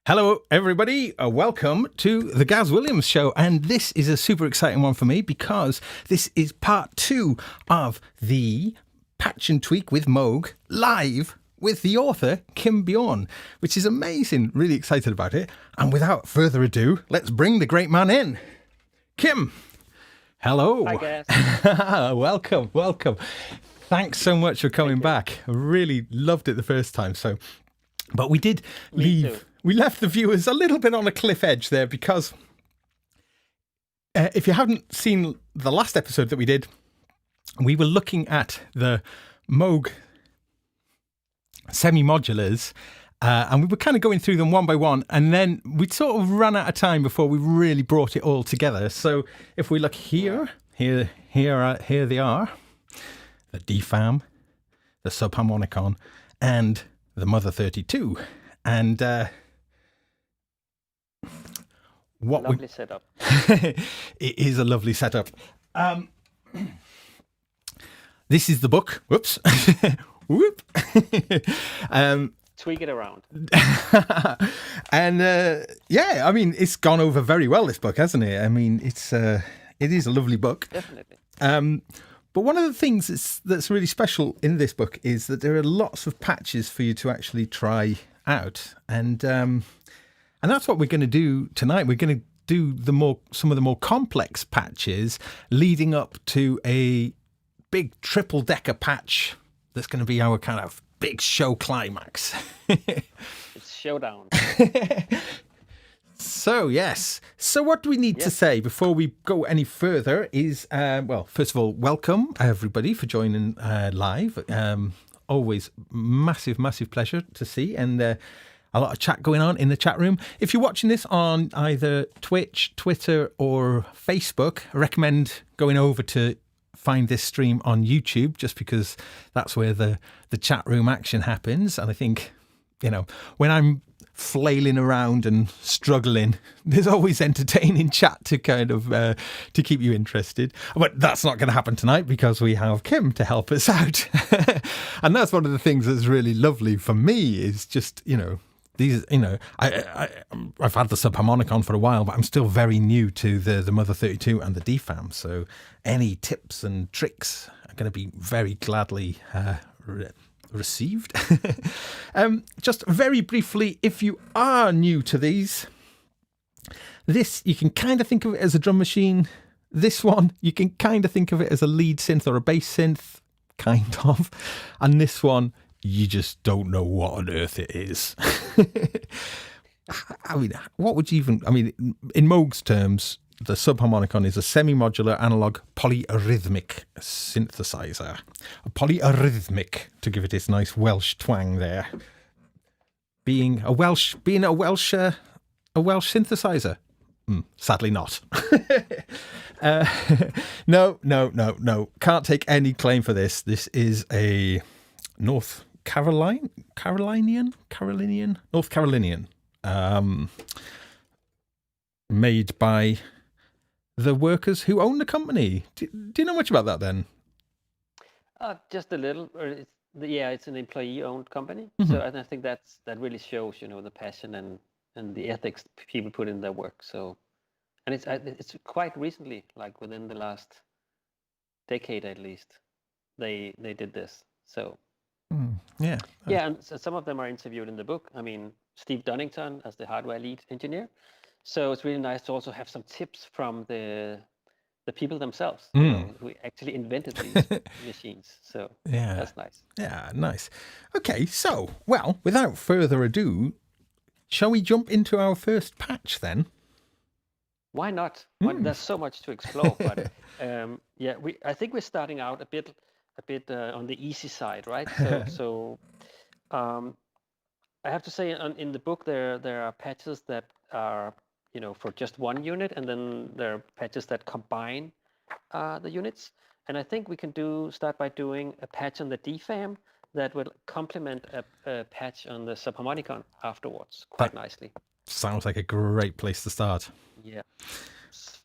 Hello, everybody. Welcome to the Gaz Williams Show. And this is a super exciting one for me because this is part 2 of the Patch and Tweak with Moog live with the author, Bjørn, which is amazing. Really excited about it. And without further ado, let's bring the great man in. Kim, hello. Hi, Gaz. Welcome. Thanks so much for coming back. I really loved it the first time. But we did leave. We left the viewers a little bit on a cliff edge there because if you haven't seen the last episode that we did, we were looking at the Moog semi-modulars and we were kind of going through them one by one, and then we sort of ran out of time before we really brought it all together. So if we look here they are, the DFAM, the Subharmonicon, and the Mother 32. And lovely setup. It is a lovely setup. This is the book. Whoops. Whoop. Tweak it around. And I mean, it's gone over very well, this book, hasn't it? I mean, it is a lovely book. Definitely. But one of the things that's really special in this book is that there are lots of patches for you to actually try out, and that's what we're going to do tonight. We're going to do some of the more complex patches leading up to a big triple-decker patch that's going to be our kind of big show climax. It's showdown. So, yes. So what do we need to say before we go any further is, first of all, welcome, everybody, for joining live. Always massive pleasure to see, and a lot of chat going on in the chat room. If you're watching this on either Twitch, Twitter, or Facebook, I recommend going over to find this stream on YouTube, just because that's where the chat room action happens. And I think, when I'm flailing around and struggling, there's always entertaining chat to kind of to keep you interested. But that's not going to happen tonight because we have Kim to help us out. And that's one of the things that's really lovely for me is just, these, I've had the Subharmonicon for a while, but I'm still very new to the Mother 32 and the DFAM. So any tips and tricks are going to be very gladly received. Just very briefly, if you are new to these, this you can kind of think of it as a drum machine. This one you can kind of think of it as a lead synth or a bass synth, kind of. And this one you just don't know what on earth it is. I mean, in Moog's terms, the Subharmonicon is a semi-modular analog polyrhythmic synthesizer. A polyrhythmic, to give it its nice Welsh twang there. Being a Welsh synthesizer? Sadly not. No. Can't take any claim for this. This is a North Carolinian, made by the workers who own the company. Do you know much about that then? Just a little. It's an employee-owned company. Mm-hmm. So I think that really shows, the passion and the ethics people put in their work. So, and it's quite recently, like within the last decade at least, they did this. So. Yeah. And so some of them are interviewed in the book. I mean, Steve Dunnington as the hardware lead engineer. So it's really nice to also have some tips from the people themselves who actually invented these machines. So that's nice. Yeah, nice. Okay, so, without further ado, shall we jump into our first patch then? Why not? There's so much to explore. But I think we're starting out a bit on the easy side, right? So I have to say, in the book there are patches that are for just one unit, and then there are patches that combine the units. And I think we can start by doing a patch on the DFAM that will complement a patch on the Subharmonicon afterwards quite nicely. Sounds like a great place to start. Yeah.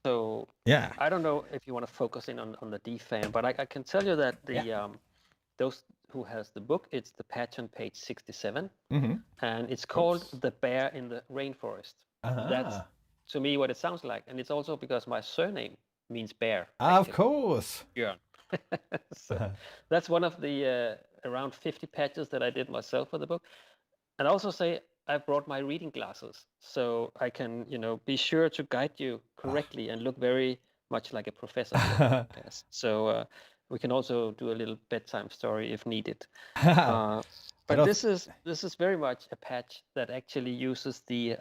So I don't know if you want to focus in on the DFAM, but I can tell you that those who has the book, it's the patch on page 67, Mm-hmm. and it's called The Bear in the Rainforest. That's, to me, what it sounds like. And it's also because my surname means bear. Of course. Bjørn. So that's one of the around 50 patches that I did myself for the book. And I also say I brought my reading glasses so I can, be sure to guide you correctly and look very much like a professor. So we can also do a little bedtime story if needed. But this is very much a patch that actually uses the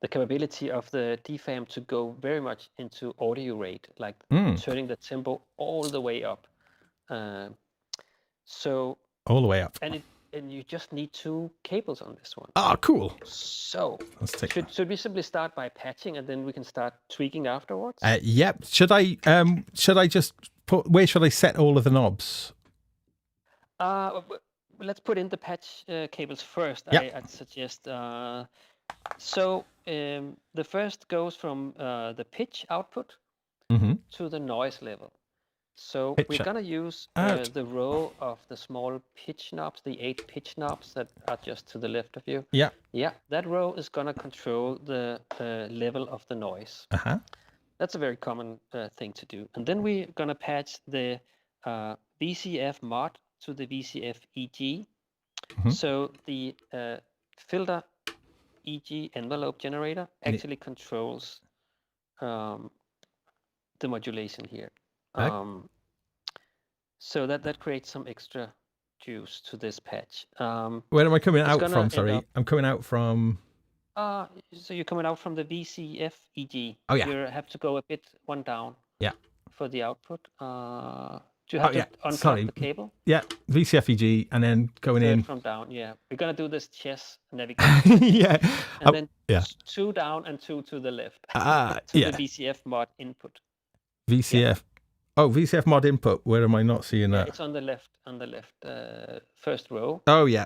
capability of the DFAM to go very much into audio rate, like turning the tempo all the way up. So all the way up. And you just need 2 cables on this one. Ah, cool. So should we simply start by patching and then we can start tweaking afterwards? Yep. Should I just put, where should I set all of the knobs? Let's put in the patch cables first. Yep. I'd suggest. So the first goes from the pitch output to the noise level. So we're going to use the row of the small pitch knobs, the 8 pitch knobs that are just to the left of you. Yeah. Yeah, that row is going to control the level of the noise. That's a very common thing to do. And then we're going to patch the VCF mod to the VCF EG. So the filter EG envelope generator actually controls the modulation here. So that creates some extra juice to this patch. Where am I coming out from? Sorry, I'm coming out from. So you're coming out from the VCF EG. Oh yeah. You have to go a bit one down. Yeah. For the output. Do you have to unplug the cable? Yeah, VCF EG, and then going in from down. Yeah, we're gonna do this chess navigation. Yeah. And then 2 down and 2 to the left. To the VCF mod input. VCF. Yeah. Oh, VCF mod input. Where am I not seeing that? It's on the left. First row. Oh yeah.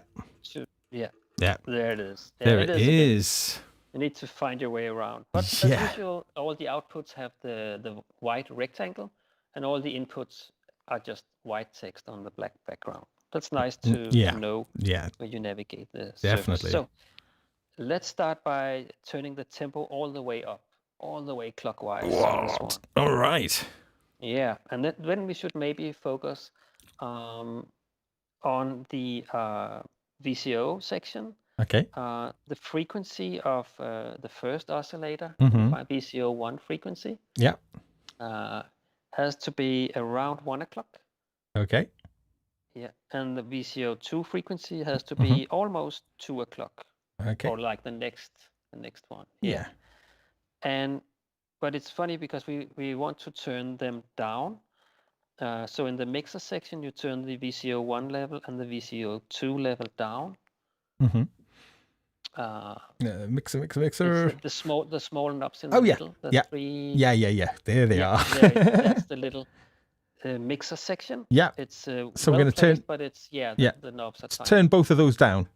Yeah. There it is. There it is. You need to find your way around. But as usual, all the outputs have the white rectangle, and all the inputs are just white text on the black background. That's nice to know when you navigate the Definitely. surface. So let's start by turning the tempo all the way up, all the way clockwise on this one. All right. Yeah, and then we should maybe focus on the VCO section. Okay. The frequency of the first oscillator, VCO1 frequency, has to be around 1 o'clock. Okay. Yeah, and the VCO2 frequency has to be almost 2 o'clock. Okay. Or like the next one. Yeah. But it's funny because we want to turn them down. So in the mixer section, you turn the VCO1 level and the VCO2 level down. Mixer. The small knobs in the middle. The 3. Yeah. There they are. That's the little mixer section. Yeah. It's so we're going to turn. But it's the knobs are tiny. Turn both of those down.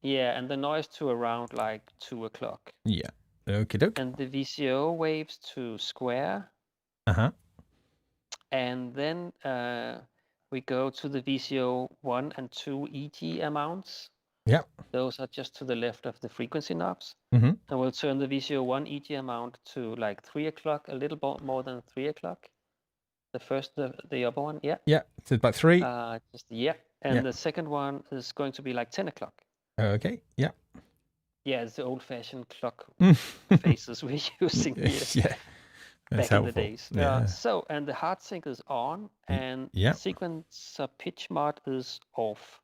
Yeah, and the noise to around like 2 o'clock. Yeah. Okie doke. And the VCO waves to square. And then we go to the VCO 1 and 2 EG amounts. Yeah. Those are just to the left of the frequency knobs. And we'll turn the VCO 1 EG amount to like 3 o'clock, a little more than 3 o'clock. The upper one, yeah. Yeah, it's about 3. And the second one is going to be like 10 o'clock. Okay, yeah. Yeah, it's the old-fashioned clock faces we're using here. Back in the days. And the heart sync is on, and sequencer pitch mod is off.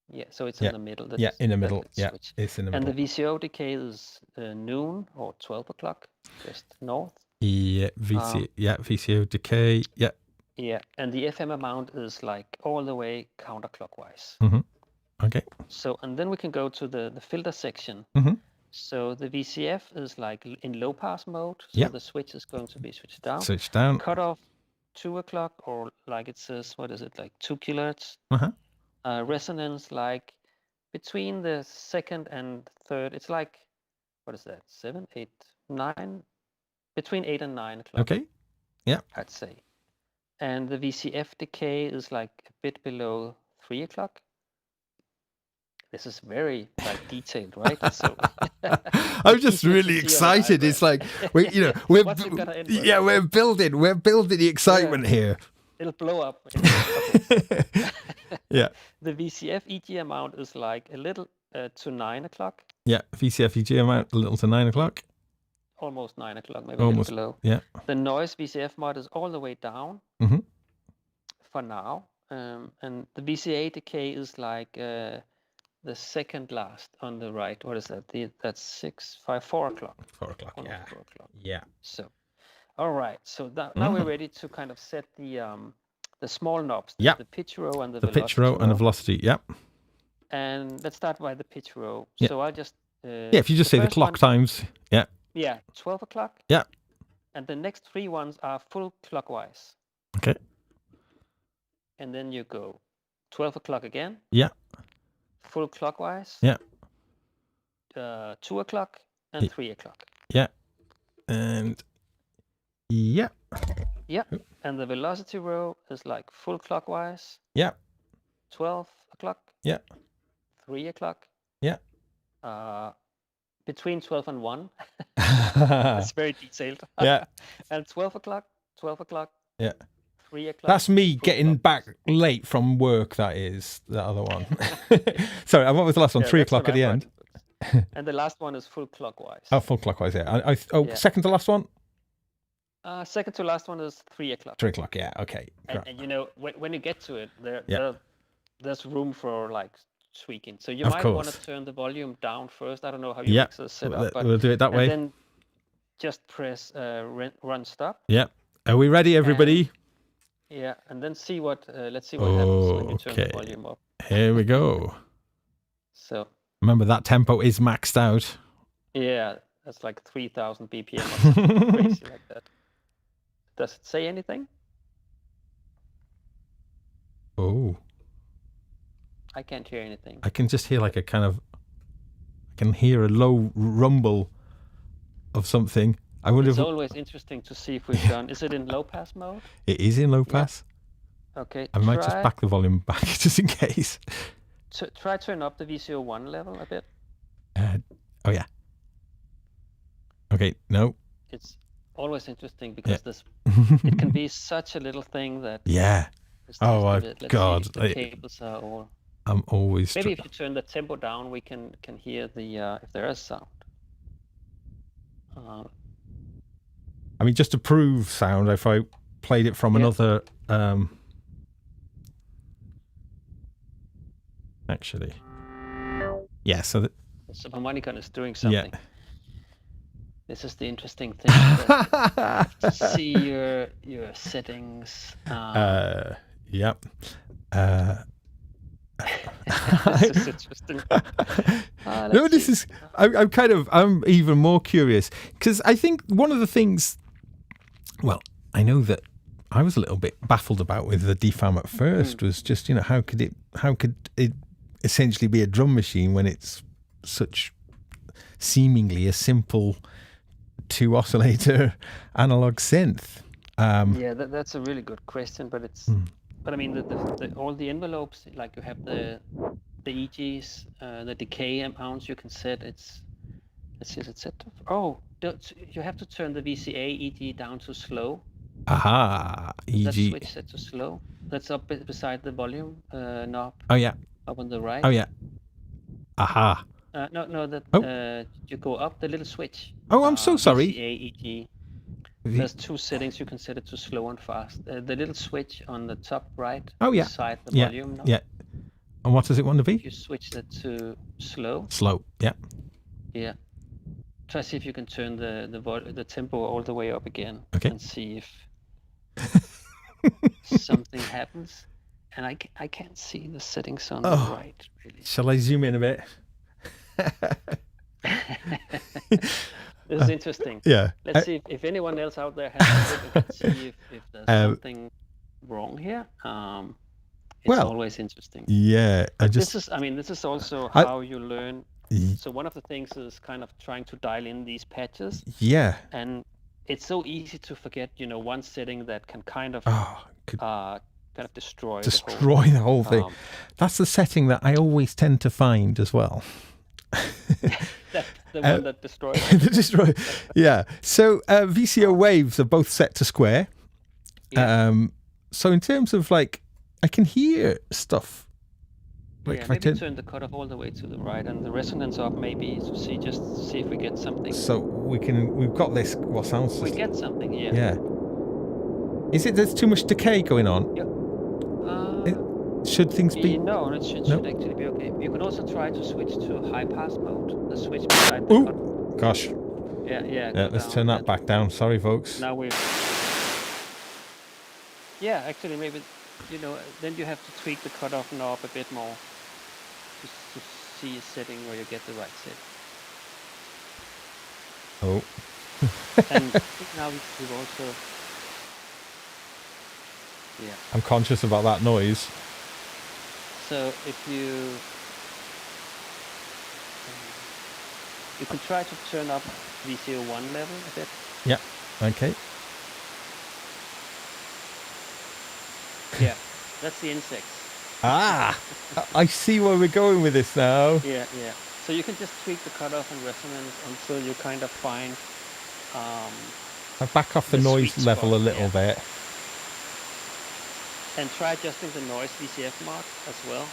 Yeah, so it's in the middle. In the middle. Yeah, it's in the middle. And the VCO decay is noon or 12 o'clock, just north. Yeah, VCO decay. Yeah. Yeah, and the FM amount is like all the way counterclockwise. Okay. So, and then we can go to the filter section. So the VCF is like in low pass mode. So the switch is going to be switched down. Switch down. Cut off 2 o'clock, or like it says, what is it, like 2 kilohertz? Resonance like between the second and third. It's like, what is that? 7, 8, 9? Between 8 and 9 o'clock. Okay. Yeah. I'd say. And the VCF decay is like a bit below 3 o'clock. This is very like detailed, right? So I'm just really excited. It's like we're building the excitement here. It'll blow up. Yeah. The VCF EG amount is like a little to 9 o'clock. Yeah, VCF EG amount a little to 9 o'clock. Almost 9 o'clock, maybe almost, a little below. Yeah. The noise VCF mod is all the way down for now. And the VCA decay is like the second last on the right. What is that? That's 4 o'clock. 4 o'clock, yeah. 4 o'clock. Yeah. So, all right. So now we're ready to kind of set the small knobs. Yeah. The pitch row and the velocity. The pitch row and the velocity, yep. And let's start by the pitch row. Yeah. So I'll just... if you just say the clock times. Yeah. Yeah, 12 o'clock. Yeah. And the next 3 ones are full clockwise. Okay. And then you go 12 o'clock again. Yeah. Full clockwise. Yeah. 2 o'clock and 3 o'clock. Yeah. And yeah. Yeah. And the velocity row is like full clockwise. Yeah. 12 o'clock. Yeah. 3 o'clock. Yeah. Between 12 and 1. It's very detailed. Yeah. And 12 o'clock. Yeah. 3 o'clock. That's me getting back late from work, that is, the other one. Sorry, what was the last one? 3 o'clock at the end? And the last one is full clockwise. Oh, full clockwise, yeah. Yeah. Second to last one? Second to last one is 3 o'clock. 3 o'clock, yeah, okay. And you know, when you get to it, there's room for like tweaking. So you might want to turn the volume down first. I don't know how your mixer is set up. But, we'll do it that way. And then just press run stop. Yeah. Are we ready, everybody? And then see what, let's see what happens when you turn the volume up. Here we go. So remember, that tempo is maxed out. Yeah, that's like 3,000 BPM or something crazy like that. Does it say anything? Oh. I can't hear anything. I can just hear like I can hear a low rumble of something. I wonder it's always interesting to see if we've done. Is it in low pass mode? It is in low pass. Yeah. Okay. I might just back the volume back just in case. Try turn up the VCO1 level a bit. Oh yeah. Okay. No. It's always interesting because it can be such a little thing that. Yeah. Oh my God. See if the cables are all. I'm always. Maybe if you turn the tempo down, we can hear the if there is sound. I mean, just to prove sound, if I played it from another, actually, so the Subharmonicon is doing something. Yeah. This is the interesting thing. To see your settings. Yep. This is interesting. No, this is. I'm even more curious because I think one of the things. Well, I know that I was a little bit baffled about with the DFAM at first was just, how could it essentially be a drum machine when it's such seemingly a simple 2 oscillator analog synth? That's a really good question, but it's. But I mean, all the envelopes, like you have the EGs, the decay amounts you can set. Let's see, is it set? You have to turn the VCA EG down to slow. Aha, EG. That switch set to slow. That's up beside the volume knob. Oh yeah. Up on the right. Oh yeah. Aha. You go up the little switch. Oh, I'm so sorry. VCA EG. There's 2 settings. You can set it to slow and fast. The little switch on the top right beside the volume knob. Yeah. And what does it want to be? If you switch that to slow. Slow, yeah. Yeah. Try see if you can turn the tempo all the way up again. Okay. And see if something happens. And I can't see the settings on the right, really. Shall I zoom in a bit? This is interesting. Yeah. Let's see if anyone else out there has a look and see if there's something wrong here. It's always interesting. Yeah. This is also how you learn. So one of the things is kind of trying to dial in these patches. Yeah. And it's so easy to forget, one setting that can kind of kind of destroy the whole thing. That's the setting that I always tend to find as well. That's the one that destroys. Yeah. So VCO waves are both set to square. Yeah. So in terms of like, I can hear stuff. Like if maybe turn the cutoff all the way to the right and the resonance up, maybe to see if we get something. So we've got this. What sounds? We get something. Yeah. Yeah. Is it there's too much decay going on? Yeah. Should things be? No, it should actually be okay. You can also try to switch to high pass mode. The switch beside the cutoff. Gosh. Yeah. Let's turn that back down. Sorry, folks. Now we're. Yeah, actually, maybe then you have to tweak the cutoff knob a bit more to see a setting where you get the right set. Oh. And now we've also. Yeah. I'm conscious about that noise. So if you can try to turn up VCO1 level a bit. Yeah. Okay. Yeah, that's the insects. I see where we're going with this now. Yeah. So you can just tweak the cutoff and resonance until you kind of find. I back off the noise level a little bit. And try adjusting the noise VCF mark as well.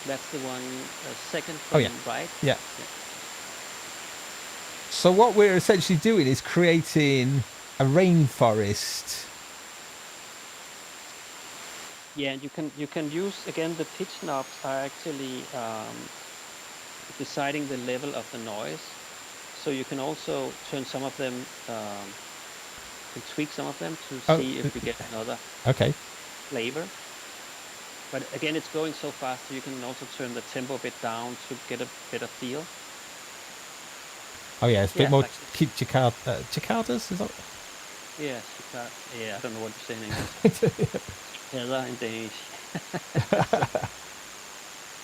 That's the one second from right. Yeah. So what we're essentially doing is creating a rainforest. Yeah, and you can use again the pitch knobs are actually deciding the level of the noise. So you can also turn some of them. And tweak some of them to see if we get another flavor. But again, it's going so fast, so you can also turn the tempo a bit down to get a better feel. Oh yeah, it's a bit more keep cicadas, is that? Yeah, cicada. Yeah, I don't know what to say in English. Heather in Danish.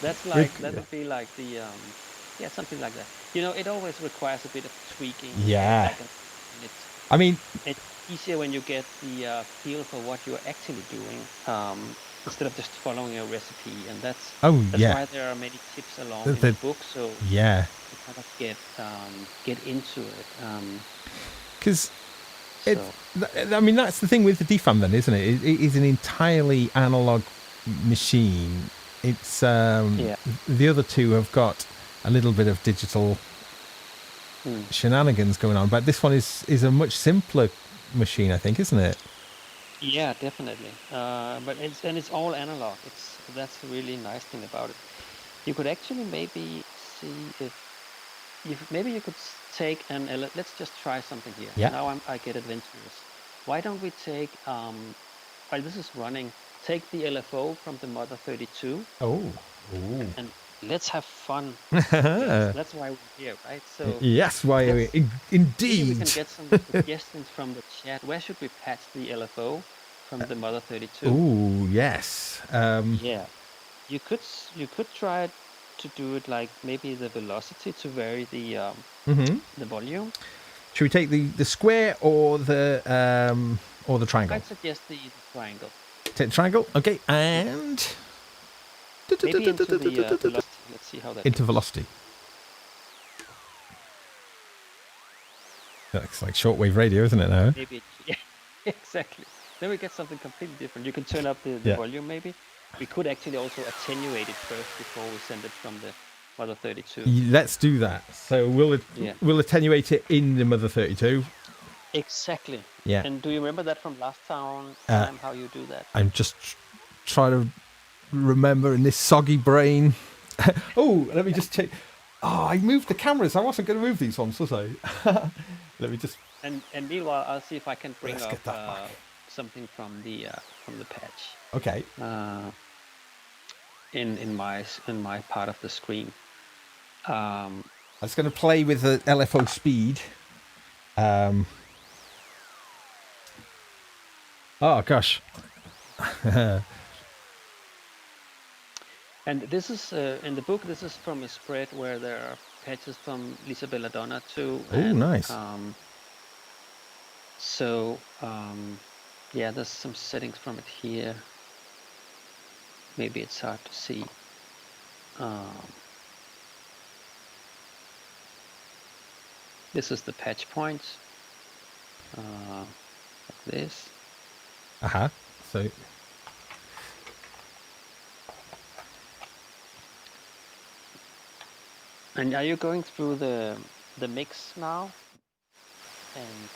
That's like that would be like the something like that. It always requires a bit of tweaking. Yeah. I mean, it's easier when you get the feel for what you're actually doing instead of just following a recipe, and that's why there are many tips along in the book. So you kind of get into it. Because I mean, that's the thing with the DFAM, then, isn't it? It is an entirely analog machine. It's the other two have got a little bit of digital shenanigans going on, but this one is a much simpler machine, I think, isn't it? Yeah, definitely. But it's all analog. That's the really nice thing about it. You could actually maybe see if maybe you could take let's just try something here. Yeah. Now I get adventurous. Why don't we take while this is running, take the LFO from the Mother 32. And let's have fun. That's why we're here, right? So yes, why are we? Indeed. We can get some suggestions from the chat. Where should we patch the LFO from the Mother 32? Oh, yes. Yeah, you could try to do it like maybe the velocity to vary the volume. Should we take the square or the triangle? I'd suggest the triangle. Take the triangle, okay, and maybe into the velocity. Let's see how that into goes. velocity. That's like shortwave radio, isn't it now? Maybe, yeah, exactly. Then we get something completely different. You can turn up the volume maybe. We could actually also attenuate it first before we send it from the Mother 32. Let's do that. So we'll attenuate it in the Mother 32. Exactly. Yeah. And do you remember that from last time how you do that? I'm just trying to remember in this soggy brain. Let me just check. I moved the cameras. I wasn't going to move these ones, was I? Let me just. And meanwhile, I'll see if I can bring up something from the patch. Okay. In my part of the screen. I was going to play with the LFO speed. Oh gosh. And this is in the book. This is from a spread where there are patches from Lisa Belladonna too. Oh, nice. Yeah, there's some settings from it here. Maybe it's hard to see. This is the patch points. Like this. So And are you going through the mix now? And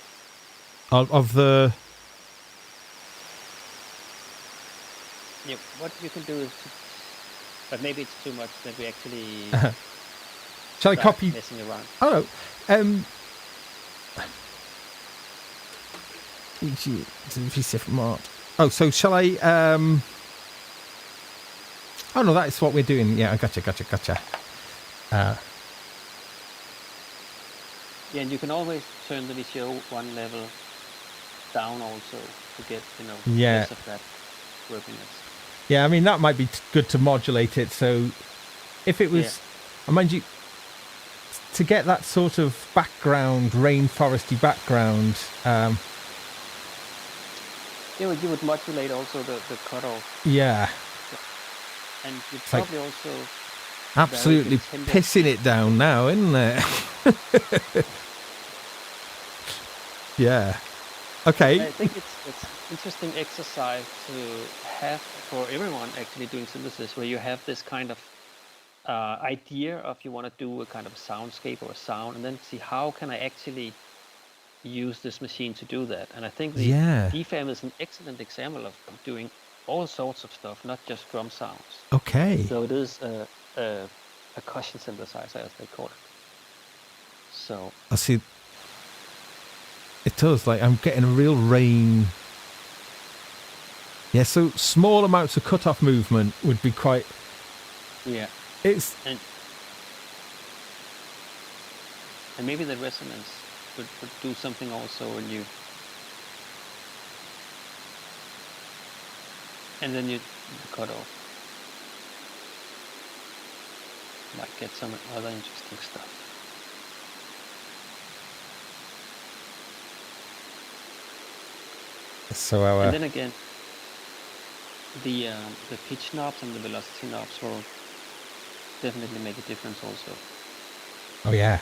of the yeah, what you can do is, but maybe it's too much that we actually shall I start copy? messing around. Oh no. Piece from art. Oh, so shall I? Oh no, that is what we're doing. Yeah, I gotcha. Yeah, and you can always turn the VCO one level down also to get less of that workiness. Yeah, I mean that might be good to modulate it. So if it was, mind you, to get that sort of background, rainforesty background. You would modulate also the cutoff. Yeah. And you'd probably also absolutely pissing it down now, isn't it? Yeah. Okay. I think it's interesting exercise to have for everyone actually doing synthesis, where you have this kind of idea of you want to do a kind of soundscape or a sound, and then see how can I actually use this machine to do that. And I think the DFAM is an excellent example of doing all sorts of stuff, not just drum sounds. Okay. So it is a percussion synthesizer, as they call it. So I see. It does. Like I'm getting a real rain. Yeah. So small amounts of cutoff movement would be quite. Yeah. It's and maybe the resonance would do something also when you. And then you cut off. Might get some other interesting stuff. So and then again, the pitch knobs and the velocity knobs will definitely make a difference also. Oh yeah.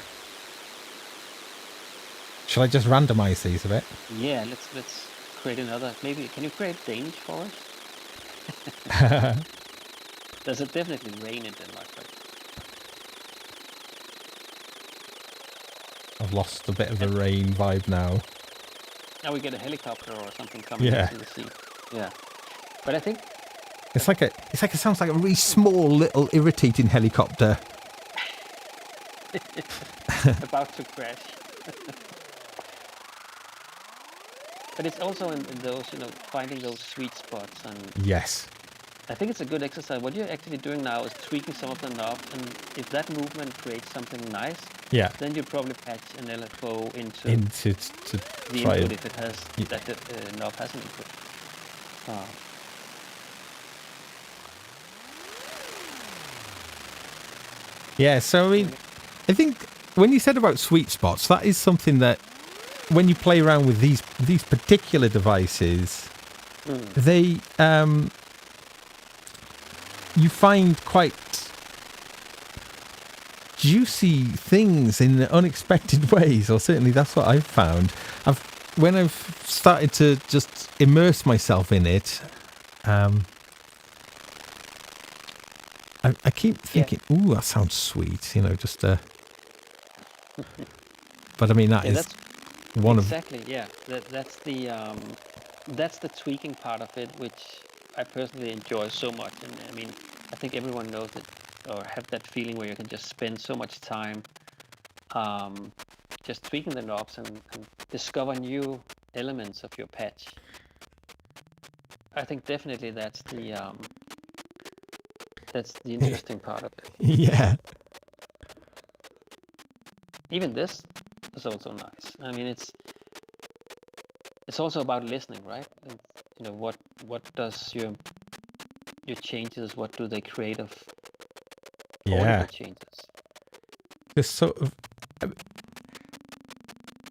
Shall I just randomize these a bit? Yeah, let's create another. Maybe can you create Danish for us? Does it definitely rain in Denmark? Right? I've lost a bit of the rain vibe now. Now we get a helicopter or something coming into the sea. Yeah, but I think it sounds like a really small, little, irritating helicopter about to crash. But it's also in those, finding those sweet spots. And yes, I think it's a good exercise. What you're actually doing now is tweaking some of the knobs, and if that movement creates something nice, then you probably patch an LFO into the input if it has that the knob has an input. Yeah, so I mean, I think when you said about sweet spots, that is something that when you play around with these particular devices, they you find quite juicy things in unexpected ways, or certainly that's what I've found. When I've started to just immerse myself in it, I keep thinking, ooh, that sounds sweet, just but I mean, that is one exactly, that's the tweaking part of it, which I personally enjoy so much. And I mean, I think everyone knows it, or have that feeling where you can just spend so much time just tweaking the knobs and discover new elements of your patch. I think definitely that's the interesting part of it. Yeah. Even this is also nice. I mean, it's also about listening, right? And, what does your changes, what do they create of audio changes? This sort of,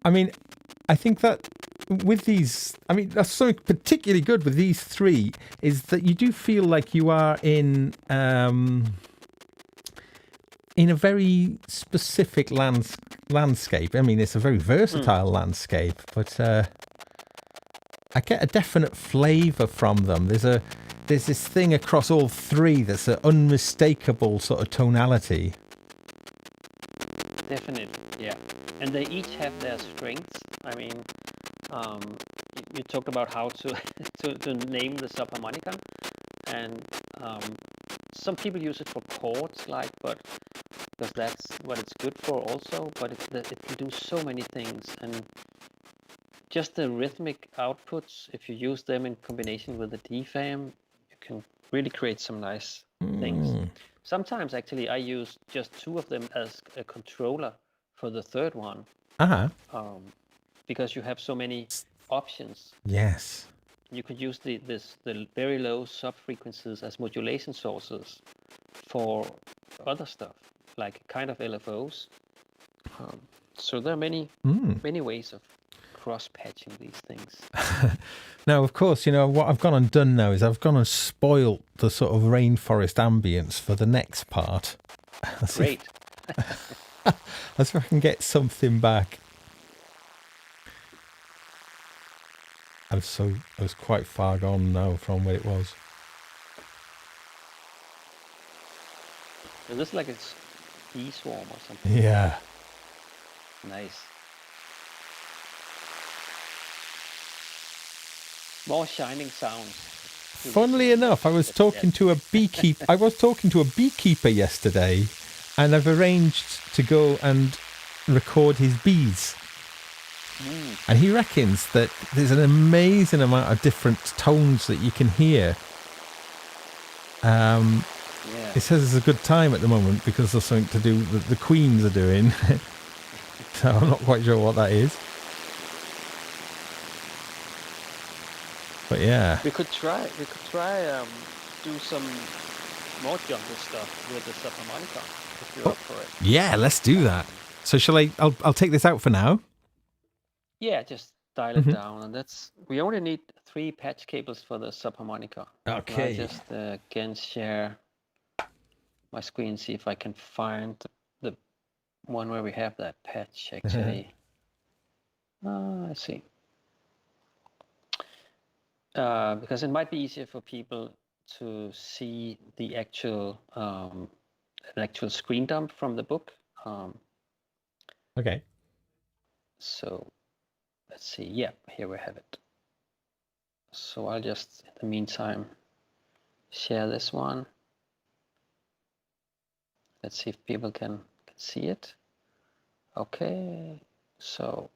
I mean, I think that with these, I mean, that's something particularly good with these three is that you do feel like you are in a very specific landscape. I mean, it's a very versatile landscape, but I get a definite flavour from them. There's this thing across all three that's an unmistakable sort of tonality. Definitely, yeah. And they each have their strengths. I mean, you talked about how to to name the Subharmonicon, and some people use it for chords, but because that's what it's good for also. But it can do so many things, and just the rhythmic outputs, if you use them in combination with the DFAM, you can really create some nice things. Sometimes, actually, I use just two of them as a controller for the third one. Because you have so many options. Yes. You could use the very low sub-frequencies as modulation sources for other stuff, like kind of LFOs. So there are many ways of cross-patching these things. Now, of course, what I've gone and done now is I've gone and spoilt the sort of rainforest ambience for the next part. Great. Let's see if I can get something back. I was quite far gone now from where it was. Is this like a bee swarm or something? Yeah. Nice. More shining sounds. Funnily enough, I was talking to a beekeeper. I was talking to a beekeeper yesterday, and I've arranged to go and record his bees. And he reckons that there's an amazing amount of different tones that you can hear. He says it's a good time at the moment because there's something to do that the queens are doing. So I'm not quite sure what that is. But yeah. We could try do some more jungle stuff with the Subharmonicon if you're up for it. Yeah, let's do that. So shall I? I'll take this out for now. Yeah, just dial it down, and we only need 3 patch cables for the Subharmonica. Okay. I'll just again share my screen, see if I can find the one where we have that patch actually. I see. Because it might be easier for people to see the actual an actual screen dump from the book. Okay. So let's see. Yeah, here we have it. So I'll just, in the meantime, share this one. Let's see if people can see it. Okay. So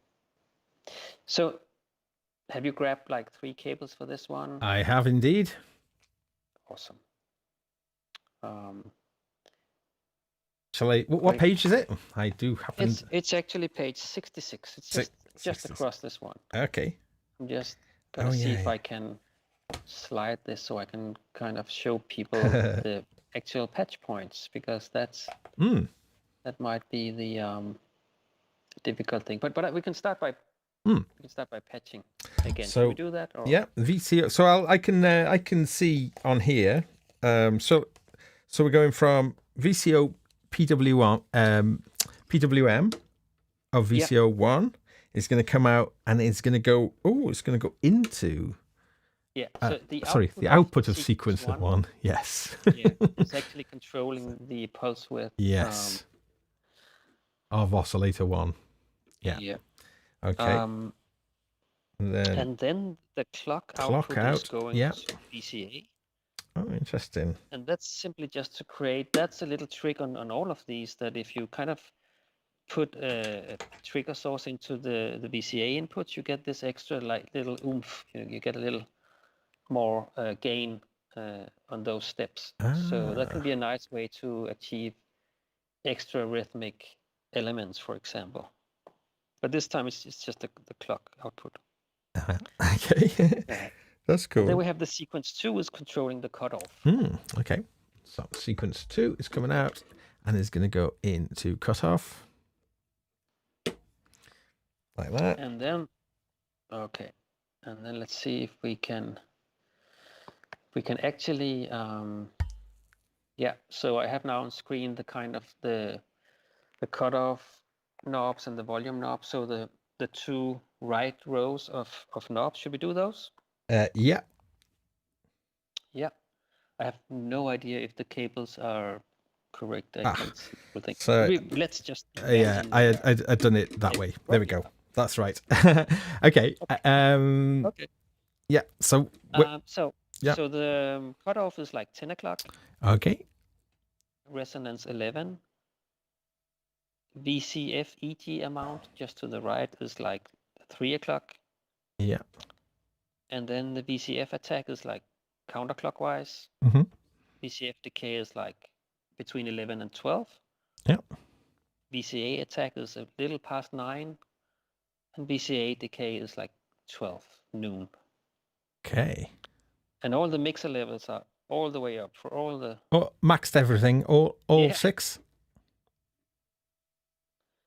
have you grabbed like 3 cables for this one? I have indeed. Awesome. Shall I? What page is it? I do happen. It's actually page 66. It's just across this one. Okay. I'm just gonna see if I can slide this so I can kind of show people the actual patch points, because that might be the difficult thing. But we can start by patching again. So, can we do that? Or? Yeah, VCO. So I can see on here. So we're going from VCO PWM of VCO1 is going to come out, and it's going to go. Oh, it's going to go into. Yeah. So the output of sequence 1. Yes. Yeah, it's actually controlling the pulse width. Yes. Of oscillator 1. Yeah. Yeah. Okay. And then the clock output is going to VCA. Oh, interesting. And that's simply just to create. That's a little trick on all of these, that if you kind of put a trigger source into the VCA inputs, you get this extra like little oomph. You get a little more gain on those steps. So that can be a nice way to achieve extra rhythmic elements, for example. But this time it's just the clock output. Okay. That's cool. And then we have the sequence 2 is controlling the cutoff. Okay. So sequence 2 is coming out and is going to go into cutoff. Like that. And then Okay, and then let's see if we can actually yeah. So I have now on screen the kind of the cutoff knobs and the volume knob. So the two right rows of knobs. Should we do those? Yeah. Yeah. I have no idea if the cables are correct. I can't see everything. So Let's just yeah, imagine I'd done it that way. There we go. That's right. Okay. Okay. Yeah. So so yeah. so the cutoff is like 10 o'clock. Okay. Resonance 11. VCF EG amount just to the right is like 3 o'clock. Yeah. And then the VCF attack is like counterclockwise. Mm-hmm. VCF decay is like between 11 and 12. Yeah. VCA attack is a little past 9. And VCA decay is like 12 noon. Okay. And all the mixer levels are all the way up for all the... Oh, maxed everything, all Yeah. 6?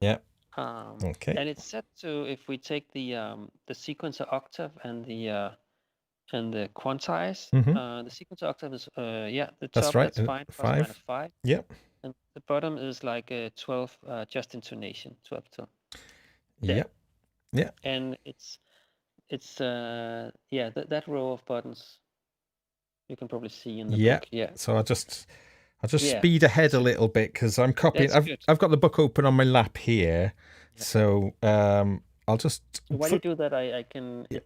Yeah. Okay. And it's set to, if we take the sequencer octave and the quantize, the sequencer octave is the That's top, right. that's fine, 5. ±5. Yep. And the bottom is like a 12 just intonation, 12 tone. Yep. Yeah. And it's that row of buttons you can probably see in the book. Yeah. So I'll just speed ahead a little bit because I'm copying. I've got the book open on my lap here, so I'll just. So while you do that, I can. Yeah.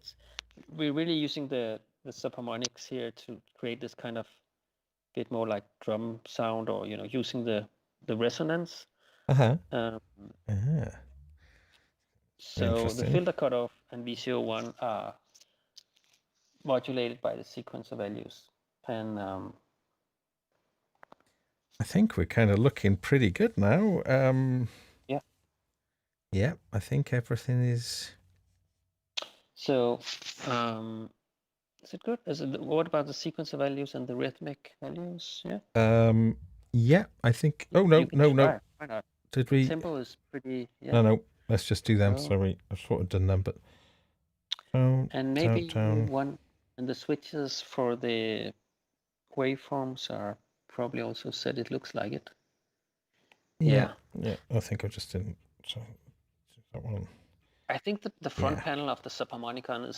We're really using the subharmonics here to create this kind of bit more like drum sound, or using the resonance. So the filter cutoff and VCO1 are modulated by the sequencer values, and I think we're kind of looking pretty good now. Yeah, I think everything is. So, is it good? What about the sequencer values and the rhythmic values? Yeah. Yeah, I think. Oh no. Why not? Did we? Tempo is pretty. Yeah. No. Let's just do them. Sorry, I thought I'd done them, but. And maybe one, and the switches for the waveforms are probably also set. It looks like it. Yeah. I think I just didn't. So that one. I think the front panel of the Subharmonicon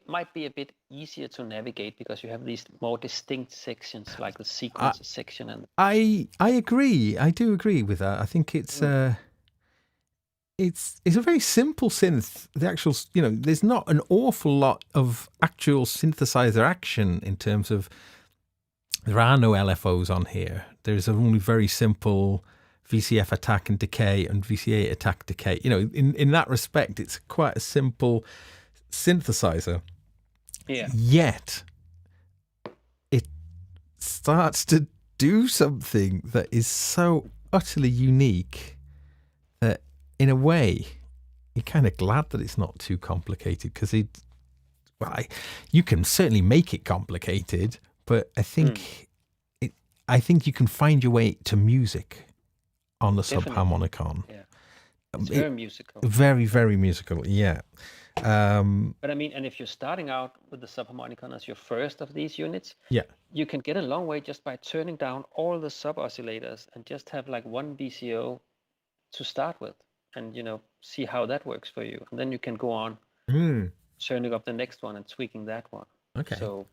might be a bit easier to navigate because you have these more distinct sections, like the sequencer section. And I agree. I do agree with that. I think it's a very simple synth. The actual, there's not an awful lot of actual synthesizer action in terms of. There are no LFOs on here. There's only very simple VCF attack and decay and VCA attack decay. In that respect, it's quite a simple synthesizer. Yeah. Yet it starts to do something that is so utterly unique that, in a way, you're kind of glad that it's not too complicated, because you can certainly make it complicated, but I think you can find your way to music on the Subharmonicon. Yeah, it's very musical. Very, very musical. Yeah. But I mean, and if you're starting out with the Subharmonicon as your first of these units, you can get a long way just by turning down all the sub oscillators and just have like one VCO to start with, and see how that works for you, and then you can go on turning up the next one and tweaking that one. Okay. So.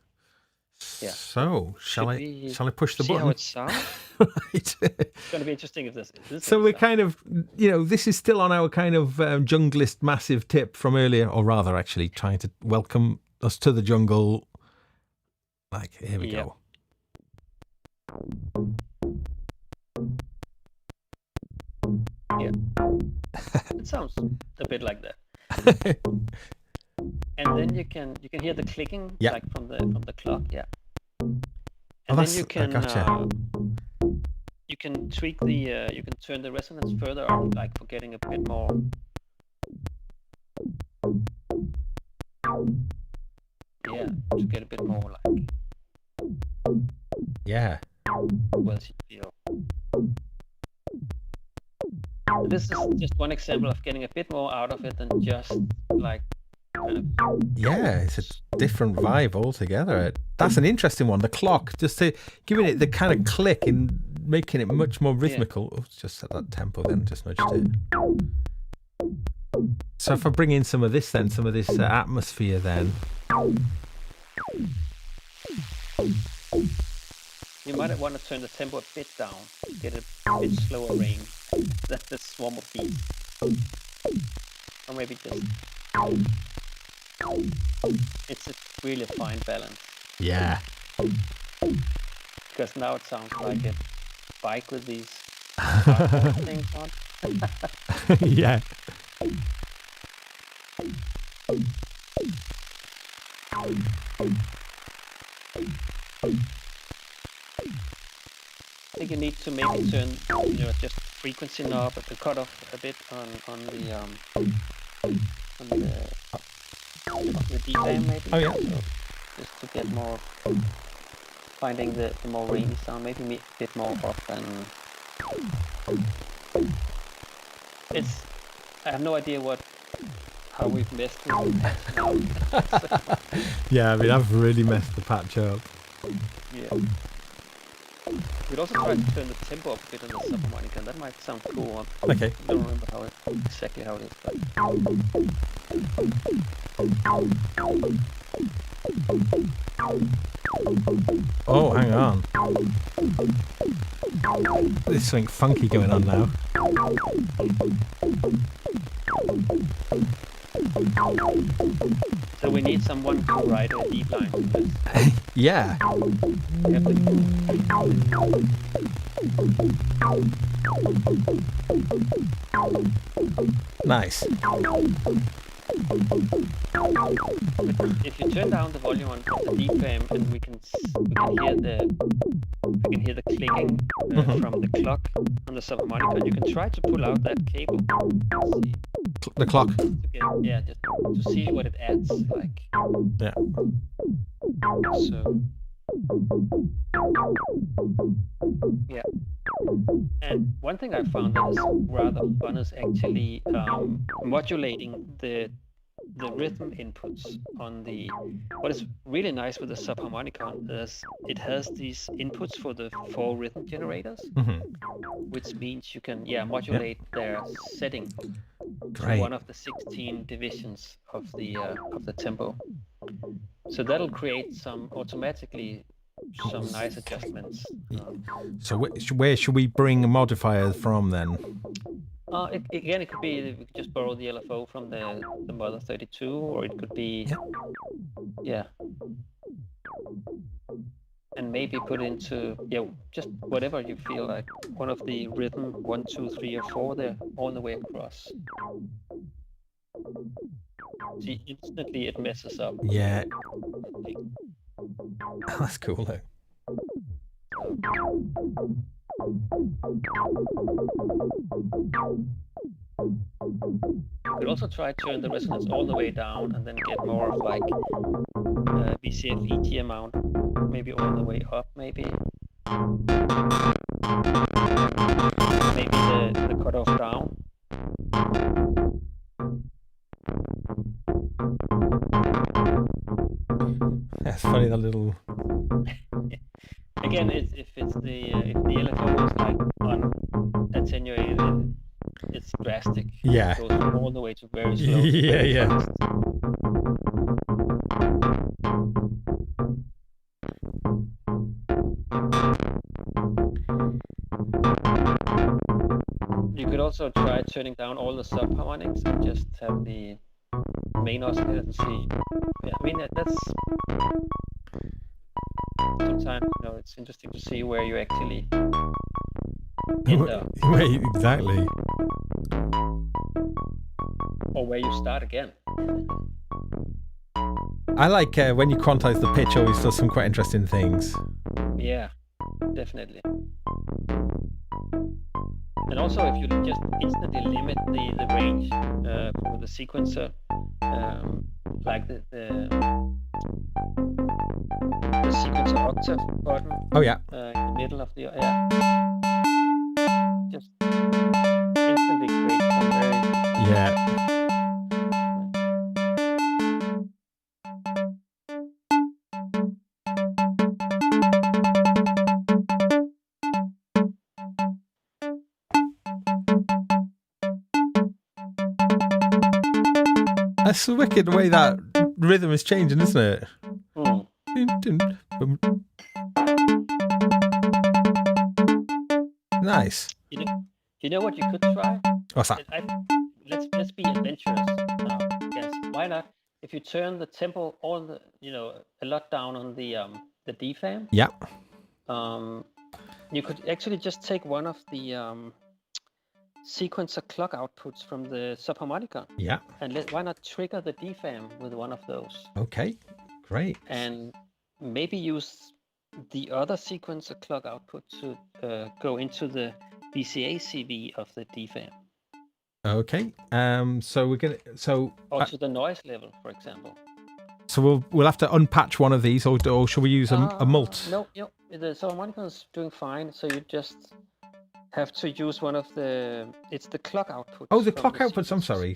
Yeah. So shall I push the see button? How it sounds? Right. It's going to be interesting if this. So we're kind of, this is still on our kind of junglist massive tip from earlier, or rather, actually trying to welcome us to the jungle. Like, here we go. Yeah. It sounds a bit like that. And then you can hear the clicking, like from the clock, And then you can you can tweak the you can turn the resonance further up, like for getting a bit more. Yeah, to get a bit more like. Yeah. Well, feel. This is just one example of getting a bit more out of it than just like kind of. Yeah, it's a different vibe altogether. That's an interesting one. The clock, just to giving it the kind of click and making it much more rhythmical. Oh, just set that tempo then, just nudged it. So if I bring in some of this then, some of this atmosphere then. You might want to turn the tempo a bit down, get a bit slower range. That's the swarm of beats. Or maybe just... It's a really fine balance. Yeah. Because now it sounds like a bike with these things on. Yeah. I think you need to maybe turn, just frequency knob at the cutoff a bit on the DFAM maybe. Oh yeah. So just to get more, finding the more rainy sound, maybe a bit more up and it's. I have no idea how we've messed with it. Yeah, I mean, I've really messed the patch up. Yeah. We'd also try to turn the tempo up a bit on the Subharmonicon. That might sound cool. Okay. I don't remember exactly how it is. But... Oh, hang on. There's something funky going on now. So we need someone to write a deep line. Yeah. Nice. If you turn down the volume on the DFAM, and we can hear the clicking from the clock on the Subharmonicon, you can try to pull out that cable. See. The clock. Just to see what it adds like. Yeah. So. Yeah. And one thing I found that is rather fun is actually modulating the rhythm inputs on the. What is really nice with the Subharmonicon is it has these inputs for the 4 rhythm generators, which means you can modulate their setting to one of the 16 divisions of the tempo. So that'll create automatically some nice adjustments. So where should we bring a modifier from then? It could be we could just borrow the LFO from the Mother 32, or it could be and maybe put into just whatever you feel like, one of the rhythm 1, 2, 3, or 4 there all the way across. See, instantly it messes up. Yeah. That's cool though. You could also try to turn the resonance all the way down and then get more of like BCF ET amount, maybe all the way up, maybe the cutoff down. That's funny, that little. Again, if the LFO is like unattenuated, it's drastic. Yeah. It goes all the way to very slow. Yeah. You could also try turning down all the subharmonics and just have the main oscillator and see. Yeah, I mean that's sometimes it's interesting to see where you actually end up. Wait, exactly. Or where you start again. I like when you quantize the pitch, always does some quite interesting things. Yeah, definitely. And also, if you just instantly limit the range for the sequencer, like the sequencer octave button. Oh yeah. In the middle of the just instantly create some very That's wicked the way that rhythm is changing, isn't it? Hmm. Nice. You know what you could try? What's that? Let's be adventurous. Yes, why not? If you turn the tempo a lot down on the DFAM, Yeah. you could actually just take one of the sequencer clock outputs from the Subharmonicon. Yeah. And why not trigger the DFAM with one of those? Okay. Great. And maybe use the other sequencer clock output to go into the VCA CV of the DFAM. Okay. So we're gonna or to the noise level, for example. So we'll have to unpatch one of these, or shall we use a mult? No, the Subharmonicon is doing fine. So you just have to use one of it's the clock outputs. Oh, the clock outputs. I'm sorry.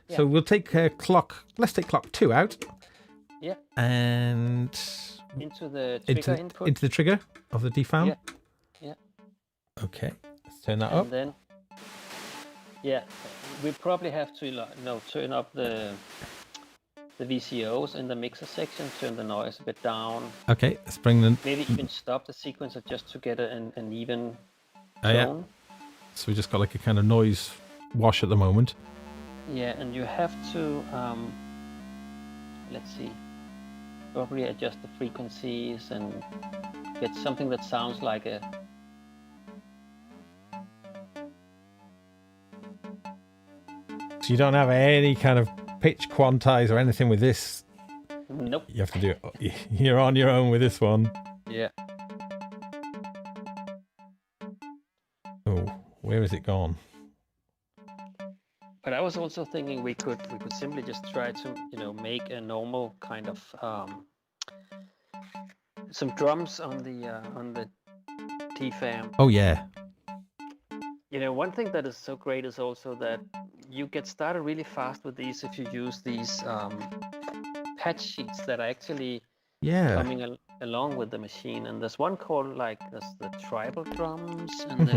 Yeah. So we'll take clock. Let's take clock 2 out. Yeah. And into the trigger input. Into the trigger of the DFAM. Yeah. Okay. Let's turn that up. And then, we probably have to turn up the VCOs in the mixer section, turn the noise a bit down. Okay, let's bring them. Maybe even stop the sequencer just to get an even tone. Yeah. So we just got like a kind of noise wash at the moment. Yeah, and you have to, let's see, probably adjust the frequencies and get something that sounds like a... So you don't have any kind of pitch quantize or anything with this? Nope. You have to do it. You're on your own with this one. Yeah. Oh, where has it gone? But I was also thinking we could simply just try to make a normal kind of some drums on the DFAM. Oh yeah. One thing that is so great is also that you get started really fast with these if you use these patch sheets that are actually coming along with the machine. And there's one called there's the tribal drums, and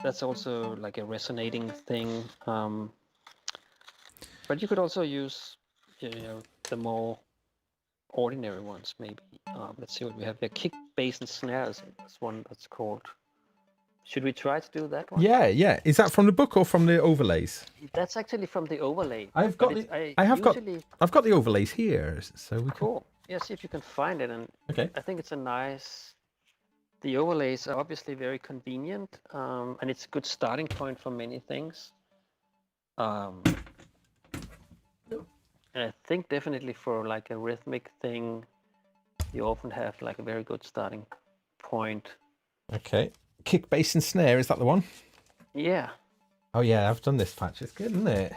that's also like a resonating thing. But you could also use the more ordinary ones maybe. Let's see what we have here. Kick, bass, and snares. That's one that's called. Should we try to do that one? Yeah. Is that from the book or from the overlays? That's actually from the overlay. I've got the overlays here, so we cool. Yeah, see if you can find it. And okay. I think it's a nice. The overlays are obviously very convenient, and it's a good starting point for many things. And I think definitely for like a rhythmic thing, you often have like a very good starting point. Okay. Kick, bass, and snare, is that the one? Yeah. Oh yeah, I've done this patch. It's good, isn't it?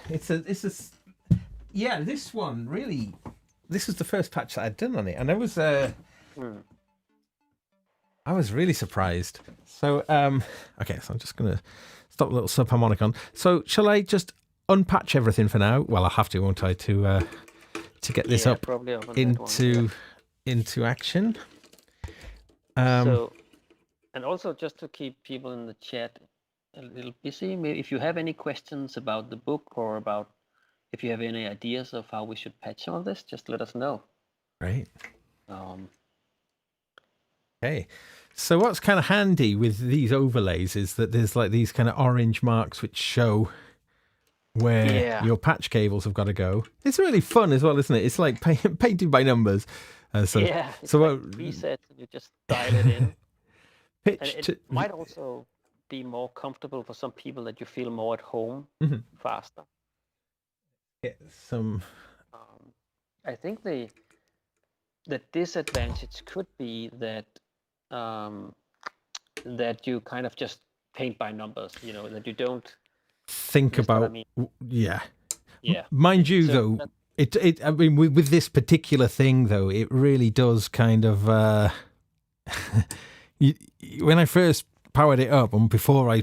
This one really. This was the first patch that I'd done on it, and I was really surprised. So okay, so I'm just gonna stop a little Subharmonicon. So shall I just unpatch everything for now? Well, I'll have to, won't I, to get this up into action. And also just to keep people in the chat a little busy, maybe if you have any questions about the book or about if you have any ideas of how we should patch some of this, just let us know. Right. Okay. So what's kind of handy with these overlays is that there's like these kind of orange marks which show where your patch cables have got to go. It's really fun as well, isn't it? It's like painted by numbers. It's like reset, and you just dial it in. It might also be more comfortable for some people that you feel more at home faster. Get some. I think the disadvantage could be that that you kind of just paint by numbers. That you don't think about. Yeah. Mind you, though, I mean, with this particular thing, though, it really does kind of. When I first powered it up and before I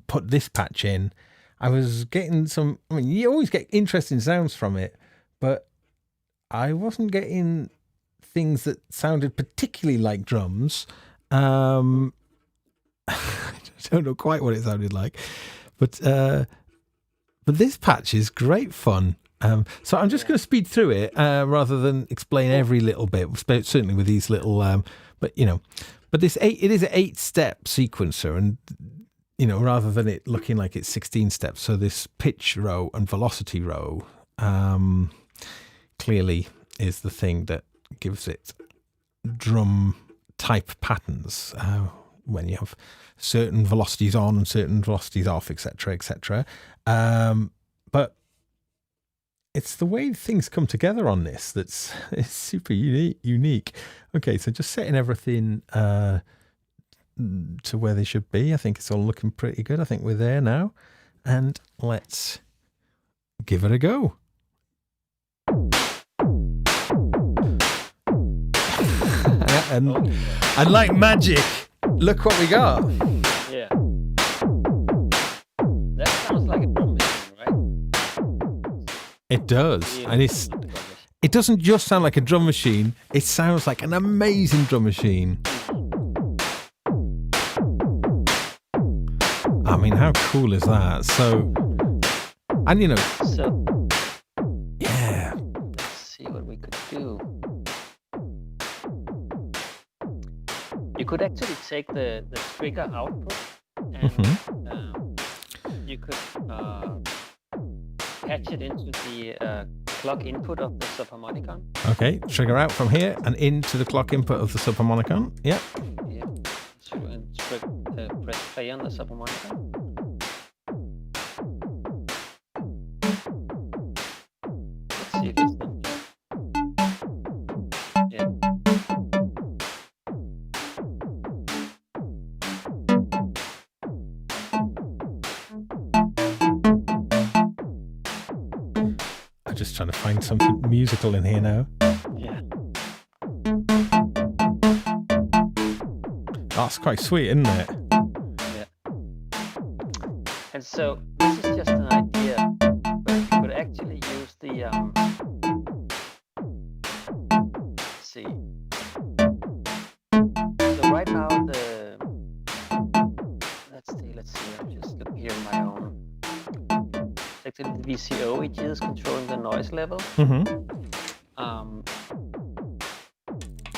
put this patch in, I was getting some. I mean, you always get interesting sounds from it, but I wasn't getting things that sounded particularly like drums. I don't know quite what it sounded like, but this patch is great fun. So I'm just going to speed through it rather than explain every little bit. Certainly with these little, but this it is an 8-step sequencer, and rather than it looking like it's 16 steps. So this pitch row and velocity row clearly is the thing that gives it drum type patterns when you have certain velocities on and certain velocities off, etc., etc. But it's the way things come together on this that's super unique. Okay, so just setting everything to where they should be. I think it's all looking pretty good. I think we're there now. And let's give it a go. and like magic, look what we got. Yeah. That sounds like a drum machine, right? It does. And it doesn't just sound like a drum machine, it sounds like an amazing drum machine. I mean, how cool is that? So, and yeah. Let's see what we could do. You could actually take the trigger output and you could patch it into the clock input of the Subharmonicon. Okay, trigger out from here and into the clock input of the Subharmonicon. Yep. Yeah. So, and press play on the Subharmonicon. Let's see if it's done. Yeah. I'm just trying to find something musical in here now. Yeah. That's quite sweet, isn't it? Yeah. And so this is just an idea, but you could actually use the let's see. So right now let's see, I'm just looking here in my own. It's actually the VCO which is controlling the noise level.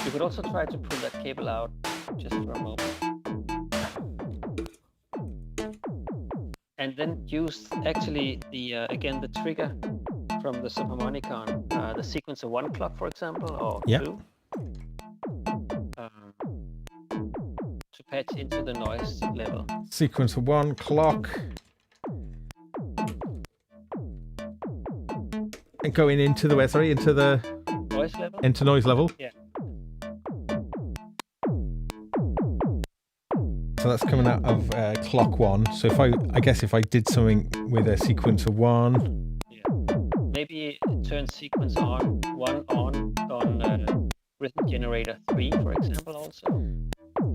You could also try to pull that cable out just for a moment. And then use actually the again the trigger from the Subharmonicon, the sequencer 1 clock, for example, or 2, to patch into the noise level. Sequencer 1 clock. And going into the where? Sorry, into the noise level. Into noise level. Yeah. So that's coming out of clock 1. So if I guess if I did something with a sequencer 1, maybe turn sequence 1 on rhythm generator 3, for example, also,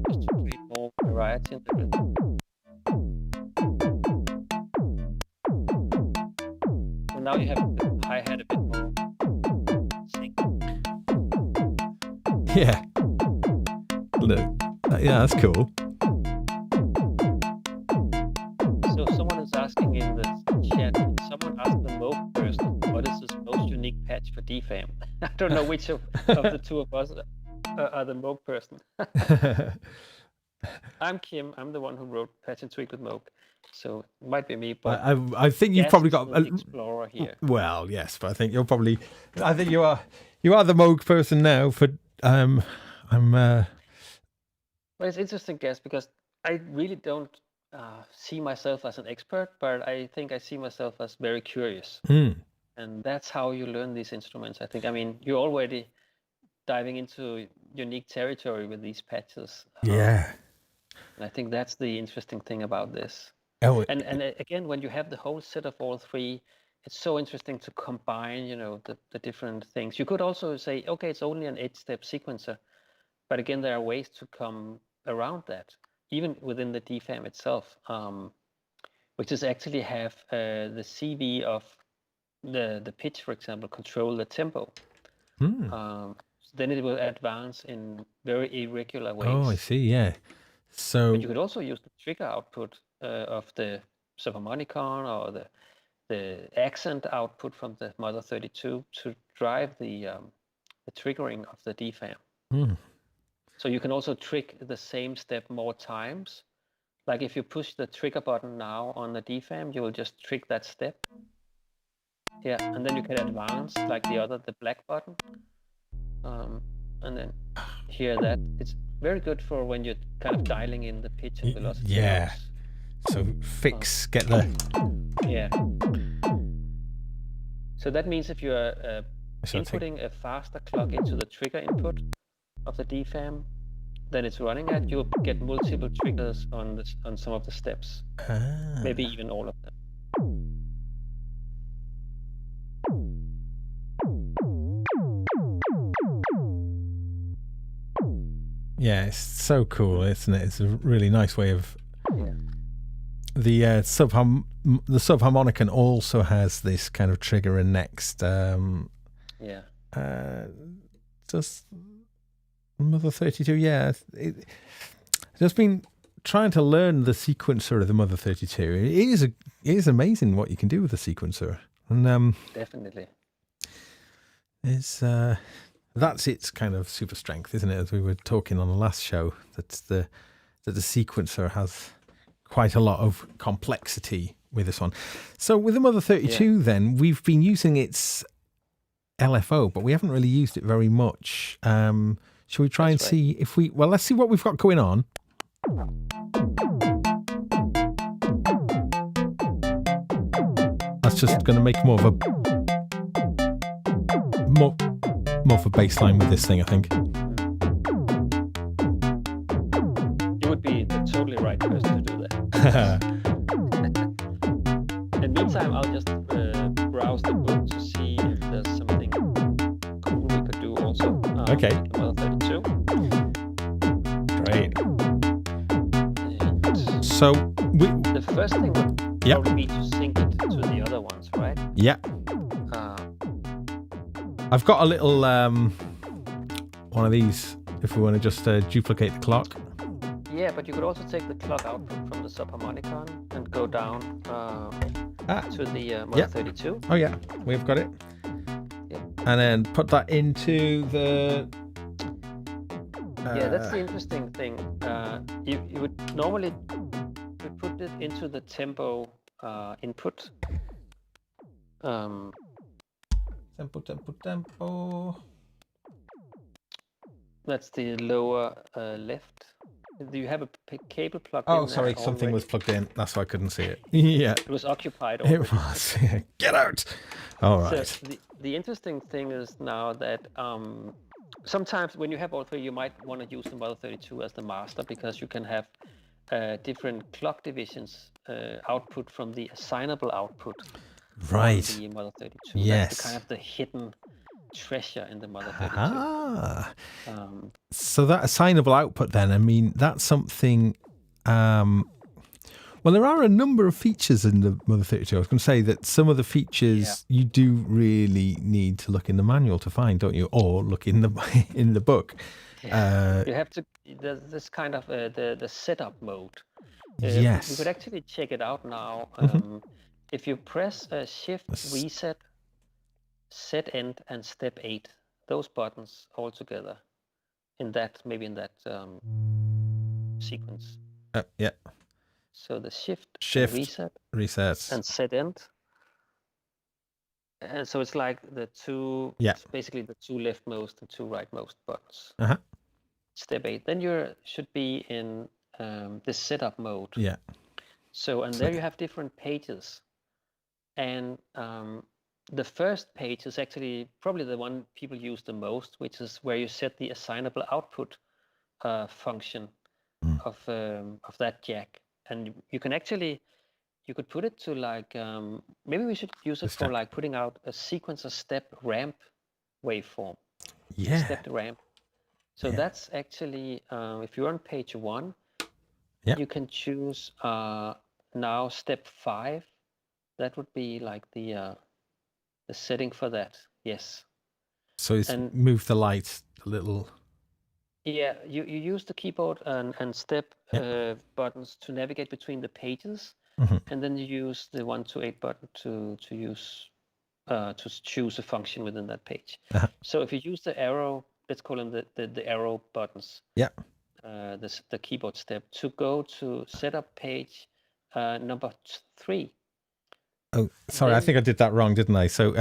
just to create more variety in the rhythm. So now you have the hi-hat a bit more sync. Yeah. Look, yeah, that's cool. So someone is asking in the chat, someone asked the Moog person, what is this most unique patch for DFAM? I don't know which of the two of us are the Moog person. I'm Kim, I'm the one who wrote Patch and Tweak with Moog. So it might be me, but I think you've probably got an explorer here. Well, yes, but I think you're probably you are the Moog person now for I'm Well, it's interesting, guess, because I really don't see myself as an expert, but I think I see myself as very curious. And that's how you learn these instruments, I think. I mean, you're already diving into unique territory with these patches. Yeah. And I think that's the interesting thing about this. Oh. And again, when you have the whole set of all three, it's so interesting to combine, the different things. You could also say, okay, it's only an 8-step sequencer. But again, there are ways to come around that, even within the DFAM itself, which is actually have the CV of the pitch, for example, control the tempo. Then it will advance in very irregular ways. Oh, I see. Yeah. So but you could also use the trigger output of the Subharmonicon or the accent output from the Mother 32 to drive the triggering of the DFAM. So you can also trick the same step more times. Like if you push the trigger button now on the DFAM, you will just trick that step. Yeah, and then you can advance like the black button. And then hear that. It's very good for when you're kind of dialing in the pitch and velocity. Yeah. notes. So get the... Yeah. So that means if you're So inputting a faster clock into the trigger input of the DFAM than it's running at, you'll get multiple triggers on some of the steps. Maybe even all of them. Yeah, it's so cool, isn't it? It's a really nice way of... The Subharmonicon also has this kind of trigger and next. Just Mother 32. Yeah, just been trying to learn the sequencer of the Mother 32. It is amazing what you can do with the sequencer, and definitely, that's its kind of super strength, isn't it? As we were talking on the last show, that the sequencer has quite a lot of complexity with this one. So with the Mother 32, then we've been using its LFO, but we haven't really used it very much. Shall we try see if we... Well, let's see what we've got going on. That's just going to make more of a bass line with this thing, I think. You would be the totally right person to do that. In the meantime, I'll just browse the book to see if there's something cool we could do also. Okay. Mother 32. Great. So the first thing would probably be to sync it to the other ones, right? Yeah. I've got a little one of these if we want to just duplicate the clock. Yeah, but you could also take the clock output from the Subharmonicon and go down to the Mother 32. Oh yeah, we've got it. Yeah. And then put that into the... yeah, that's the interesting thing. You would normally put it into the tempo input. Tempo. That's the lower left. Do you have a cable plugged in? Oh, sorry, something was plugged in. That's why I couldn't see it. Yeah. It was occupied already. It was. Get out. All right. So the interesting thing is now that sometimes when you have all three, you might want to use the Mother 32 as the master because you can have different clock divisions output from the assignable output. Right. The Mother 32. Yes. That's kind of the hidden treasure in the Mother 32. So that assignable output then, I mean, that's something... well, there are a number of features in the Mother 32. I was going to say that some of the features you do really need to look in the manual to find, don't you? Or look in the book. Yeah. You have to... There's this kind of the setup mode. Yes. You could actually check it out now. If you press Shift, Reset, Set End, and Step 8, those buttons all together, maybe in that sequence. Yeah. So the Shift Reset, and Set End. And so it's like the two, basically the two leftmost and two rightmost buttons. Step 8. Then you should be in the setup mode. Yeah. So, and there you have different pages. And the first page is actually probably the one people use the most, which is where you set the assignable output function of that jack. And you can actually, you could put it to like, maybe we should use it for like putting out a sequencer step ramp waveform. Yeah. Step ramp. So that's actually, if you're on page 1, you can choose now step 5. That would be like the setting for that. Yes. So it's move the light a little. Yeah, you use the keyboard and step buttons to navigate between the pages. and then you use the 1 to 8 button to choose a function within that page. So if you use the arrow, let's call them the arrow buttons. Yeah. The keyboard step to go to setup page number 3. Oh, sorry, I think I did that wrong, didn't I? So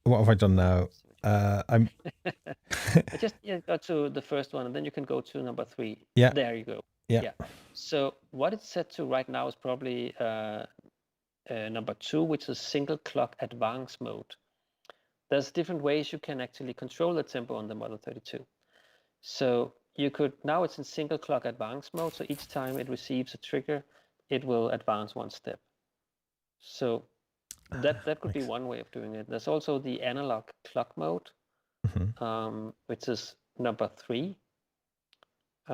what have I done now? I'm just go to the first one, and then you can go to number 3. Yeah. There you go. Yeah. So what it's set to right now is probably number 2, which is single clock advance mode. There's different ways you can actually control the tempo on the Model 32. So you could, now it's in single clock advance mode, so each time it receives a trigger, it will advance 1 step. So that could be one way of doing it. There's also the analog clock mode, which is number 3.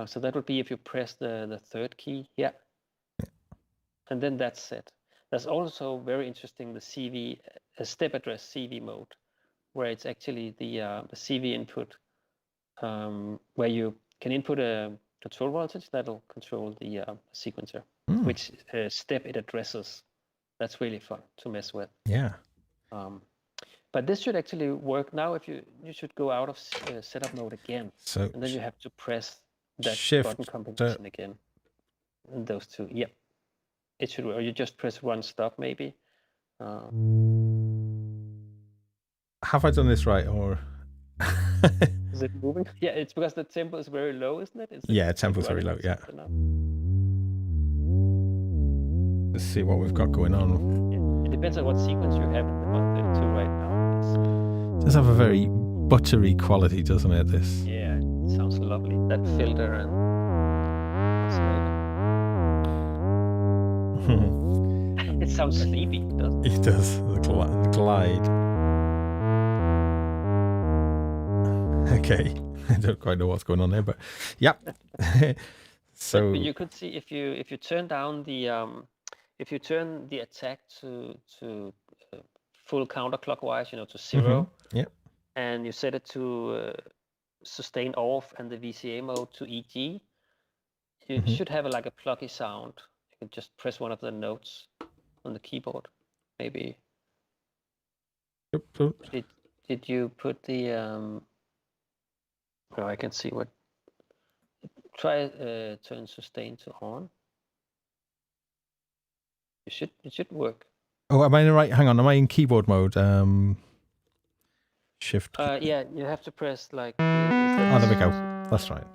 So that would be if you press the 3rd key, and then that's set. There's also very interesting the CV step address CV mode, where it's actually the CV input, where you can input a control voltage that'll control the sequencer, which step it addresses. That's really fun to mess with. Yeah. But this should actually work now. If you should go out of setup mode again, So and then you have to press that shift button combination again. And those two, it should work. Or you just press 1 stop maybe. have I done this right, or Is it moving? Yeah, it's because the tempo is very low, isn't it? tempo's very low. Yeah. Let's see what we've got going on. It depends on what sequence you have in the 132 right now. It does have a very buttery quality, doesn't it? This. Yeah, it sounds lovely. That filter and it sounds sleepy, doesn't it? It does. The glide. Okay, I don't quite know what's going on there, but so but you could see if you turn down the if you turn the attack to full counterclockwise, to 0, and you set it to sustain off and the VCA mode to EG, you should have a plucky sound. You can just press one of the notes on the keyboard, maybe. Did you put the I can see what. Try turn sustain to on. It should work. Oh, am I in the right? Hang on, am I in keyboard mode? Shift. Yeah, you have to press oh, there we go. That's right.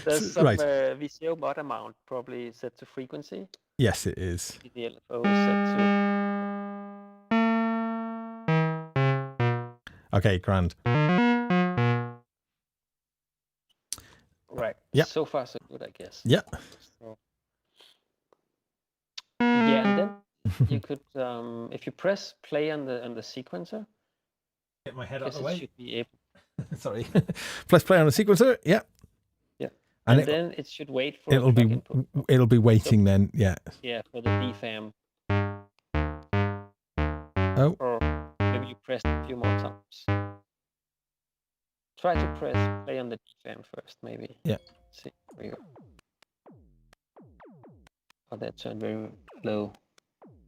There's some VCO mod amount probably set to frequency. Yes, it is. The LFO is set to. Okay, grand. Right. Yeah. So far, so good, I guess. Yeah. So, and then you could, if you press play on the sequencer. Get my head out of the way. Should be able. Sorry. Press play on the sequencer. Yeah. Yeah. And then it should wait for. It'll be waiting then. Yeah. Yeah, for the DFAM. Oh. Or maybe you press a few more times. Try to press play on the DFAM first, maybe. Yeah. Let's see. There we go. Oh, that turned very low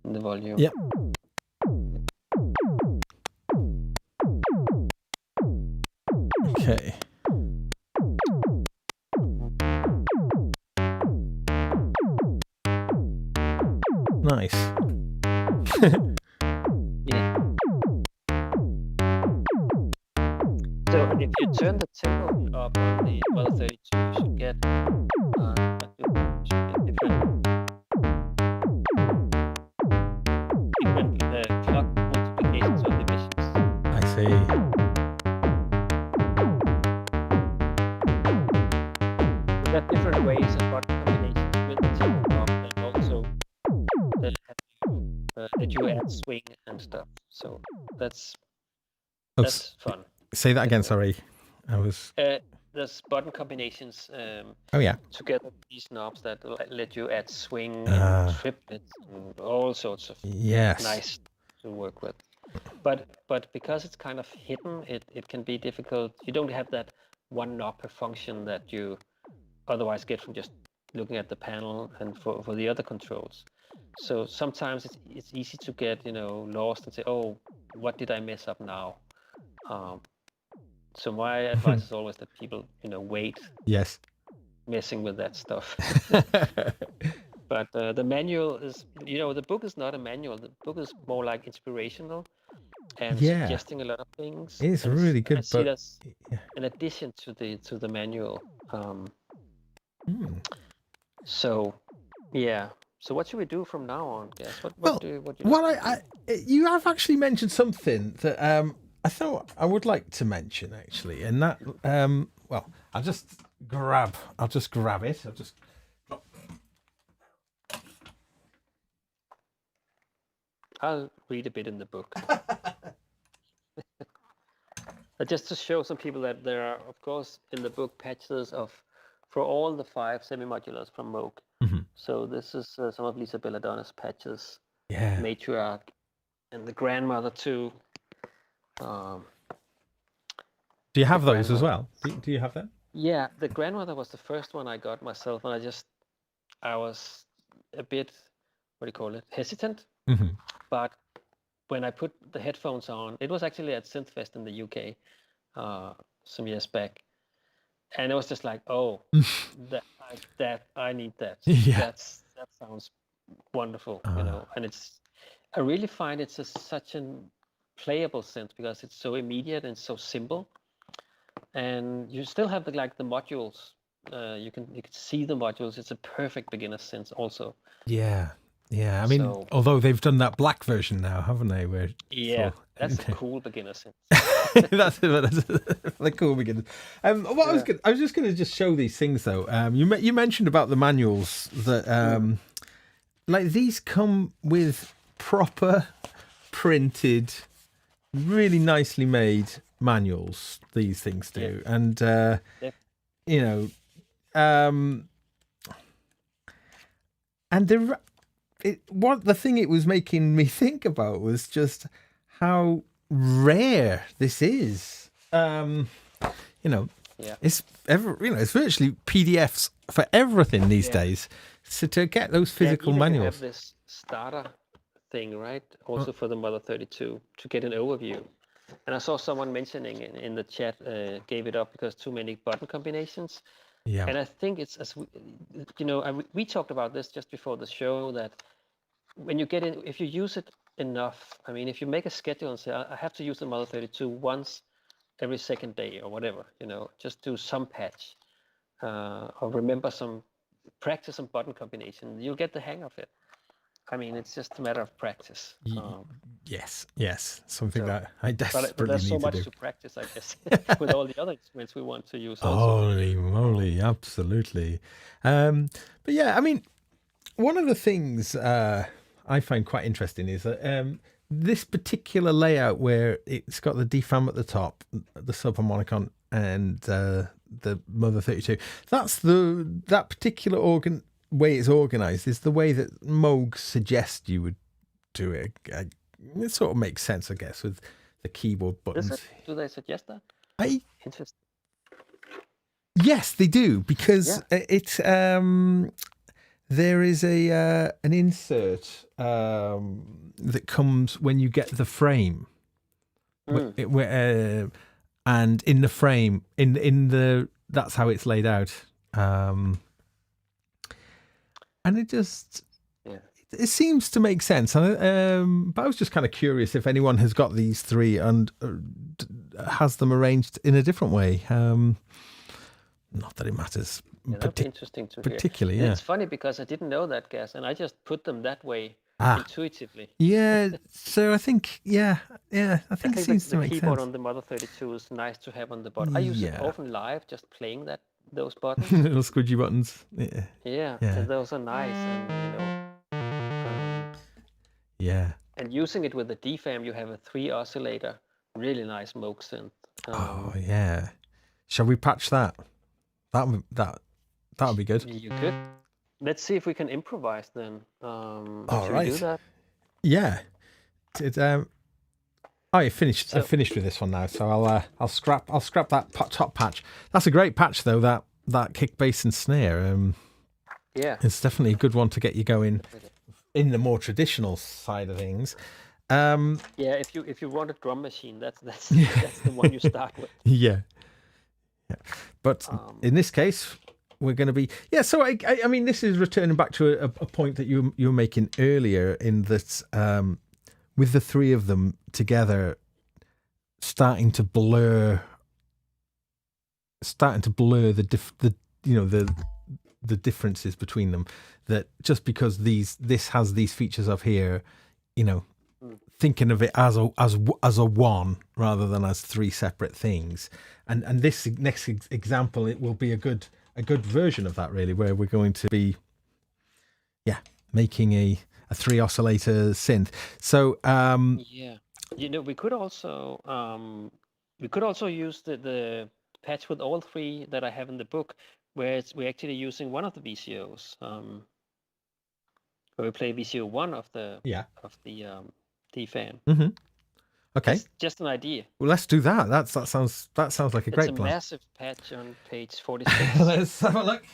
in the volume. Yeah. Okay. Nice. Yeah. So if you turn the tempo up on the Model 32, you should get different clock multiplications or divisions. I see. There are different ways of button combinations with the tempo up, and also that you add swing and stuff. So that's fun. Say that again. Sorry, I was. There's button combinations. Oh yeah. Together with these knobs that let you add swing, and triplets, and all sorts of nice to work with. But because it's kind of hidden, it can be difficult. You don't have that one knob per function that you otherwise get from just looking at the panel and for the other controls. So sometimes it's easy to get lost and say, oh, what did I mess up now? So my advice is always that people wait Yes. messing with that stuff. But the manual is, the book is not a manual. The book is more like inspirational and suggesting a lot of things. It's a really good book. I see that's an addition to the manual. So, yeah. So what should we do from now on, guys? You have actually mentioned something that I thought I would like to mention actually, and that I'll just grab it. I'll read a bit in the book. Just to show some people that there are, of course, in the book patches for all the 5 semi-modulars from Moog. Mm-hmm. So this is some of Lisa Belladonna's patches. Yeah. Matriarch and the grandmother too. Do you have those as well? Do you have them? Yeah, the grandmother was the first one I got myself, and I was a bit, hesitant. Mm-hmm. But when I put the headphones on, it was actually at Synthfest in the UK some years back, and it was just like, oh, I need that. Yeah. That sounds wonderful, And I really find it's such a playable synth because it's so immediate and so simple, and you still have the modules. You can see the modules. It's a perfect beginner synth also. Yeah. Yeah, I mean, although they've done that black version now, haven't they? That's a cool beginner synth. that's the cool beginner. I was just going to show these things though. You mentioned about the manuals that like these come with proper printed, really nicely made manuals. These things do, and and the thing it was making me think about was just how rare this is. It's virtually PDFs for everything these days. So to get those physical manuals, you have this starter thing, right? Also for the Mother 32 to get an overview. And I saw someone mentioning in the chat gave it up because too many button combinations. Yeah. And I think it's we talked about this just before the show that when you get in, if you use it enough, I mean, if you make a schedule and say, I have to use the Mother 32 once every second day or whatever, just do some patch or practice some button combination, you'll get the hang of it. I mean, it's just a matter of practice. Yes. Something that I desperately need to do. But there's so much to practice, I guess, with all the other instruments we want to use also. Holy moly, absolutely. But yeah, I mean, one of the things I find quite interesting is that this particular layout where it's got the DFAM at the top, the Subharmonicon, and the Mother 32. That's that particular way it's organized is the way that Moog suggests you would do it. It sort of makes sense, I guess, with the keyboard buttons. Do they suggest that? Interesting. Yes, they do, because it's there is an insert that comes when you get the frame, and in the frame, that's how it's laid out, and it just it seems to make sense. But I was just kind of curious if anyone has got these three and has them arranged in a different way. Not that it matters. Yeah, that'd be interesting to particularly, hear. Yeah. It's funny because I didn't know that, Gas, and I just put them that way intuitively. Yeah, so I think, I think it seems to make sense. The keyboard on the Mother 32 is nice to have on the bottom. I use it often live, just playing those buttons. Little squidgy buttons. Yeah. And those are nice, and and using it with the DFAM, you have a 3 oscillator, really nice Moog synth. Shall we patch that? That would be good. You could. Let's see if we can improvise then. All right. We do that? Yeah. I finished. I finished with this one now, so I'll scrap that top patch. That's a great patch though. That kick, bass, and snare. Yeah, It's definitely a good one to get you going in the more traditional side of things. Yeah, if you want a drum machine, that's the one you start with. Yeah. But in this case, we're going to be So I mean, this is returning back to a point that you were making earlier, in that with the three of them together, starting to blur the differences between them. That just because this has these features of here, thinking of it as a one rather than as three separate things. And this next example, it will be a good version of that, really, where we're going to be making a 3 oscillator synth. So we could also use the patch with all three that I have in the book, where we're actually using one of the VCOs, where we play VCO 1 of the DFAM. Mm-hmm. Okay. That's just an idea. Well, let's do that. That sounds like a great plan. It's a massive patch on page 46. Let's have a look.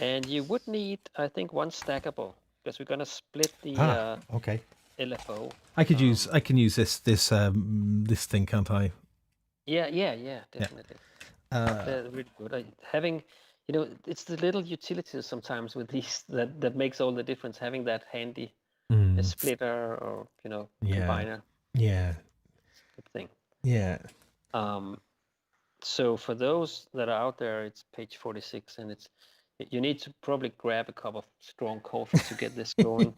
And you would need, I think, one stackable, because we're gonna split the okay. LFO. I can use this thing, can't I? Yeah, definitely. They're really good. Having, it's the little utilities sometimes with these that makes all the difference. Having that handy, a splitter or combiner. Yeah. Good thing. Yeah. So for those that are out there, it's page 46, and you need to probably grab a cup of strong coffee to get this going.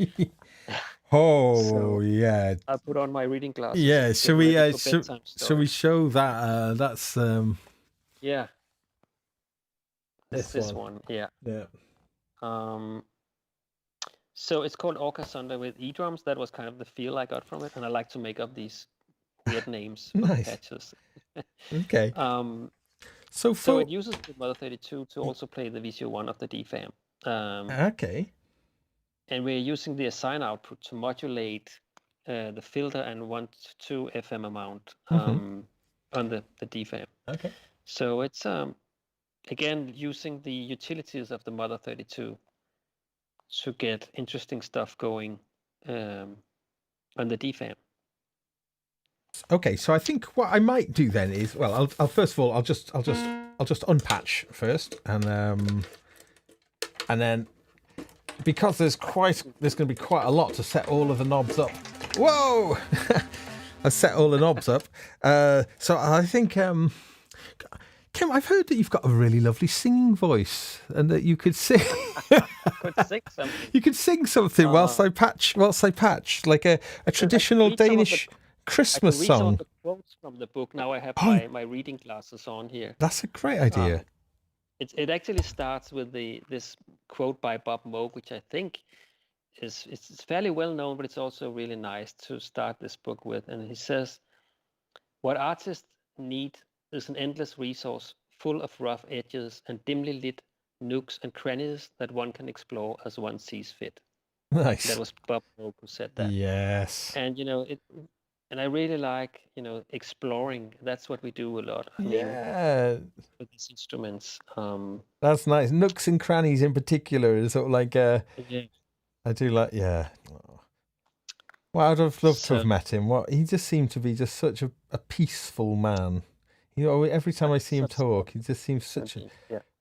Yeah. I'll put on my reading glasses. Yeah. Shall we show that? That's yeah. This one. Yeah. Yeah. So it's called Orca Sunder with E-drums. That was kind of the feel I got from it, and I like to make up these weird names for patches. Okay. So it uses the Mother 32 to also play the VCO1 of the DFAM. Okay. And we're using the assign output to modulate the filter and 1 to 2 FM amount on the DFAM. Okay. So it's again using the utilities of the Mother 32 to get interesting stuff going on the DFAM. Okay, so I think what I might do then is, well, I'll first of all, I'll just unpatch first, and then because there's going to be quite a lot to set all of the knobs up. Whoa! I set all the knobs up. So I think, Kim, I've heard that you've got a really lovely singing voice, and that you could sing. Could sing something. You could sing something whilst I patch, like a traditional Danish Christmas song. I can read all the quotes from the book. Now I have my reading glasses on here. That's a great idea. It actually starts with this quote by Bob Moog, which I think it's fairly well known, but it's also really nice to start this book with. And he says, "What artists need is an endless resource full of rough edges and dimly lit nooks and crannies that one can explore as one sees fit." Nice. That was Bob Moog who said that. Yes. And and I really like, exploring. That's what we do a lot. I mean, with these instruments. That's nice. Nooks and crannies in particular is sort of like I do like, Well, I'd have loved to have met him. He just seemed to be just such a peaceful man. Every time I see him talk, he just seems such a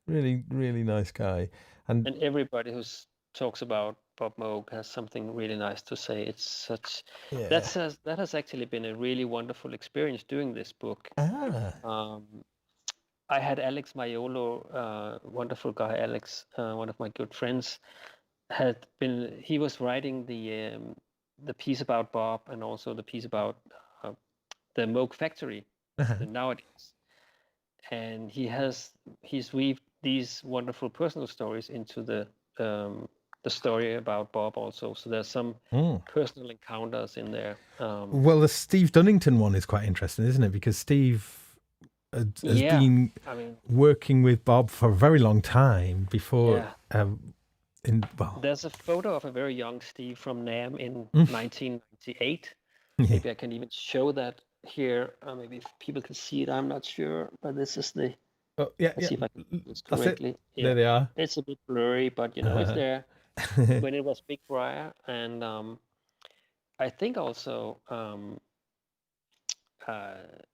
really, really nice guy. And everybody who talks about Bob Moog has something really nice to say. It's such that has actually been a really wonderful experience doing this book. I had Alex Maiolo, wonderful guy, Alex, one of my good friends, he was writing the piece about Bob and also the piece about the Moog factory nowadays, and he's weaved these wonderful personal stories into the story about Bob also. So there's some personal encounters in there. Well, the Steve Dunnington one is quite interesting, isn't it? Because Steve has been working with Bob for a very long time before. There's a photo of a very young Steve from NAMM in 1998, Maybe I can even show that here. Maybe if people can see it, I'm not sure. But this is the. Oh, yeah, Let's see if I can do this that's it. correctly. There Yeah, they are. it's a bit blurry, but it's there when it was big prior. And I think also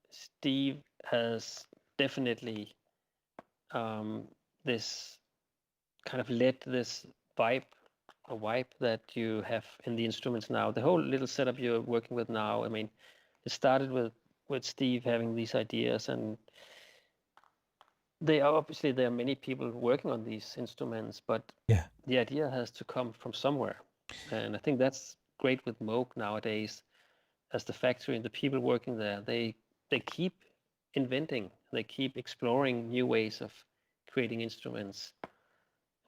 Steve has definitely this kind of led this vibe that you have in the instruments now. The whole little setup you're working with now, I mean, it started with Steve having these ideas, and there are many people working on these instruments, but Yeah. the idea has to come from somewhere. And I think that's great with Moog nowadays, as the factory and the people working there, they keep inventing, they keep exploring new ways of creating instruments,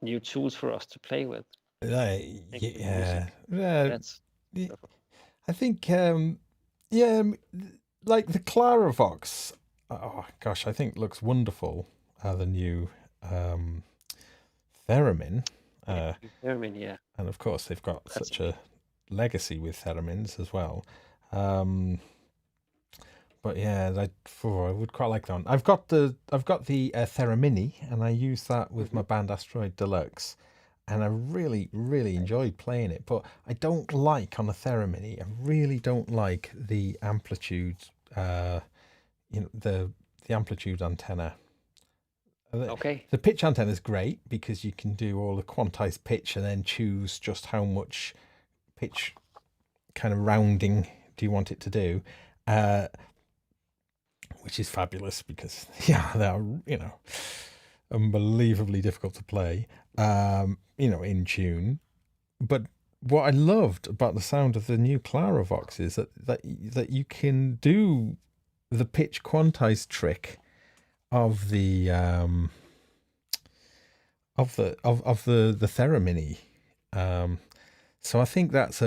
new tools for us to play with. Yeah. That's I think, like the Clarivox. Oh gosh, I think looks wonderful. The new theremin. theremin, yeah. And of course, they've got such a legacy with theremins as well. But yeah, I would quite like that one. I've got the Theramini, and I use that with my band Asteroid Deluxe, and I really enjoyed playing it. But I don't like on a Theramini. I really don't like the amplitude. The amplitude antenna. Okay. The pitch antenna is great because you can do all the quantized pitch and then choose just how much pitch kind of rounding do you want it to do. Which is fabulous because they are unbelievably difficult to play in tune. But what I loved about the sound of the new Clarivox is that you can do the pitch quantized trick of the Theramini. So I think that's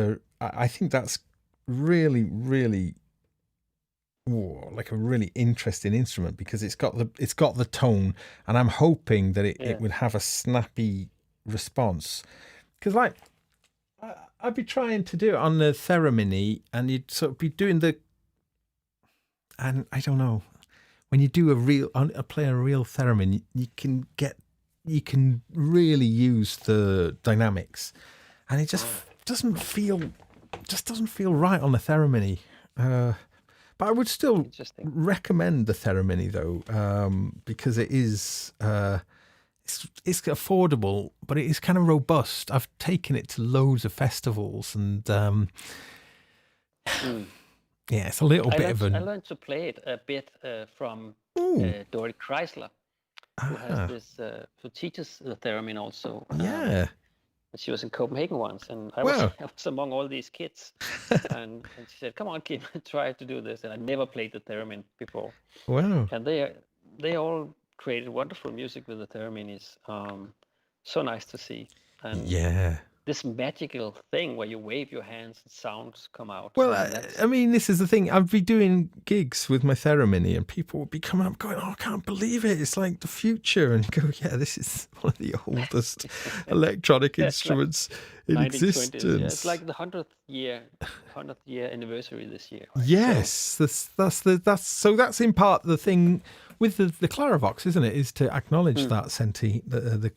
really like a really interesting instrument because it's got the tone, and I'm hoping that it would have a snappy response. Because like I'd be trying to do it on the Theramini, and you'd sort of be doing and I don't know, when you do a real theremin, you can really use the dynamics, and it just doesn't feel right on the Theramini. But I would still recommend the Theramini though, because it is it's affordable, but it is kind of robust. I've taken it to loads of festivals, and it's a little bit of I learned to play it a bit from Dory Chrysler, who has this, who teaches the theremin also. She was in Copenhagen once, and I was among all these kids, and she said, "Come on, Kim, try to do this." And I never played the theremin before. Wow! And they all created wonderful music with the theremin. Is so nice to see. And this magical thing where you wave your hands and sounds come out. Well, I mean, this is the thing. I'd be doing gigs with my Theramini, and people would be coming up going, "Oh, I can't believe it. It's like the future." And you go, "Yeah, this is one of the oldest electronic instruments in existence." Yeah. It's like the 100th year anniversary this year. Right? Yes, so that's in part the thing with the Clarivox, isn't it? Is to acknowledge that the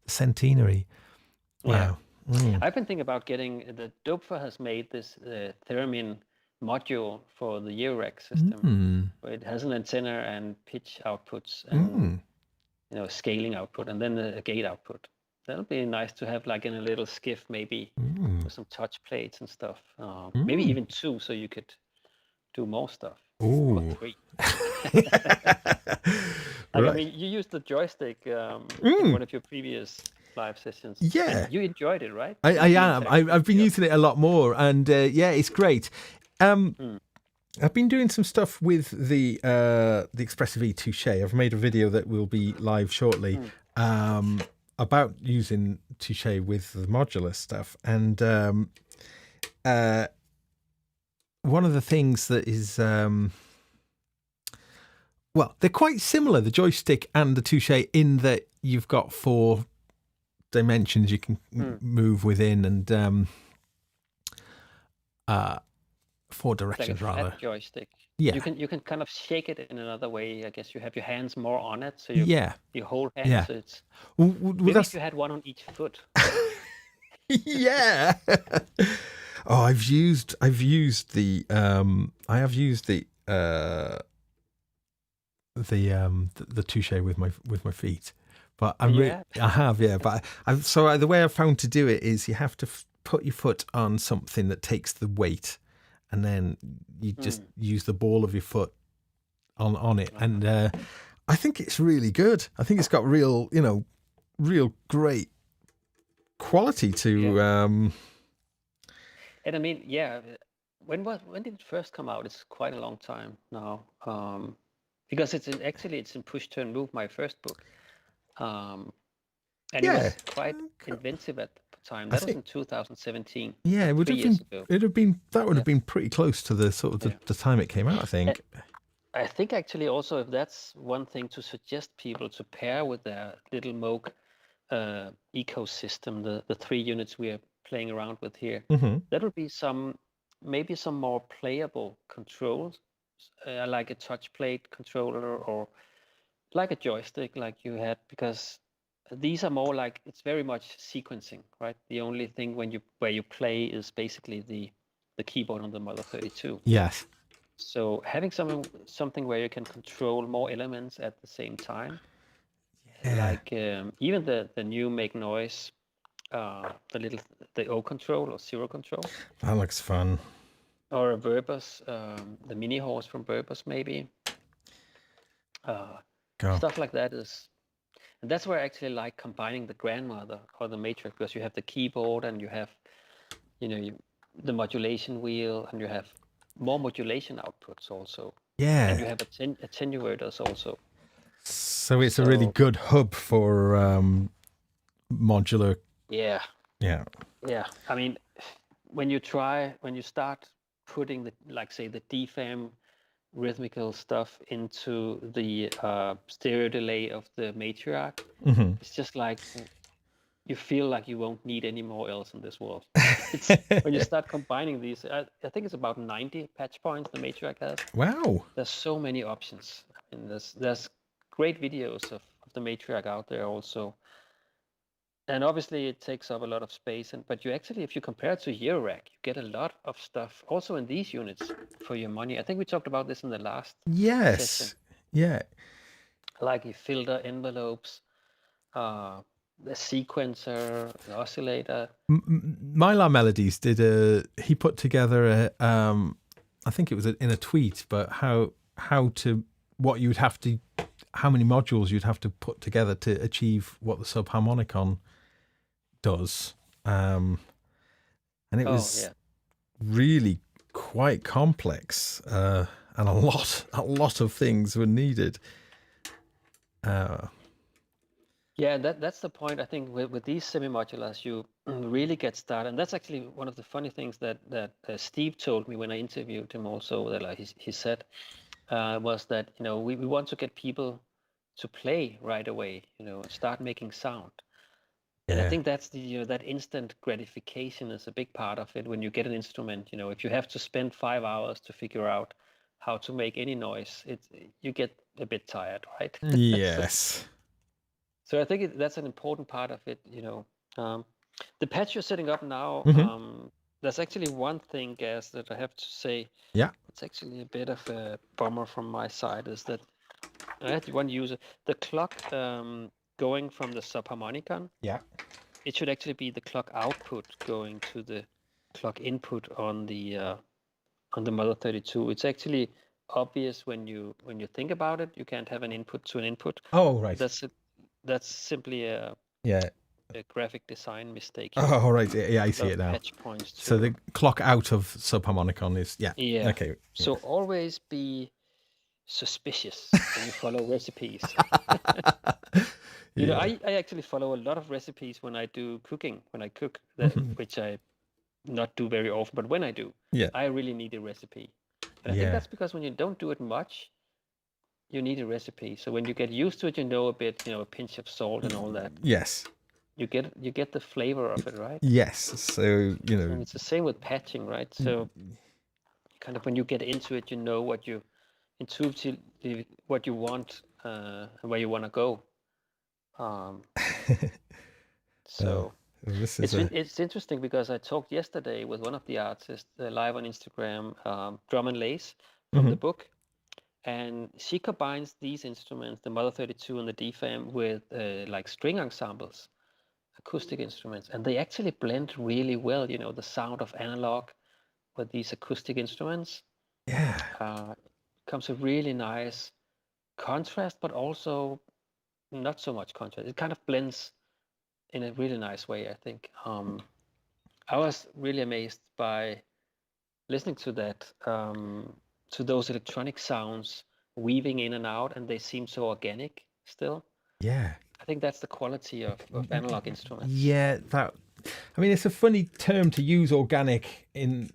centenary. Wow. Yeah. I've been thinking about getting the Doepfer has made this theremin module for the Eurorack system, where it has an antenna and pitch outputs and scaling output, and then a gate output. That'll be nice to have, like in a little skiff, maybe with some touch plates and stuff. Maybe even 2, so you could do more stuff. Or 3. I mean, you used the joystick in one of your previous live sessions. Yeah, and you enjoyed it, right? I am. I've been using it a lot more, and it's great. I've been doing some stuff with the Expressive E Touche. I've made a video that will be live shortly about using Touche with the modular stuff, and one of the things that is they're quite similar, the joystick and the Touche, in that you've got 4 dimensions you can move within, and 4 It's like a directions flat rather. joystick. Yeah. You can kind of shake it in another way. I guess you have your hands more on it, so Yeah. you hold hands. Yeah. So it's Well, maybe that's if you had one on each foot. yeah. Oh, I've used the I have used the touche with my feet, but Yeah. I have, yeah. But the way I've found to do it is you have to put your foot on something that takes the weight, and then you just use the ball of your foot on it, and I think it's really good. I think it's got real great quality to. And I mean, yeah, when did it first come out? It's quite a long time now, because it's in Push Turn Move, my first book, and it Yeah. was quite inventive at the time. That was in 2017. Yeah, it would 3 have years been. ago. That would have been pretty close to the sort of the time it came out, I think. I think actually also, if that's one thing to suggest people to pair with their little Moog ecosystem, the 3 units we are playing around with here, that would be maybe some more playable controls, like a touch plate controller or like a joystick like you had, because these are more like, it's very much sequencing, right? The only thing where you play is basically the keyboard on the Mother 32. Yes. So having something where you can control more elements at the same time, like even the new Make Noise, the O control or zero control, That looks fun. or a Verbus, the mini horse from Verbus maybe. Stuff like that and that's where I actually like combining the grandmother or the matrix, because you have the keyboard and you have, the modulation wheel, and you have more modulation outputs also. Yeah. And you have attenuators also. So it's a really good hub for modular. Yeah. Yeah. Yeah. I mean, when you start putting the DFAM rhythmical stuff into the stereo delay of the matriarch, it's just like you feel like you won't need any more else in this world. When you start combining these, I think it's about 90 patch points the matriarch has. Wow. There's so many options. I mean, there's great videos of the matriarch out there also. And obviously it takes up a lot of space, but you actually, if you compare it to Eurorack, you get a lot of stuff also in these units for your money. I think we talked about this in the last session. Yeah. Like you filter envelopes, the sequencer, the oscillator. Mylar Melodies he put together I think it was in a tweet, but how many modules you'd have to put together to achieve what the Subharmonicon does, and it was really quite complex, and a lot of things were needed. Yeah, that's the point. I think with these semi-modulars, you really get started, and that's actually one of the funny things that Steve told me when I interviewed him. Also, that he said was that we want to get people to play right away, start making sound. And I think that's that instant gratification is a big part of it. When you get an instrument, if you have to spend 5 hours to figure out how to make any noise, you get a bit tired, right? Yes. So I think that's an important part of it. The patch you're setting up now, there's actually one thing, Gaz, that I have to say. Yeah. It's actually a bit of a bummer from my side, is that I had one user, the clock going from the Subharmonicon. Yeah. It should actually be the clock output going to the clock input on the Mother 32. It's actually obvious when you think about it. You can't have an input to an input. Oh, right. That's simply a graphic design mistake. Oh, right. Yeah, I see it now. Patch points too. So the clock out of Subharmonicon is Yeah. Okay. So always be suspicious when you follow recipes. I actually follow a lot of recipes when I do cooking. When I cook, which I not do very often, but when I do, I really need a recipe. And I think that's because when you don't do it much, you need a recipe. So when you get used to it, a bit, a pinch of salt and all that. Yes. You get the flavor of it, right? Yes. So And it's the same with patching, right? So kind of when you get into it, you know what you intuitively what you want and where you want to go. Um, so this it's is it's interesting because I talked yesterday with one of the artists live on Instagram, Drum and Lace from the book, and she combines these instruments, the Mother 32 and the DFAM, with like string ensembles, acoustic instruments, and they actually blend really well. You know, the sound of analog with these acoustic instruments. Comes a really nice contrast, but also not so much contrast. It kind of blends in a really nice way, I think. I was really amazed by listening to that, to those electronic sounds weaving in and out, and they seem so organic still. Yeah. I think that's the quality of analog instruments. Yeah, I mean, it's a funny term to use, organic, in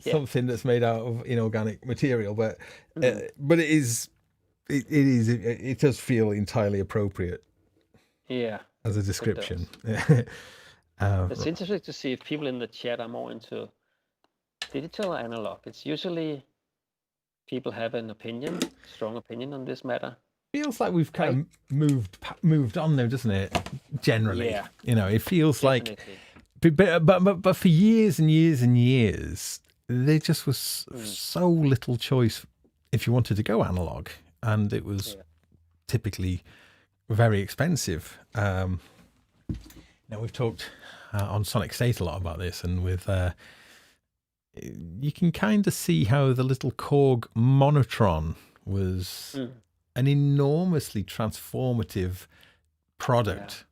something that's made out of inorganic material, but it does feel entirely appropriate. Yeah, as a description. It's interesting to see if people in the chat are more into digital or analog. It's usually people have an opinion, strong opinion on this matter. Feels like we've kind of moved on though, doesn't it? Generally, it feels like, but for years and years and years, there just was so little choice if you wanted to go analog, and it was typically very expensive. Now we've talked on Sonic State a lot about this, and with you can kind of see how the little Korg Monotron was an enormously transformative product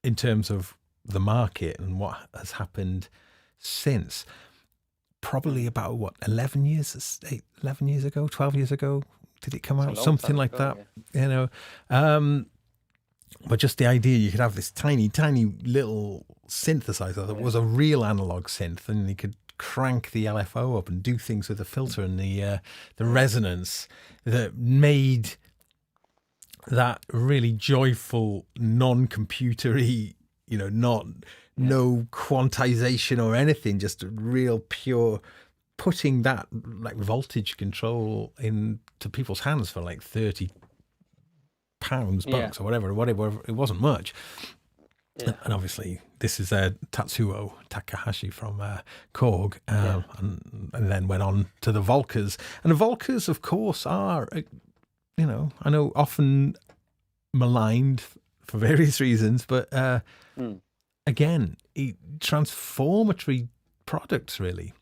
in terms of the market and what has happened since. Probably about 11 years ago, 12 years ago, did it come out? Something like that, but just the idea you could have this tiny little synthesizer that was a real analog synth, and you could crank the LFO up and do things with the filter and the resonance that made that really joyful, non-computery, no quantization or anything, just real pure, putting that like voltage control into people's hands for like £30 bucks or whatever. It wasn't much. And obviously this is Tatsuo Takahashi from Korg, and then went on to the Volkers. And the Volkers, of course, are, I know often maligned for various reasons, but again, transformatory products, really,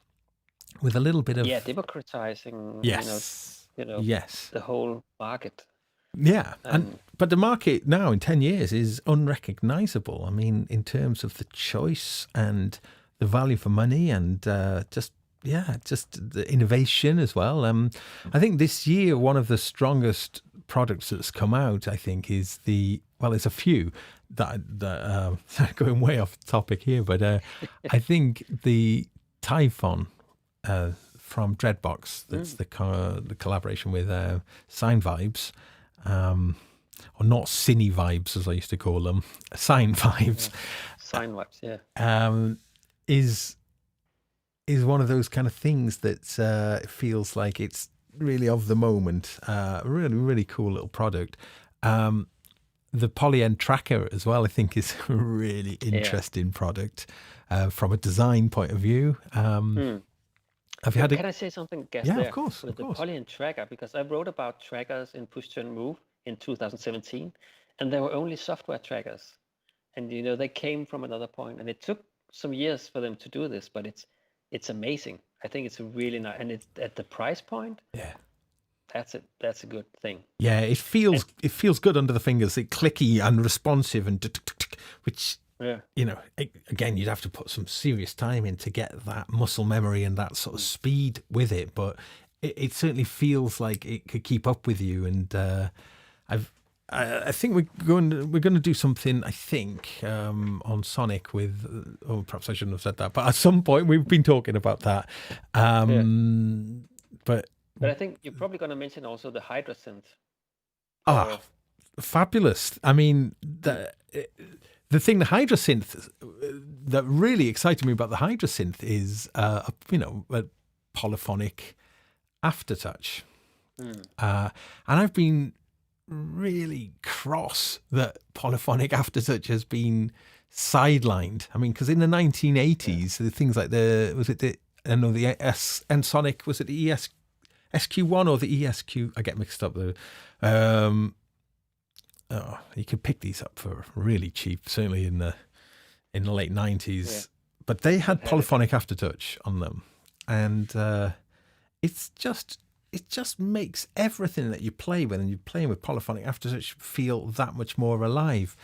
with a little bit of democratizing. Yes. The whole market. Yeah, but the market now in 10 years is unrecognizable. I mean, in terms of the choice and the value for money, and just the innovation as well. I think this year one of the strongest products that's come out, I think, is there's a few that going way off topic here, but I think the Typhon from Dreadbox, that's the collaboration with Sine Vibes. Or not Cine Vibes, as I used to call them, Sine Vibes. Sine Vibes, is one of those kind of things that feels like it's really of the moment. Really, really cool little product. The Polyend Tracker as well, I think, is a really interesting product from a design point of view. Can I say something, Gas? Yeah, of course. With the Polyend Tracker, because I wrote about trackers in Push Turn Move in 2017, and there were only software trackers, and they came from another point, and it took some years for them to do this, but it's amazing. I think it's a really nice, and it's at the price point. Yeah, that's a good thing. Yeah, it feels good under the fingers. It's clicky and responsive, and which. Yeah. Again, you'd have to put some serious time in to get that muscle memory and that sort of speed with it, but it certainly feels like it could keep up with you. And I think we're going to do something, I think, on Sonic with. Perhaps I shouldn't have said that, but at some point we've been talking about that. But I think you're probably going to mention also the Hydra synth. Fabulous! I mean the thing, the Hydra synth, that really excited me about the Hydra synth is, a polyphonic aftertouch. Mm. And I've been really cross that polyphonic aftertouch has been sidelined. I mean, because in the 1980s, the things like the Ensoniq, was it the SQ1 or the ESQ? I get mixed up though. You could pick these up for really cheap, certainly in the late 90s. Yeah. But they had polyphonic aftertouch on them, and it just makes everything that you play with, and you're playing with polyphonic aftertouch, feel that much more alive.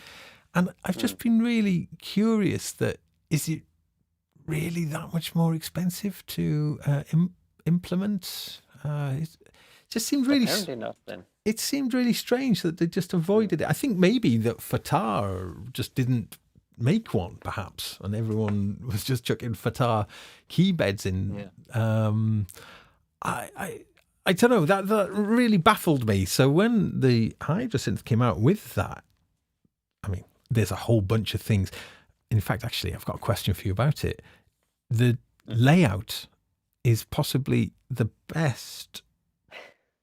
And I've just been really curious is it really that much more expensive to implement? It just seemed really... Apparently not, then. It seemed really strange that they just avoided it. I think maybe that Fatar just didn't make one, perhaps, and everyone was just chucking Fatar keybeds in. Yeah. I don't know, that really baffled me. So when the Hydrasynth came out with that, I mean, there's a whole bunch of things. In fact, actually, I've got a question for you about it. The layout is possibly the best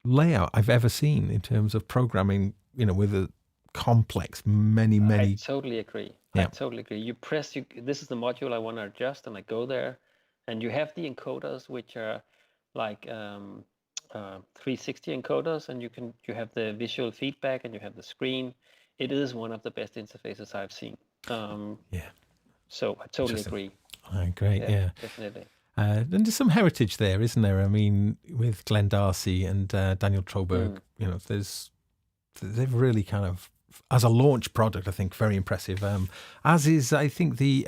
layout I've ever seen in terms of programming, with a complex, many. I totally agree. Yeah. I totally agree. You press, this is the module I want to adjust, and I go there, and you have the encoders, which are like 360 encoders, and you have the visual feedback, and you have the screen. It is one of the best interfaces I've seen. So I totally agree. Great, yeah. Definitely. And there's some heritage there, isn't there? I mean, with Glenn Darcy and Daniel Troberg, they've really kind of, as a launch product, I think, very impressive. As is, I think, the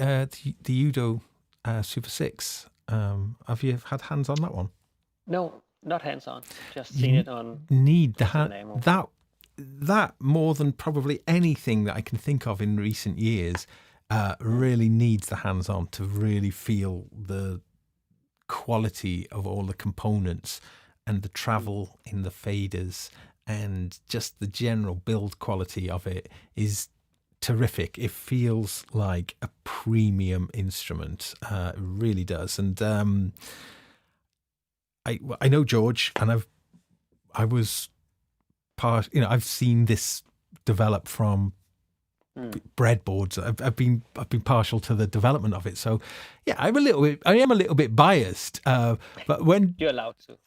Udo Super 6. Have you had hands on that one? No, not hands on. Just seen it on. Need the that more than probably anything that I can think of in recent years. Really needs the hands on to really feel the quality of all the components and the travel in the faders, and just the general build quality of it is terrific. It feels like a premium instrument. It really does. And I know George, and I've seen this develop from breadboards. I've been partial to the development of it, so yeah, I am a little bit biased. But when you're allowed to,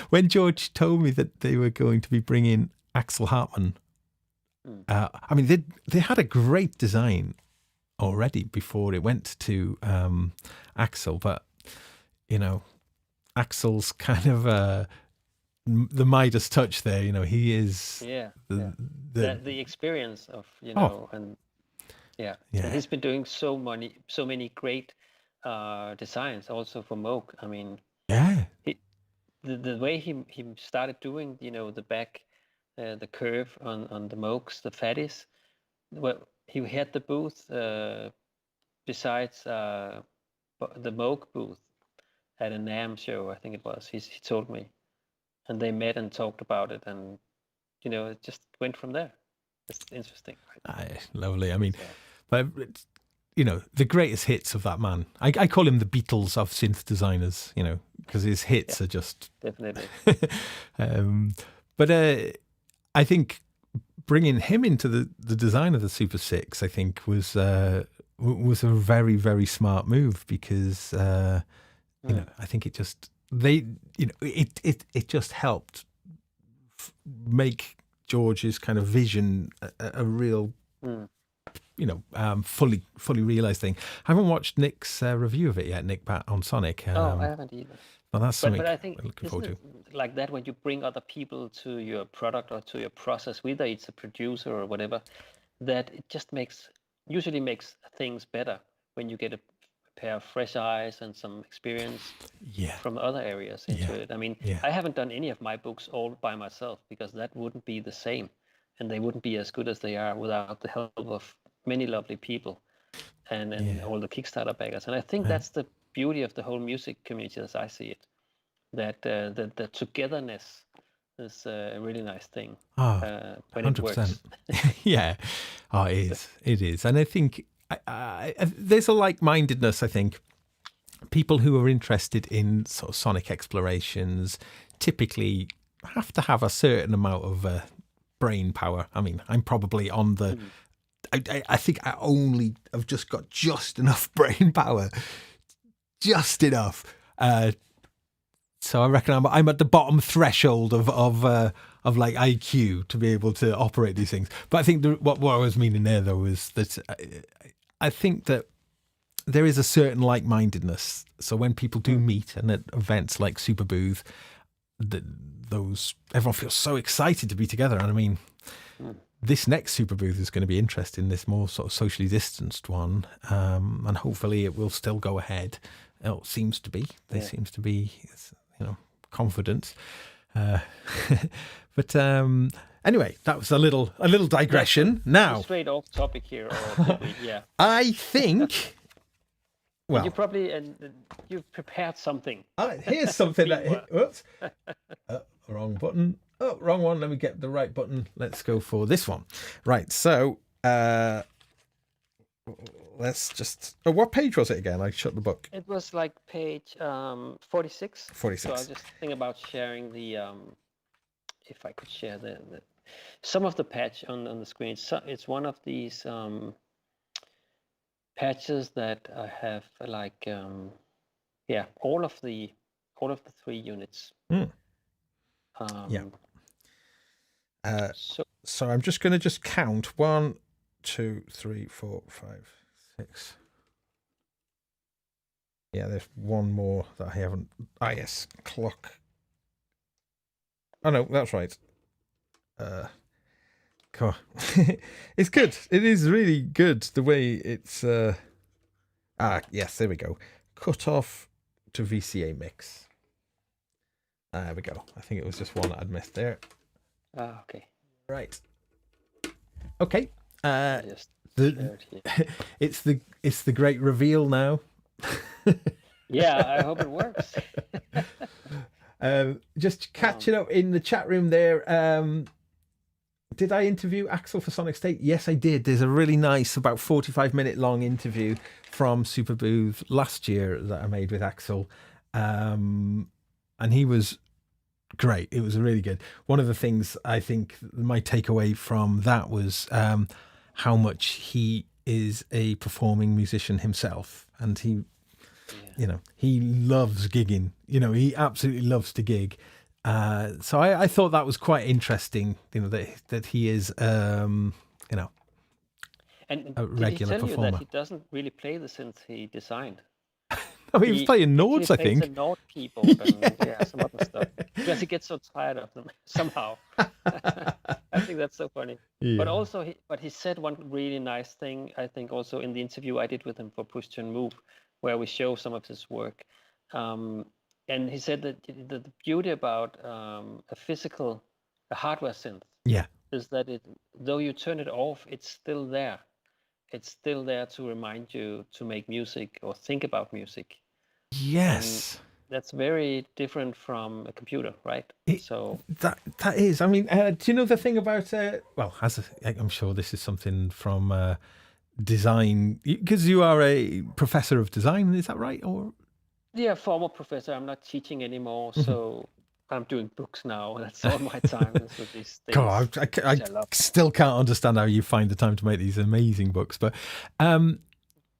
when George told me that they were going to be bringing Axel Hartmann, I mean they had a great design already before it went to Axel, but Axel's kind of the Midas touch there, he is the experience of and he's been doing so many great designs also for Moog. I mean, the way he started doing the back, the curve on the Moogs, the fatties. Well, he had the booth besides the Moog booth at a NAMM show, I think it was. He told me. And they met and talked about it, and it just went from there. It's interesting. Right? Lovely. I mean, but the greatest hits of that man. I call him the Beatles of synth designers. Because his hits are just definitely. But I think bringing him into the design of the Super 6, I think was a very, very smart move, because I think it just. It just helped make George's kind of vision a real, fully realized thing. I haven't watched Nick's review of it yet, Nick Bat on Sonic. I haven't either. Well, that's something but I think we're looking forward to. Like that, when you bring other people to your product or to your process, whether it's a producer or whatever, that it just usually makes things better when you get a pair of fresh eyes and some experience from other areas into it. I mean, I haven't done any of my books all by myself, because that wouldn't be the same, and they wouldn't be as good as they are without the help of many lovely people and all the Kickstarter backers. And I think that's the beauty of the whole music community as I see it, that the togetherness is a really nice thing when 100%. It works. It is. And I think there's a like-mindedness, I think, people who are interested in sort of sonic explorations typically have to have a certain amount of brain power. I mean, I'm probably on the. I think I only have just got just enough brain power, just enough. So I reckon I'm at the bottom threshold of like IQ to be able to operate these things. But I think what I was meaning there though is that I think that there is a certain like-mindedness. So when people do meet and at events like Super Booth, everyone feels so excited to be together. And I mean, this next Super Booth is going to be interesting, this more sort of socially distanced one. And hopefully it will still go ahead. It seems to be. There seems to be, confidence. But anyway, that was a little digression. Now, straight off topic here. Or yeah. I think... Well, you probably you've prepared something. Here's something that. Whoops, wrong button. Oh, wrong one. Let me get the right button. Let's go for this one. Right. So, let's just. Oh, what page was it again? I shut the book. It was like page 46. 46. So I was just thinking about sharing the. If I could share the some of the patch on the screen. So it's one of these. Patches that I have like all of the 3 units. So I'm just going to count 1, 2, 3, 4, 5, 6. Yeah, there's one more that I haven't. Yes, clock. Oh no, that's right. God. It's good. It is really good the way it's yes, there we go. Cut off to VCA mix. There we go. I think it was just one that I'd missed there. Okay. Right. Okay. It's the great reveal now. Yeah, I hope it works. Just catching up in the chat room there. Did I interview Axel for Sonic State? Yes, I did. There's a really nice, about 45-minute long interview from Super Booth last year that I made with Axel. And he was great. It was really good. One of the things I think my takeaway from that was how much he is a performing musician himself. And he loves gigging. He absolutely loves to gig. So I thought that was quite interesting, that he is, and a regular did he tell performer. You that he doesn't really play the synth he designed. He was playing notes, I think. The note keyboard and some other stuff because he gets so tired of them somehow. I think that's so funny. Yeah. But also, he said one really nice thing. I think also in the interview I did with him for Push Turn Move, where we show some of his work. And he said that the beauty about a hardware synth, is that though you turn it off, it's still there. It's still there to remind you to make music or think about music. Yes, and that's very different from a computer, right? So that is. I mean, do you know the thing about? I'm sure this is something from design, because you are a professor of design. Is that right? Or yeah, former professor. I'm not teaching anymore, so I'm doing books now. That's all my time is with these things. God, I still can't understand how you find the time to make these amazing books. But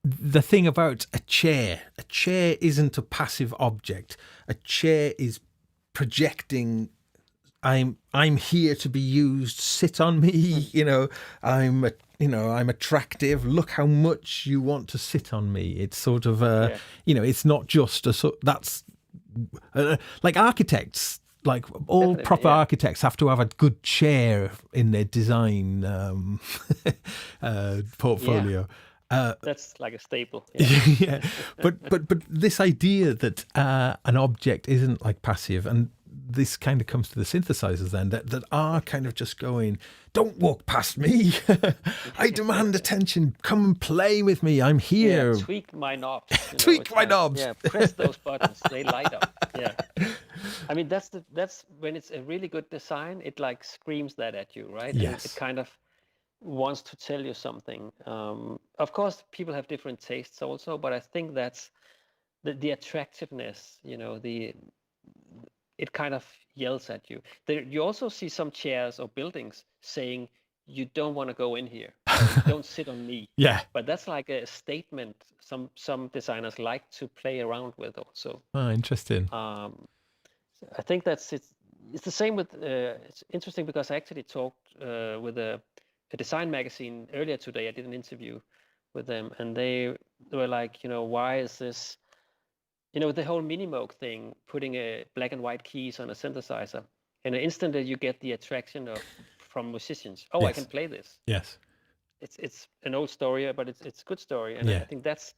the thing about a chair isn't a passive object. A chair is projecting. I'm here to be used. Sit on me. I'm attractive. Look how much you want to sit on me. It's sort of it's not just that's like architects. Like all proper architects have to have a good chair in their design portfolio. That's like a staple. Yeah. But this idea that an object isn't like passive, and this kind of comes to the synthesizers then that are kind of just going, don't walk past me. I demand attention. Come and play with me. I'm here. Yeah, tweak my knobs. Tweak my knobs. Yeah, press those buttons. They light up. Yeah. I mean, that's when it's a really good design, it like screams that at you, right? Yes. And it kind of wants to tell you something. Of course, people have different tastes also, but I think that's the attractiveness, it kind of yells at you. There, you also see some chairs or buildings saying, you don't want to go in here. Don't sit on me. Yeah. But that's like a statement some designers like to play around with also. Oh, interesting. I think it's the same with, it's interesting because I actually talked with a design magazine earlier today. I did an interview with them, and they were like, why is this, the whole Moog thing, putting a black and white keys on a synthesizer, and instantly you get the attraction from musicians. Oh, I can play this. Yes. It's an old story, but it's a good story, and I think that's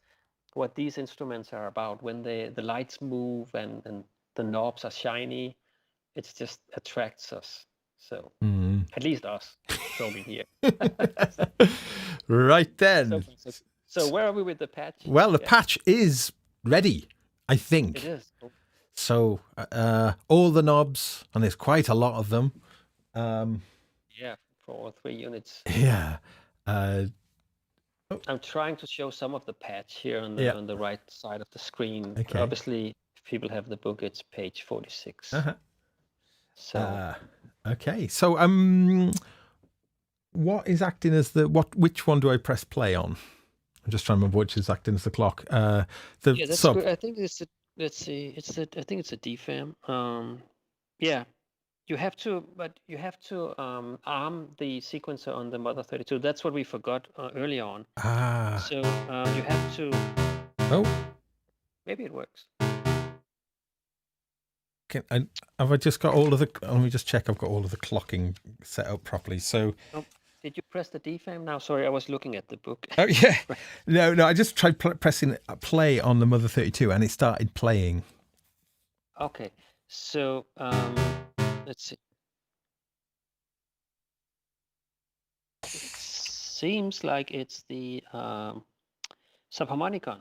what these instruments are about. When the lights move and the knobs are shiny, it just attracts us. So at least us, probably here. Right then. So where are we with the patch? Well, the patch is ready, I think. It is. So all the knobs, and there's quite a lot of them. Yeah, for all 3 units. Yeah. I'm trying to show some of the patch here on the right side of the screen. Okay. Obviously, if people have the book, it's page 46. So okay. So what is acting as which one do I press play on? I'm just trying to remember which is acting as the clock. That's good. I think it's let's see. I think it's a DFAM. Yeah. You have to arm the sequencer on the Mother 32. That's what we forgot early on. So you have to. Oh. Maybe it works. Have I just got all of the? Let me just check. I've got all of the clocking set up properly. So. Oh, did you press the DFAM now? Sorry, I was looking at the book. Oh yeah. No. I just tried pressing play on the Mother 32, and it started playing. Okay. So. Let's see. It seems like it's the Subharmonicon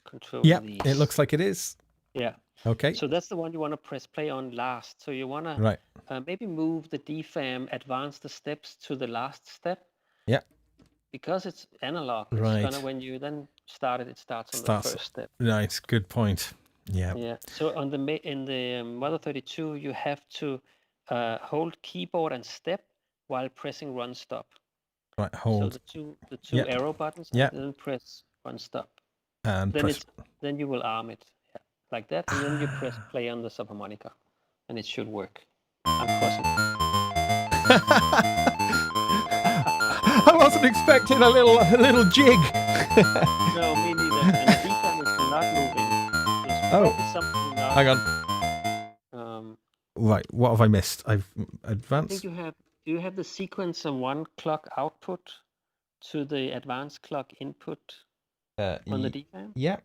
control. Yeah, it looks like it is. Yeah. Okay. So that's the one you want to press play on last. So you want to maybe move the DFAM, advance the steps to the last step. Yeah. Because it's analog. Right. It's gonna, when you then start it, it starts on the first step. Nice. Good point. Yeah. Yeah. So in the Mother 32, you have to hold keyboard and step while pressing run stop. Right. Hold. So the two arrow buttons. Yeah. And then press run stop. And then you will arm it like that, and then you press play on the Subharmonica, and it should work. I'm crossing. I wasn't expecting a little jig. No, me neither. And the DFAM is not moving. Something not. Hang on. Right, what have I missed? I've advanced. I think do you have the sequencer 1 clock output to the advanced clock input on the DFAM? Yeah.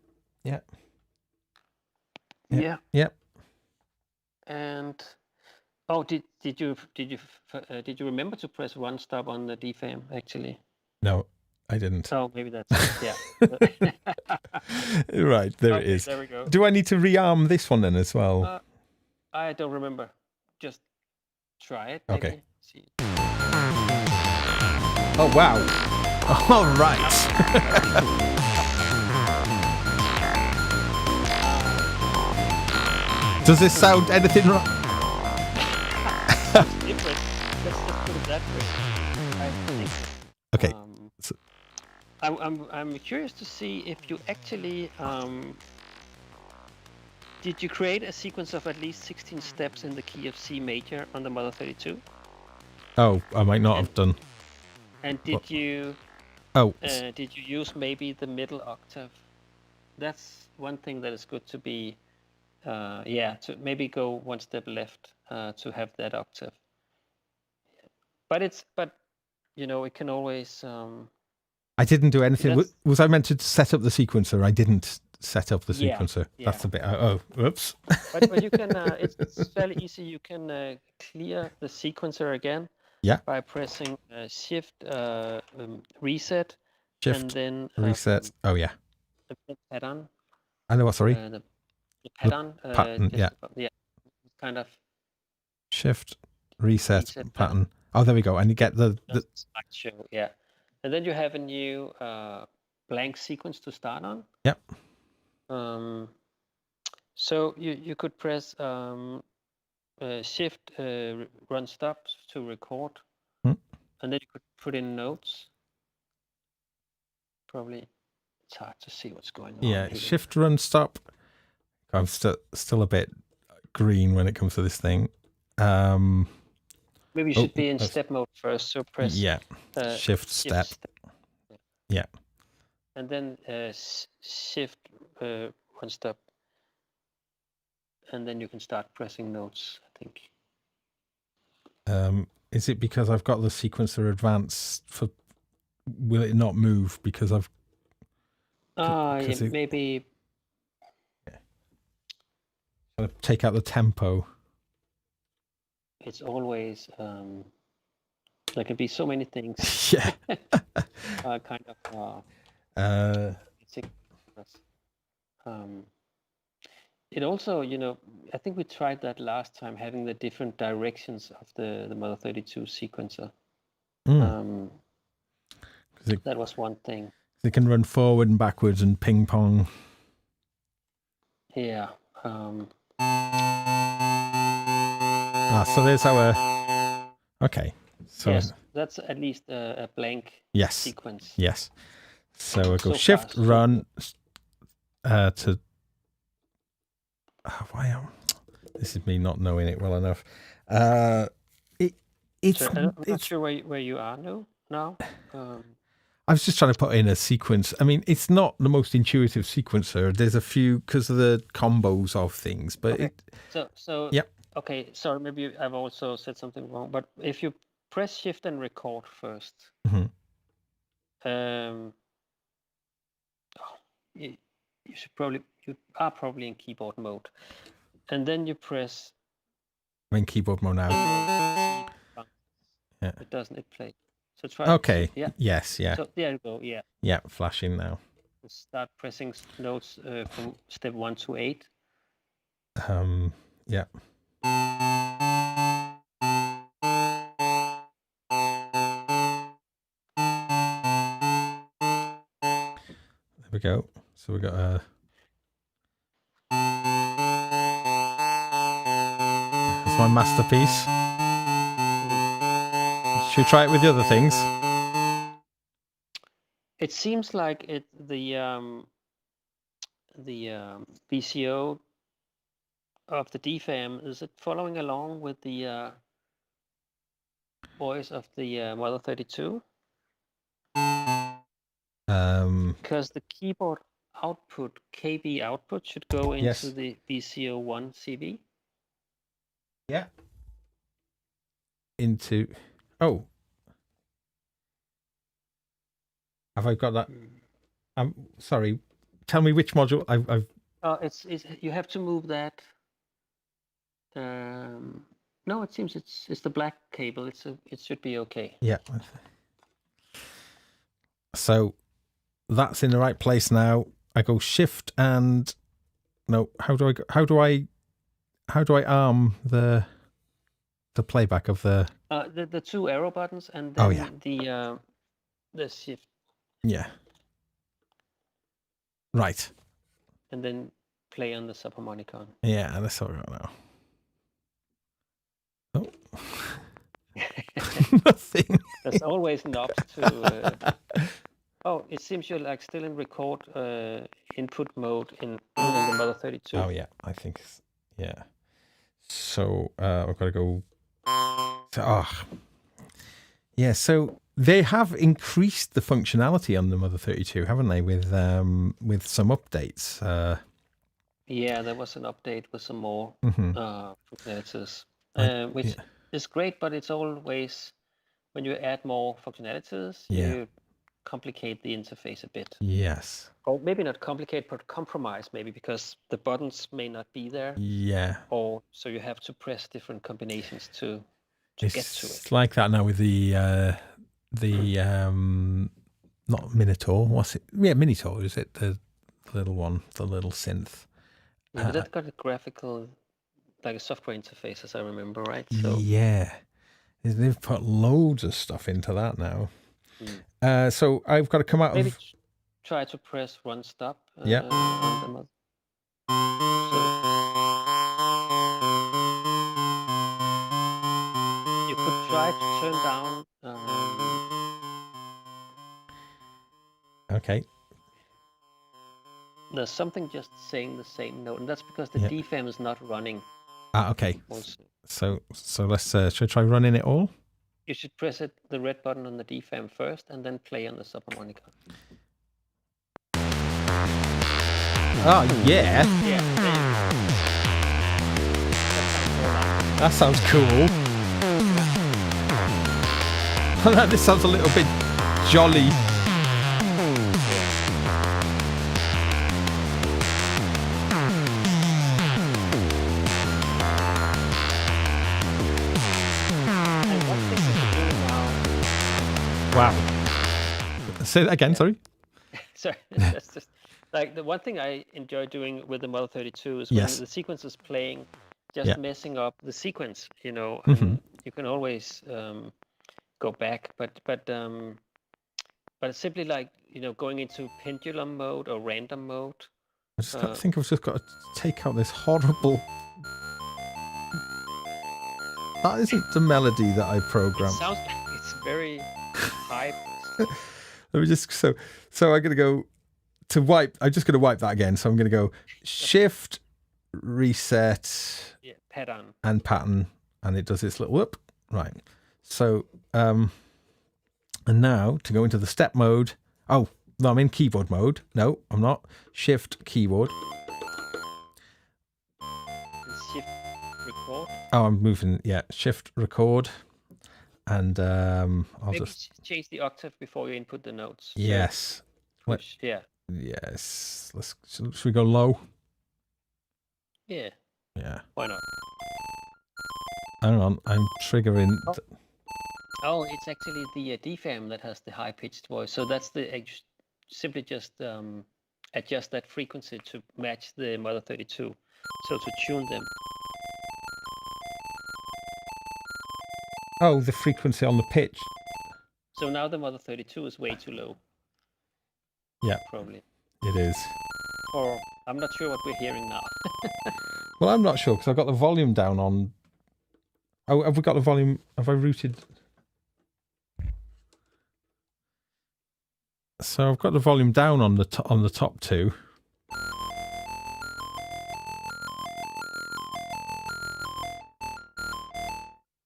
And did you remember to press run stop on the DFAM actually? No, I didn't. Oh, maybe that's it. Yeah. Right, it is. There we go. Do I need to rearm this one then as well? I don't remember. Just try it. Maybe. Okay. See. Oh wow! All right. Does this sound anything wrong? It's different. Let's just put it that way. I think. Okay. I'm curious to see if you actually did you create a sequence of at least 16 steps in the key of C major on the Mother 32? Oh, I might not have done. And did you use maybe the middle octave? That's one thing that is good to be to maybe go one step left to have that octave. But it can always I didn't do anything. Was I meant to set up the sequencer? I didn't set up the sequencer. Yeah. That's a bit. Oops. But you can. It's fairly easy. You can clear the sequencer again. Yeah. By pressing Shift reset. Shift and then reset. The pattern. I know what. Sorry. The pattern. Pattern. Yeah. Kind of. Shift reset pattern. Oh, there we go. And you get the show. Yeah. And then you have a new blank sequence to start on. Yep. So you could press Shift run stop to record, and then you could put in notes. Probably it's hard to see what's going on. Yeah, Shift run stop. I'm still a bit green when it comes to this thing. Maybe you should be in step mode first. So press Shift step. Yeah. And then Shift run stop. And then you can start pressing notes, I think. Is it because I've got the sequencer advanced for? Will it not move because I've? Maybe. I'll take out the tempo. It's always there can be so many things. Yeah. Kind of. It also, I think we tried that last time, having the different directions of the Mother 32 sequencer. That was one thing. They can run forward and backwards and ping pong. Yeah. So there's our. Okay. So yes, that's at least a blank sequence. Yes. So we'll go Shift run to. This is me not knowing it well enough. I'm not sure where you are now. I was just trying to put in a sequence. I mean, it's not the most intuitive sequencer. There's a few because of the combos of things, but okay. Yep. Okay, sorry, maybe I've also said something wrong. But if you press Shift and record first, you are probably in keyboard mode, and then you press. I'm in keyboard mode now. Yeah. It doesn't. It play. So try. Okay. Yeah. Yes. Yeah. So there you go. Yeah. Yeah. Flashing now. Start pressing notes from step 1 to 8. Yeah. There we go. So we got a. That's my masterpiece. Should we try it with the other things? It seems like the VCO of the DFAM, is it following along with the voice of the Mother 32? Because the keyboard output, KB output, should go into the VCO1 CV. Yeah. Into. Oh. Have I got that? I'm sorry. Tell me which module I've. It's you have to move that. No, it seems it's the black cable. It should be okay. Yeah. So that's in the right place now. I go Shift and no. How do I arm the playback of the two arrow buttons and then the Shift. Yeah. Right. And then play on the Subharmonicon. Yeah, that's all right now. Oh. Nothing. There's always knobs to. Oh, it seems you're still in record input mode in the Mother 32. Oh yeah, I think yeah. So I've got to go. Yeah, so they have increased the functionality on the Mother 32, haven't they? With some updates. Yeah, there was an update with some more functionalities, which is great, but it's always when you add more functionalities, you complicate the interface a bit. Yes. Or maybe not complicate, but compromise maybe because the buttons may not be there. Yeah. Or so you have to press different combinations to get to it. It's like that now with the not Minotaur. What's it? Yeah, Minotaur, is it? The little one, the little synth. Yeah, but that got a graphical, like a software interface, as I remember, right? So yeah, they've put loads of stuff into that now. So I've got to come out maybe of. Try to press run stop. Yeah. On turn down. Okay. There's something just saying the same note, and that's because the Yeah. DFAM is not running. Okay. Also. So let's should I try running it all? You should press the red button on the DFAM first, and then play on the Subharmonicon. Oh yeah. Yeah. That sounds cool. This sounds a little bit jolly. Wow. Say that again, sorry. Sorry, that's just like the one thing I enjoy doing with the Model 32 is when the sequence is playing, just messing up the sequence. You know, and you can always go back, but it's simply like going into pendulum mode or random mode. I think I've just got to take out this horrible. That isn't the melody that I programmed. It sounds like it's very high. Let me just so I'm gonna go to wipe. I'm just gonna wipe that again. So I'm gonna go Shift, Reset, pattern, and it does this little whoop. Right. So and now to go into the step mode. Oh no, I'm in keyboard mode. No, I'm not. Shift keyboard. Shift record. Oh, I'm moving. Yeah, Shift record. And I'll maybe just change the octave before you input the notes. Yes. Push, Yes. Should we go low? Yeah. Yeah. Why not? Hang on, I'm triggering. Oh, it's actually the DFAM that has the high-pitched voice. So that's simply just adjust that frequency to match the Model 32. So to tune them. Oh, the frequency on the pitch. So now the Model 32 is way too low. Yeah. Probably. It is. Or I'm not sure what we're hearing now. Well, I'm not sure because I've got the volume down on. Oh, have we got the volume? Have I routed? So I've got the volume down on the top two.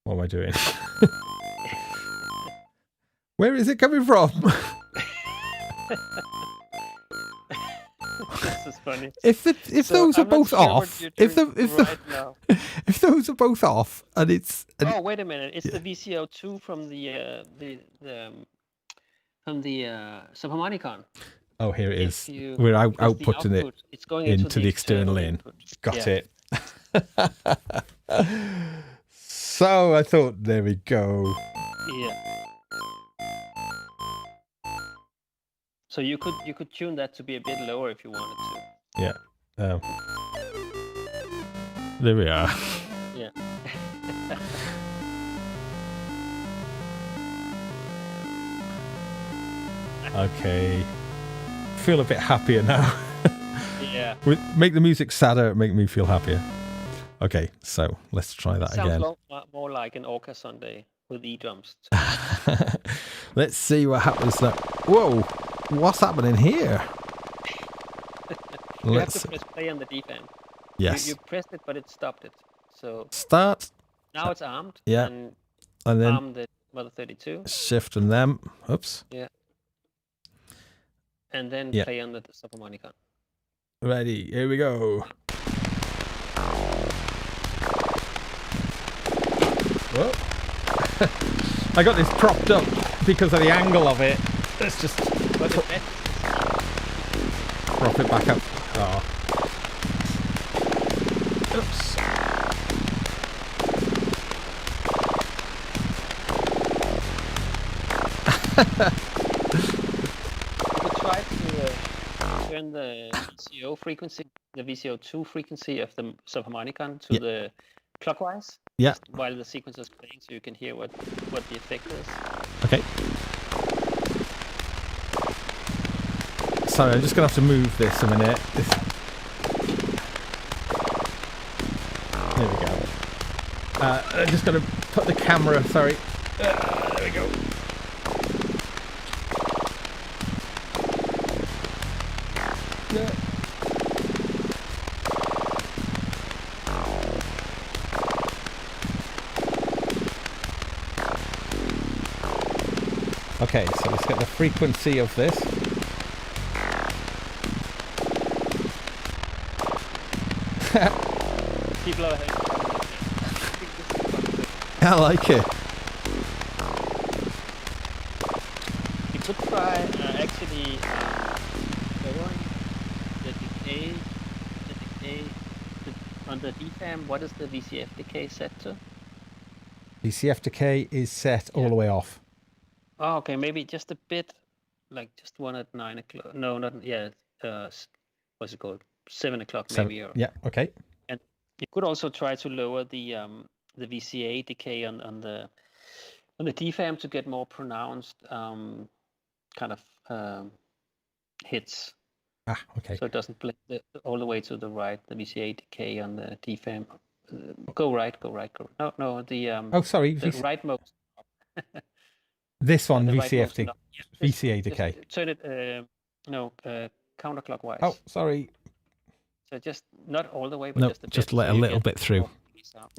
What am I doing? Where is it coming from? This is funny. If those are both off, if those are both off, and it's oh, wait a minute, it's the VCO2 from the Subharmonicon. Oh, here it is. We're outputting it. It's going into the external in. Got it. So I thought, there we go. Yeah. So you could tune that to be a bit lower if you wanted to. Yeah. There we are. Yeah. Okay. Feel a bit happier now. Yeah. Make the music sadder, make me feel happier. Okay, so let's try that again. Sounds more like an Orca Sunday with E-drums. Let's see what happens now. Whoa, what's happening here? You have to press play on the DFAM. Yes. You pressed it, but it stopped it. So start. Now it's armed. Yeah. And then arm the Model 32. Shift and them. Oops. Yeah. And then play on the Subharmonicon. Ready. Here we go. Whoa. I got this propped up because of the angle of it. Let's just prop it back up. Oh. Oops. You could try to turn the VCO frequency, the VCO2 frequency of the Subharmonicon to the clockwise. Yeah. While the sequence is playing, so you can hear what the effect is. Okay. Sorry, I'm just gonna have to move this a minute. There we go. I'm just gonna put the camera. Sorry. There we go. Yeah. Okay, so let's get the frequency of this. People are I like it. You could try actually lowering the decay on the DFAM. What is the VCF decay set to? VCF decay is set all the way off. Oh, okay, maybe just a bit, like just one at 9 o'clock. No, not what's it called? 7 o'clock maybe. Or, yeah. Okay. and you could also try to lower the VCA decay on the DFAM to get more pronounced kind of hits. Ah, okay. So it doesn't play all the way to the right. The VCA decay on the DFAM. Go right. No. The oh, sorry. The right mode. This one, VCA decay. Turn it, counterclockwise. Oh, sorry. So just not all the way, but just a bit. Just let a little bit through.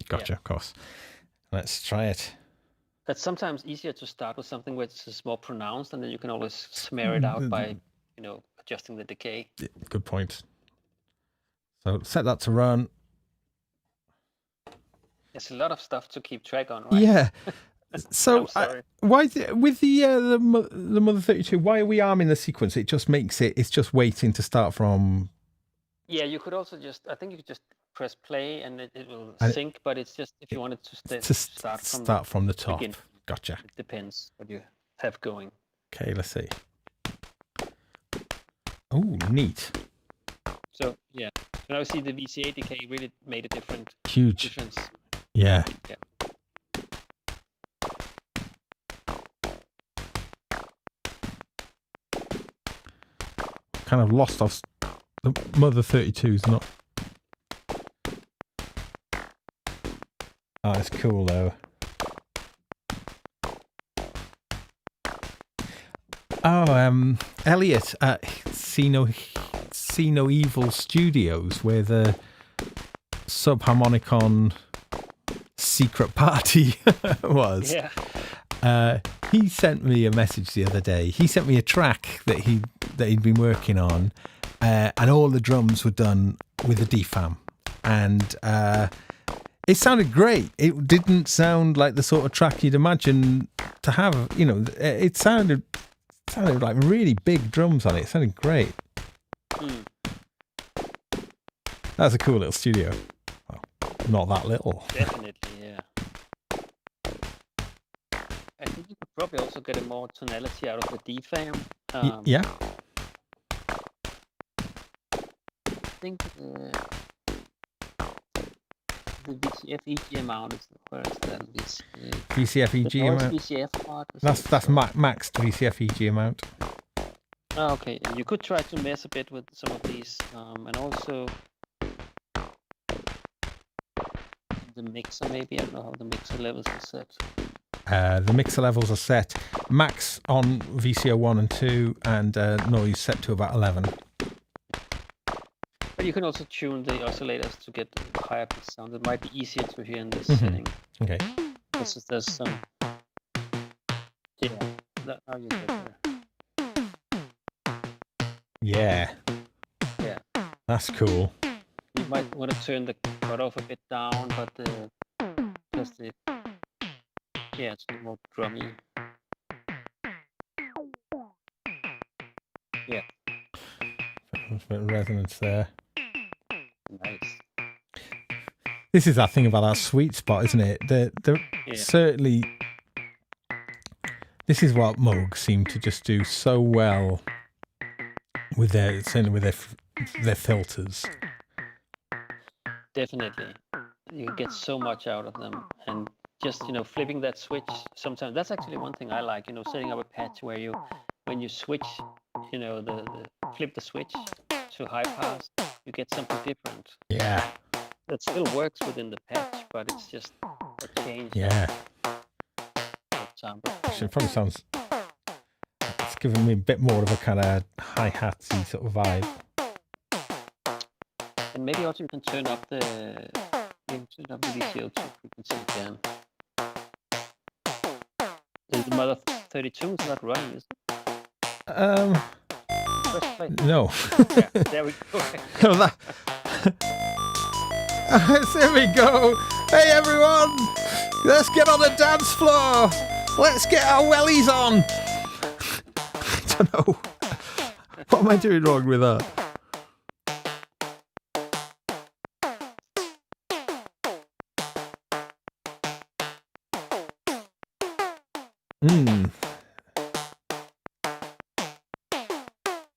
Gotcha, yeah. Of course. Let's try it. That's sometimes easier to start with something which is more pronounced, and then you can always smear it out by, adjusting the decay. Yeah, good point. So set that to run. There's a lot of stuff to keep track on, right? Yeah. So why with the Mother 32? Why are we arming the sequence? It just makes it. It's just waiting to start from. Yeah, you could also I think you could just press play and it will sync. But it's just if you wanted to start from the top. Beginning. Gotcha. It depends what you have going. Okay, let's see. Oh, neat. So yeah, now you see the VCA decay really made a difference. Yeah. Kind of lost us. The Mother 32's not. Oh, it's cool though. Oh, Elliot at See No Evil Studios, where the Subharmonicon secret party was. Yeah. He sent me a message the other day. He sent me a track that he'd been working on, and all the drums were done with a DFAM, and it sounded great. It didn't sound like the sort of track you'd imagine to have. It sounded like really big drums on it. It sounded great. That's a cool little studio. Well, not that little. Definitely, yeah. I think you could probably also get a more tonality out of the DFAM. Yeah. I think the VCF EG amount is where is that? VCF EG amount. VCF part. That's maxed VCF EG amount. Oh, okay. You could try to mess a bit with some of these, and also the mixer. Maybe I don't know how the mixer levels are set. The mixer levels are set max on VCO 1 and 2, and noise set to about 11. But you can also tune the oscillators to get higher pitch sound. It might be easier to hear in this setting. Okay. There's some. Yeah. Now you get there. Yeah. Yeah. That's cool. You might want to turn the cutoff a bit down, but it's a little more drummy. Yeah. There's a bit of resonance there. Nice. This is that thing about that sweet spot, isn't it? Certainly, this is what Moog seem to just do so well with their filters. Definitely, you get so much out of them, and just flipping that switch. Sometimes that's actually one thing I like. Setting up a patch where when you switch, the flip the switch to high pass, you get something different. Yeah. That still works within the patch, but it's just a change. Yeah. That sample. Actually, it probably sounds. It's giving me a bit more of a kind of hi-hatsy sort of vibe. And maybe also you can turn up the VCO2 frequency again. Is the mother 32 is not running, is it? Press play. No. Yeah, there we go. Oh, that. There we go. Hey everyone, let's get on the dance floor. Let's get our wellies on. I don't know. What am I doing wrong with that?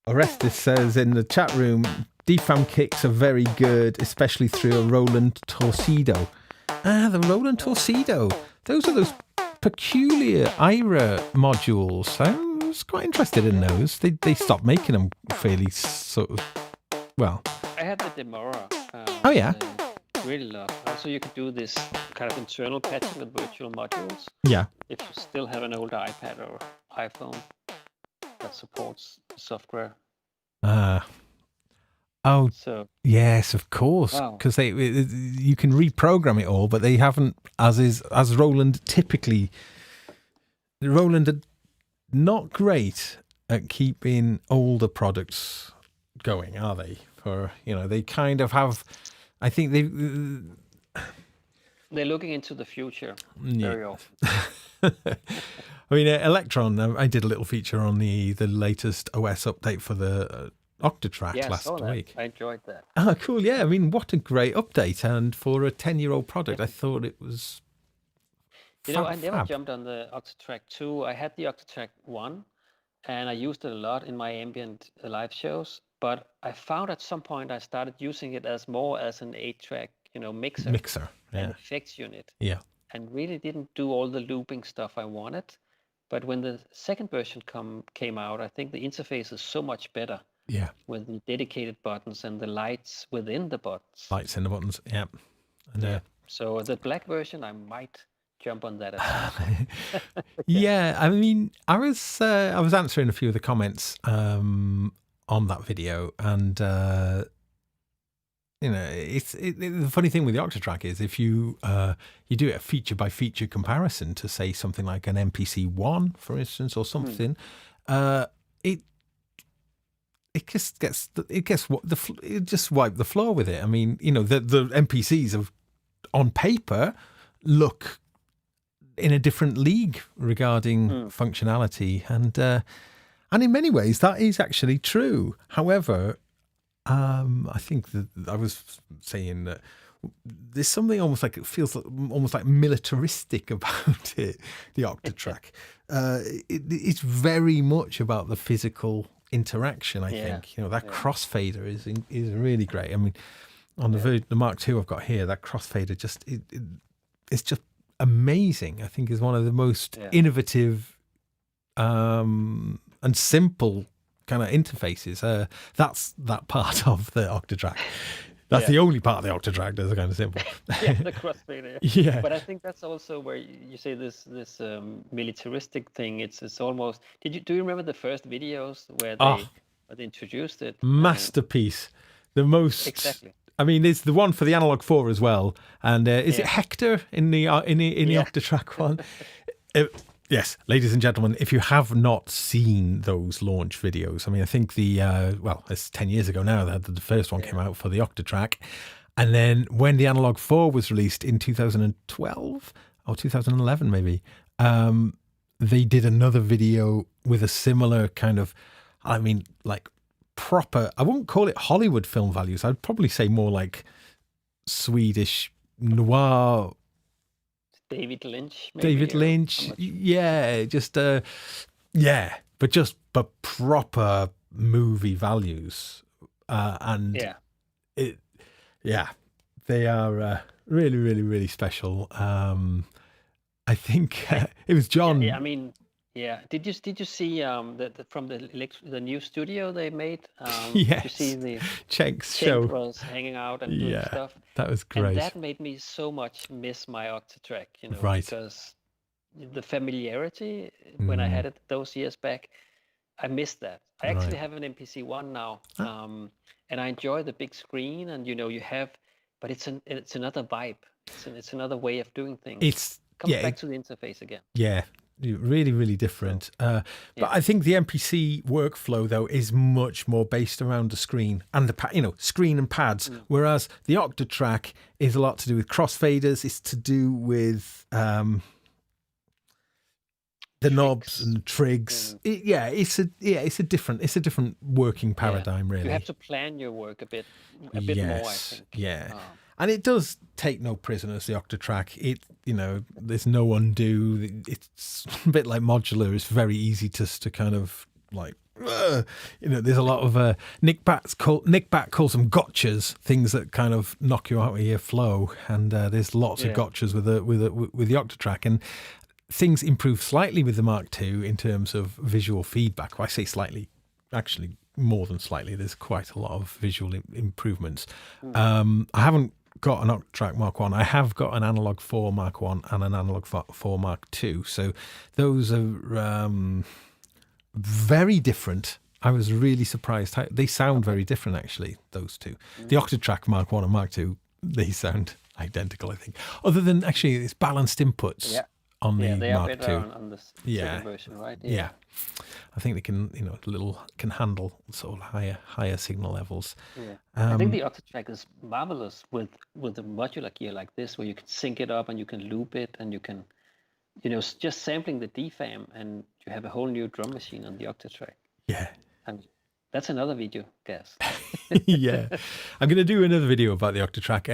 Orestes says in the chat room, DFAM kicks are very good, especially through a Roland Torpedo. Ah, the Roland Torpedo. Those are those peculiar IRA modules. I was quite interested in those. They stopped making them fairly sort of, well. I had the Demora. Oh, yeah. Really love. Also, you could do this kind of internal patching with virtual modules. Yeah. If you still have an older iPad or iPhone that supports software. Oh, so yes, of course, because you can reprogram it all, but they haven't, as Roland typically. Roland are not great at keeping older products going, are they? They kind of have. I think they're looking into the future very often. I mean, Electron. I did a little feature on the latest OS update for the Octatrack last week. I enjoyed that. Oh, cool! Yeah, I mean, what a great update! And for a 10-year-old product, I thought it was. I never jumped on the Octatrack 2. I had the Octatrack 1, and I used it a lot in my ambient live shows. But I found at some point I started using it more as an 8-track, mixer, and effects unit. Yeah. And really didn't do all the looping stuff I wanted. But when the second version came out, I think the interface is so much better. Yeah. With the dedicated buttons and the lights within the buttons. Lights in the buttons, yeah. And, so the black version, I might jump on that. Yeah, I mean, I was answering a few of the comments on that video, and the funny thing with the Octatrack is if you do it a feature by feature comparison to say something like an MPC 1, for instance, or something, it just wiped the floor with it. I mean, the MPCs on paper look in a different league regarding functionality, and in many ways that is actually true. However, I think that I was saying that there's something almost like it feels almost like militaristic about it. The Octatrack, it's very much about the physical interaction. I think that crossfader is really great. I mean, on the Mark II I've got here, that crossfader it's just amazing. I think is one of the most innovative and simple kind of interfaces. That's that part of the Octatrack. That's the only part of the Octatrack that's kind of simple. The crossfader. Yeah. But I think that's also where you say this militaristic thing. It's almost. Do you remember the first videos where they introduced it? Masterpiece. The most. Exactly. I mean, it's the one for the Analog 4 as well. And is it Hector in the Octatrack one? Yes, ladies and gentlemen, if you have not seen those launch videos, I mean, I think it's 10 years ago now that the first one came out for the Octatrack. And then when the Analog 4 was released in 2012 or 2011 maybe, they did another video with a similar kind of, I mean, like proper, I wouldn't call it Hollywood film values. I'd probably say more like Swedish noir. David Lynch. But proper movie values, they are really, really, really special. I think it was John. I mean, Did you see from the new studio they made? Yes. You see the Cenk's show was hanging out and doing stuff. That was great. And that made me so much miss my Octatrack, right. Because the familiarity when I had it those years back. I missed that. I actually have an MPC one now, and I enjoy the big screen, and you have, but it's another vibe. It's another way of doing things. It's comes back to the interface again. Yeah, really, really different. But I think the MPC workflow though is much more based around the screen and the screen and pads, whereas the Octatrack is a lot to do with crossfaders. It's to do with the knobs and the trigs. It's a different working paradigm, really. You have to plan your work a bit more, I think. Yeah. And it does take no prisoners, the Octatrack. There's no undo. It's a bit like modular. It's very easy to kind of like, there's a lot of Nick Batt calls them gotchas, things that kind of knock you out of your flow. And there's lots of gotchas with the Octatrack. And things improve slightly with the Mark II in terms of visual feedback. Well, I say slightly, actually more than slightly. There's quite a lot of visual improvements. I haven't got an Octatrack Mark I. I have got an Analog 4 Mark I and an Analog 4 Mark II. So those are very different. I was really surprised. They sound very different, actually, those two. The Octatrack Mark I and Mark II, they sound identical, I think. Other than, actually, it's balanced inputs on the they Mark are better II. on the second version, right? Yeah. I think they can, can handle sort of higher signal levels. Yeah. I think the Octatrack is marvelous with a modular gear like this, where you can sync it up and you can loop it and you can, just sampling the DFAM, and you have a whole new drum machine on the Octatrack. Yeah. And that's another video, guys. Yeah. I'm going to do another video about the Octatrack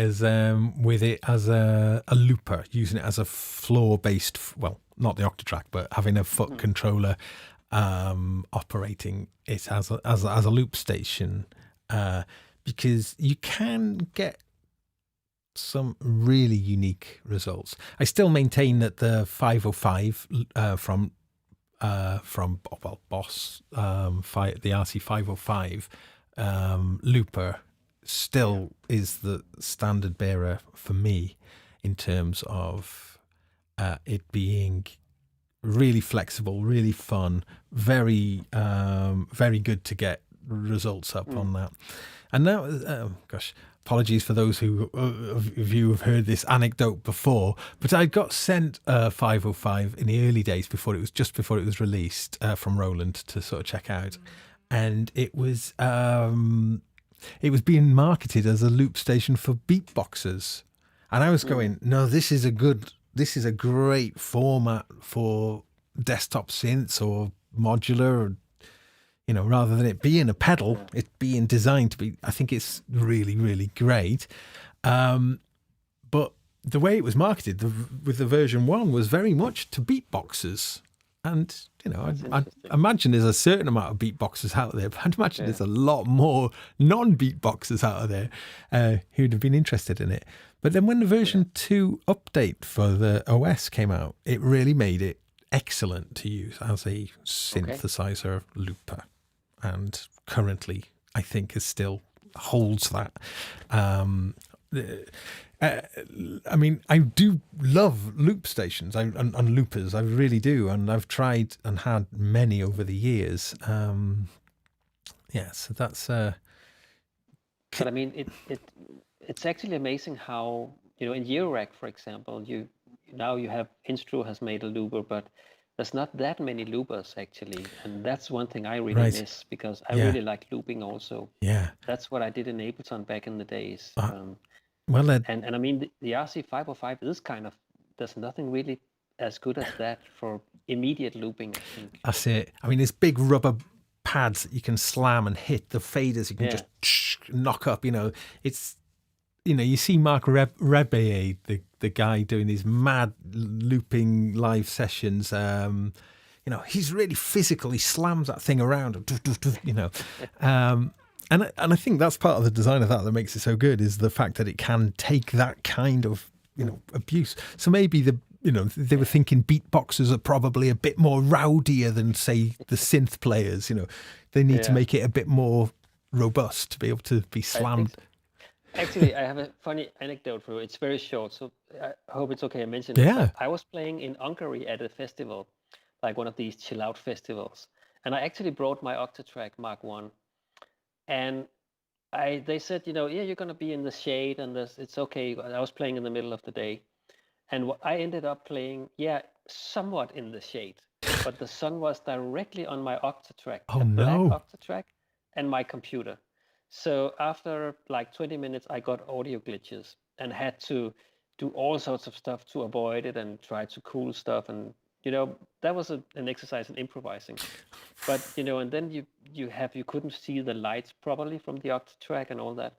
with it as a looper, using it as a floor-based, well, not the Octatrack, but having a foot controller operating it as a loop station, because you can get some really unique results. I still maintain that the 505 from Boss, the RC 505 looper still is the standard bearer for me in terms of it being really flexible, really fun, very good to get results up on that. And now, apologies for those of you who've heard this anecdote before, but I got sent a 505 in the early days before it was released from Roland to sort of check out, and it was being marketed as a loop station for beatboxers, and I was going, no, this is a great format for desktop synths or modular, rather than it being a pedal, it being designed to be, I think it's really, really great. But the way it was marketed with the version 1 was very much to beatboxers. And, I imagine there's a certain amount of beatboxers out there, but I'd imagine there's a lot more non-beatboxers out there who'd have been interested in it. But then when the version 2 update for the OS came out, it really made it excellent to use as a synthesizer looper. And currently, I think, still holds that. I do love loop stations and loopers. I really do, and I've tried and had many over the years. So that's. But I mean, it's actually amazing how in Eurorack, for example, you have Instro has made a looper, but there's not that many loopers actually, and that's one thing I really miss, because I really like looping also. Yeah, that's what I did in Ableton back in the days. And I mean the RC 505 is kind of, there's nothing really as good as that for immediate looping, I think. That's it. I mean, there's big rubber pads that you can slam and hit, the faders you can just knock up. It's you see Mark Rebbe, the guy doing these mad looping live sessions. He's really physical. He slams that thing around. And I think that's part of the design of that makes it so good, is the fact that it can take that kind of abuse. So maybe they were thinking beatboxers are probably a bit more rowdier than, say, the synth players. They need to make it a bit more robust to be able to be slammed. Actually, I have a funny anecdote for you. It's very short, so I hope it's okay I mention it. Yeah. But I was playing in Hungary at a festival, like one of these chill out festivals, and I actually brought my Octatrack Mark One, and they said, yeah, you're gonna be in the shade, and it's okay. I was playing in the middle of the day, and I ended up playing, yeah, somewhat in the shade, but the sun was directly on my Octatrack, Oh a black no. Octatrack, and my computer. So after like 20 minutes, I got audio glitches and had to do all sorts of stuff to avoid it and try to cool stuff. And that was an exercise in improvising. But and then you couldn't see the lights properly from the Octatrack and all that.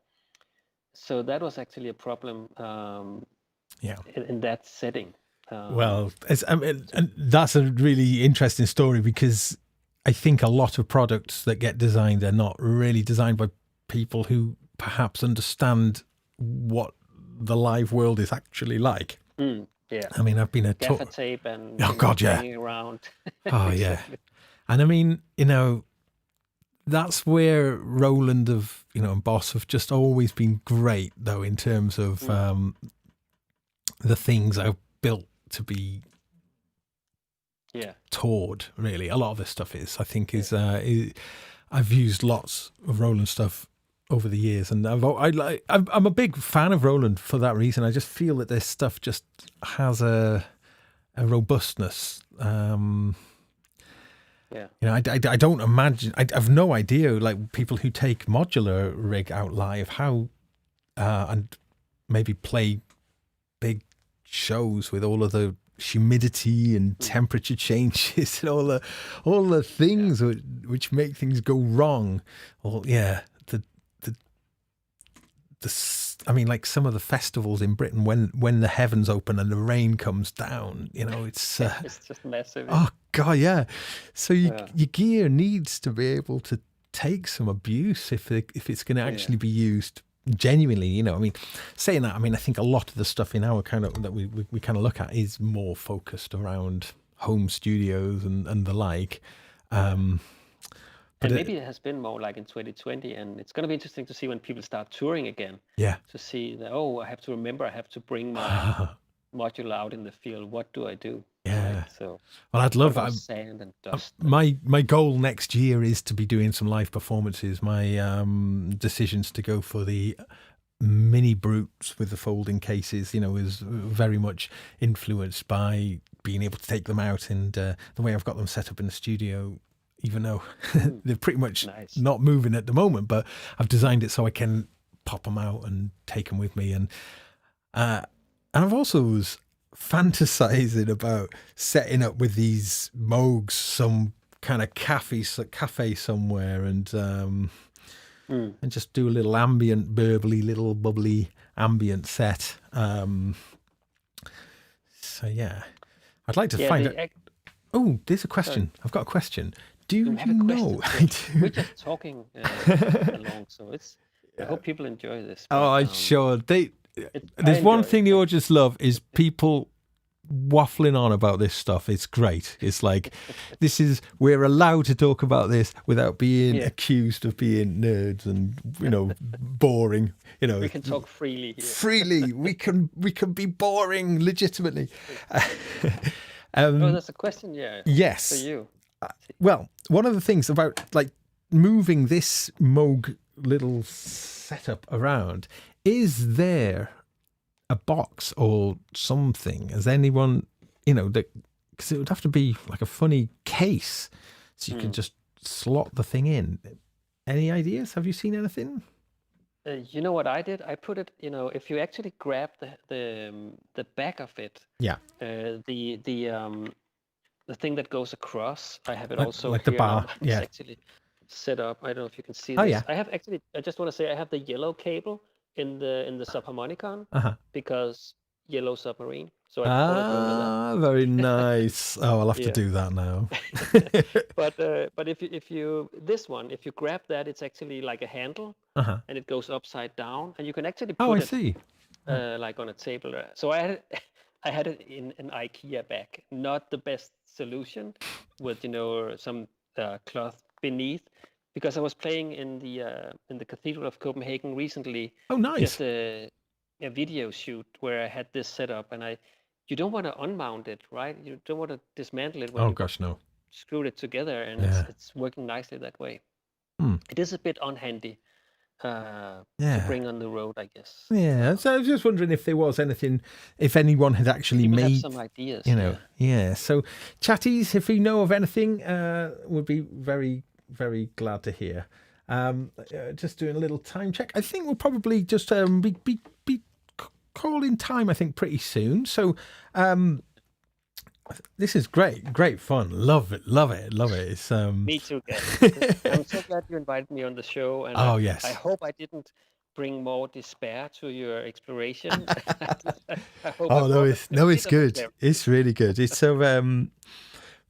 So that was actually a problem Yeah. in that setting. Well, and that's a really interesting story, because I think a lot of products that get designed are not really designed by people who perhaps understand what the live world is actually like. Yeah. I mean, I've been a gaffer tape and Oh God, yeah. hanging around. Oh Exactly. yeah. And I mean, that's where Roland and Boss have just always been great, though, in terms of the things I've built to be toward. Really, a lot of this stuff is I've used lots of Roland stuff over the years, and I'm a big fan of Roland for that reason. I just feel that this stuff just has a robustness. I don't imagine. I have no idea, like people who take modular rig out live, how and maybe play big shows with all of the humidity and temperature changes and all the things which make things go wrong. Well, yeah, I mean, like some of the festivals in Britain, when the heavens open and the rain comes down, it's it's just massive. Oh God, yeah. So your gear needs to be able to take some abuse if it's going to actually be used genuinely. I mean, saying that, I mean, I think a lot of the stuff in our kind of that we kind of look at is more focused around home studios and the like. And maybe it has been more like in 2020, and it's going to be interesting to see when people start touring again. Yeah. To see that, I have to remember, I have to bring my modular out in the field. What do I do? Yeah. Right? So, well, I'd love that. Sand and dust. My goal next year is to be doing some live performances. My decisions to go for the mini brutes with the folding cases, is very much influenced by being able to take them out, and the way I've got them set up in the studio. Even though they're pretty much not moving at the moment, but I've designed it so I can pop them out and take them with me. And I've also was fantasizing about setting up with these Moogs some kind of cafe somewhere, and just do a little ambient, little bubbly ambient set. So yeah, I'd like to find out. Oh, there's a question. I've got a question. Do you know? We're just talking along, so I hope people enjoy this. But, I'm sure there's one thing the audience love is people waffling on about this stuff. It's great. It's like we're allowed to talk about this without being accused of being nerds and boring. We can talk freely here. Freely, we can be boring legitimately. There's a question, yes, for you. Well, one of the things about like moving this Moog little setup around, is there a box or something? Has anyone, because it would have to be like a funny case so you can just slot the thing in. Any ideas? Have you seen anything? You know what I did? I put it, if you actually grab the back of it, the thing that goes across, I have it also like here the bar. It's actually set up. I don't know if you can see this. Oh, yeah. I just want to say I have the yellow cable in the Subharmonicon because yellow submarine. So I call it over that. Very nice. Oh, I'll have to do that now. But if you grab that, it's actually like a handle, and it goes upside down, and you can actually put it. See. Like on a table. So I had it in an IKEA bag. Not the best solution with some cloth beneath, because I was playing in the Cathedral of Copenhagen recently. Oh, nice. Just a video shoot where I had this set up, and you don't want to unmount it, right? You don't want to dismantle it when you gosh, no. screwed it together, and it's working nicely that way. It is a bit unhandy to bring on the road, I guess. Yeah, so I was just wondering if there was anything, if anyone had actually made have some ideas, So chatties, if you know of anything, would be very, very glad to hear. Just doing a little time check. I think we'll probably just be calling time, I think, pretty soon. So this is great fun. Love it. It's me too, guys. I'm so glad you invited me on the show, and yes, I hope I didn't bring more despair to your exploration. I hope it's good. It's really good. It's so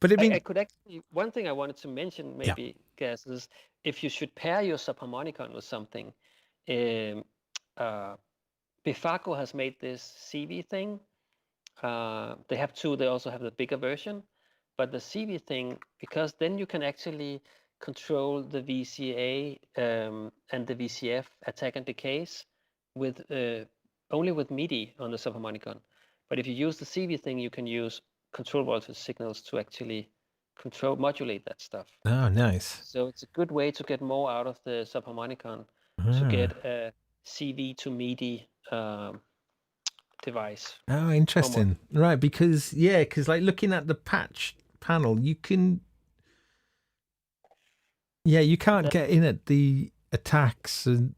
but I could actually, one thing I wanted to mention maybe, guys, is if you should pair your Subharmonicon with something. Bifaco has made this CV thing. They have two. They also have the bigger version, but the CV thing, because then you can actually control the VCA and the VCF attack and decays with only with MIDI on the Subharmonicon. But if you use the CV thing, you can use control voltage signals to actually modulate that stuff. Oh, nice. So it's a good way to get more out of the Subharmonicon, to get a CV to MIDI device. Oh, interesting. Right, because like looking at the patch panel, you can you can't get in at the attacks and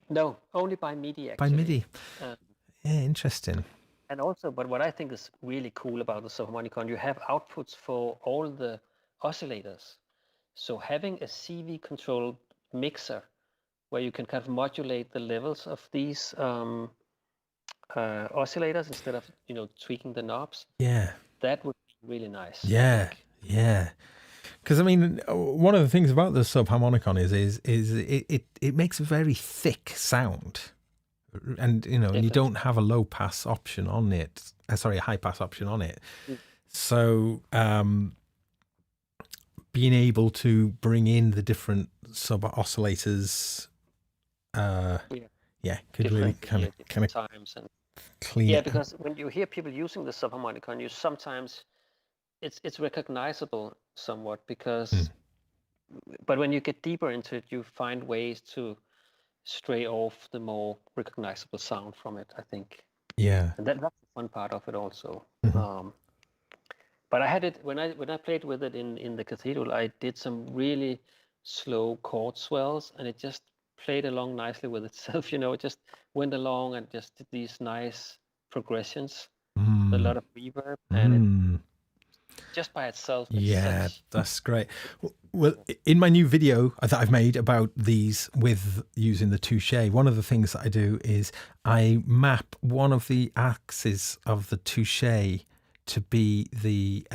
no, only by MIDI actually. By MIDI. Interesting. And also, but what I think is really cool about the Subharmonicon, you have outputs for all the oscillators. So having a CV controlled mixer where you can kind of modulate the levels of these oscillators instead of tweaking the knobs. Yeah, that would be really nice. Yeah. Because I mean, one of the things about the Subharmonicon is it makes a very thick sound, and and you don't have a low pass option on it. Sorry, a high pass option on it. So being able to bring in the different sub oscillators, could really kind of times and clean. Yeah, because when you hear people using the Subharmonicon, you sometimes it's recognizable somewhat because, but when you get deeper into it, you find ways to stray off the more recognizable sound from it, I think. Yeah, and that's the fun part of it also. But I had it when I played with it in the Cathedral. I did some really slow chord swells, and it just played along nicely with itself. It just went along and just did these nice progressions, a lot of reverb, and it, just by itself. That's great. Well, in my new video that I've made about these with using the touche, one of the things that I do is I map one of the axes of the touche to be the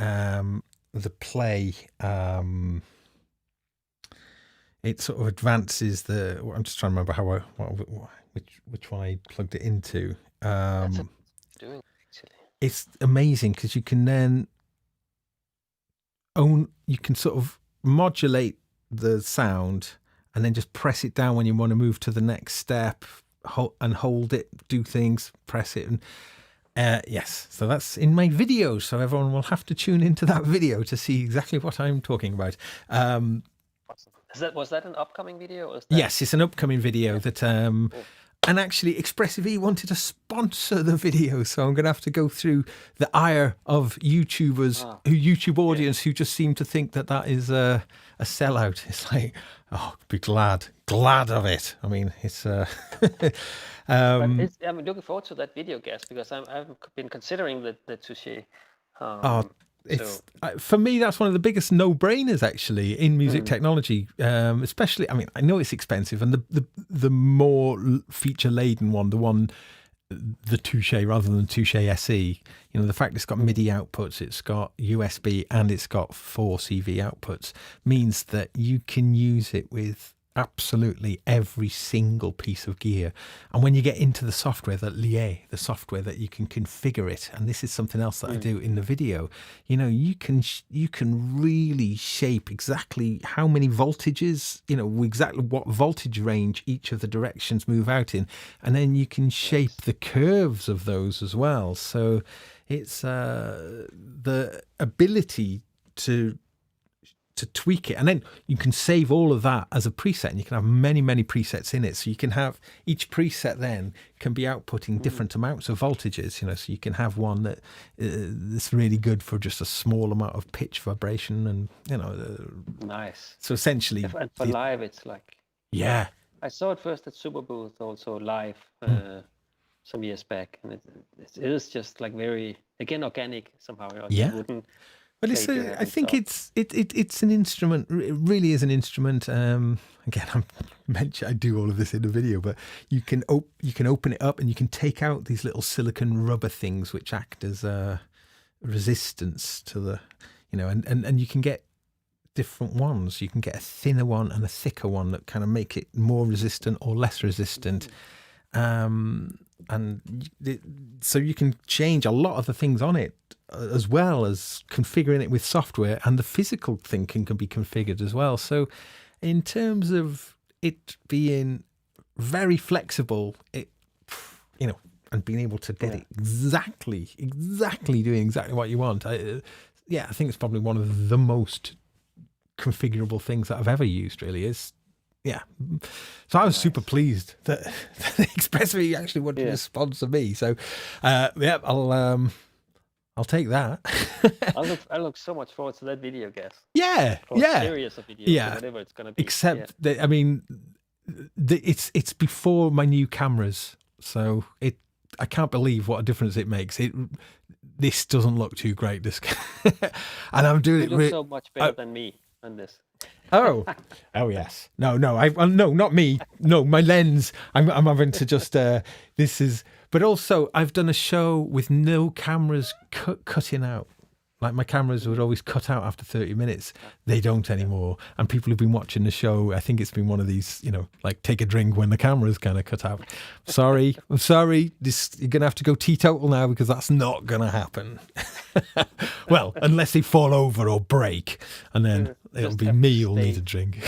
play. It sort of advances the. I'm just trying to remember which one I plugged it into. That's doing actually. It's amazing because you can then you can sort of modulate the sound and then just press it down when you want to move to the next step, and hold it, do things, press it, and yes. So that's in my video. So everyone will have to tune into that video to see exactly what I'm talking about. Was that an upcoming video? Yes, it's an upcoming video that and actually Expressive E wanted to sponsor the video, so I'm going to have to go through the ire of YouTubers, YouTube audience who just seem to think that is a sellout. It's like, be glad of it. I mean, it's I'm looking forward to that video, guys, because I've been considering the touche. For me, that's one of the biggest no-brainers actually in music technology. Especially, I mean, I know it's expensive, and the more feature-laden one, the touche rather than touche SE. The fact it's got MIDI outputs, it's got USB, and it's got 4 CV outputs means that you can use it with absolutely every single piece of gear. And when you get into the software, the software that you can configure it, and this is something else that I do in the video, you can really shape exactly how many voltages, exactly what voltage range each of the directions move out in, and then you can shape the curves of those as well. So it's the ability to tweak it, and then you can save all of that as a preset, and you can have many presets in it. So you can have each preset then can be outputting different amounts of voltages, so you can have one that is really good for just a small amount of pitch vibration, and nice. So essentially, and for live, it's like I saw it first at Super Booth, also live some years back, and it is just like very, again, organic somehow. You wouldn't. But I think it's an instrument. It really is an instrument. Again, I do all of this in the video, but you can open it up and you can take out these little silicon rubber things which act as a resistance to the, and you can get different ones. You can get a thinner one and a thicker one that kind of make it more resistant or less resistant. So you can change a lot of the things on it, as well as configuring it with software, and the physical thing can be configured as well. So in terms of it being very flexible, and being able to get it exactly doing exactly what you want, I think it's probably one of the most configurable things that I've ever used, really. So I was super pleased that ExpressVe actually wanted to sponsor me. So I'll take that. I look so much forward to that video, guys. Series of videos, whatever it's going to be. Except that, it's before my new cameras, so I can't believe what a difference it makes. This doesn't look too great. This, and I'm doing it. You look so much better than me on this. Oh yes. No, not me. No, my lens. I'm having to just. This is. But also, I've done a show with no cameras cutting out. Like, my cameras would always cut out after 30 minutes. They don't anymore. And people who've been watching the show, I think it's been one of these, like, take a drink when the camera's kind of cut out. I'm sorry. You're going to have to go teetotal now, because that's not going to happen. Well, unless they fall over or break. And then it'll be me who'll need a drink.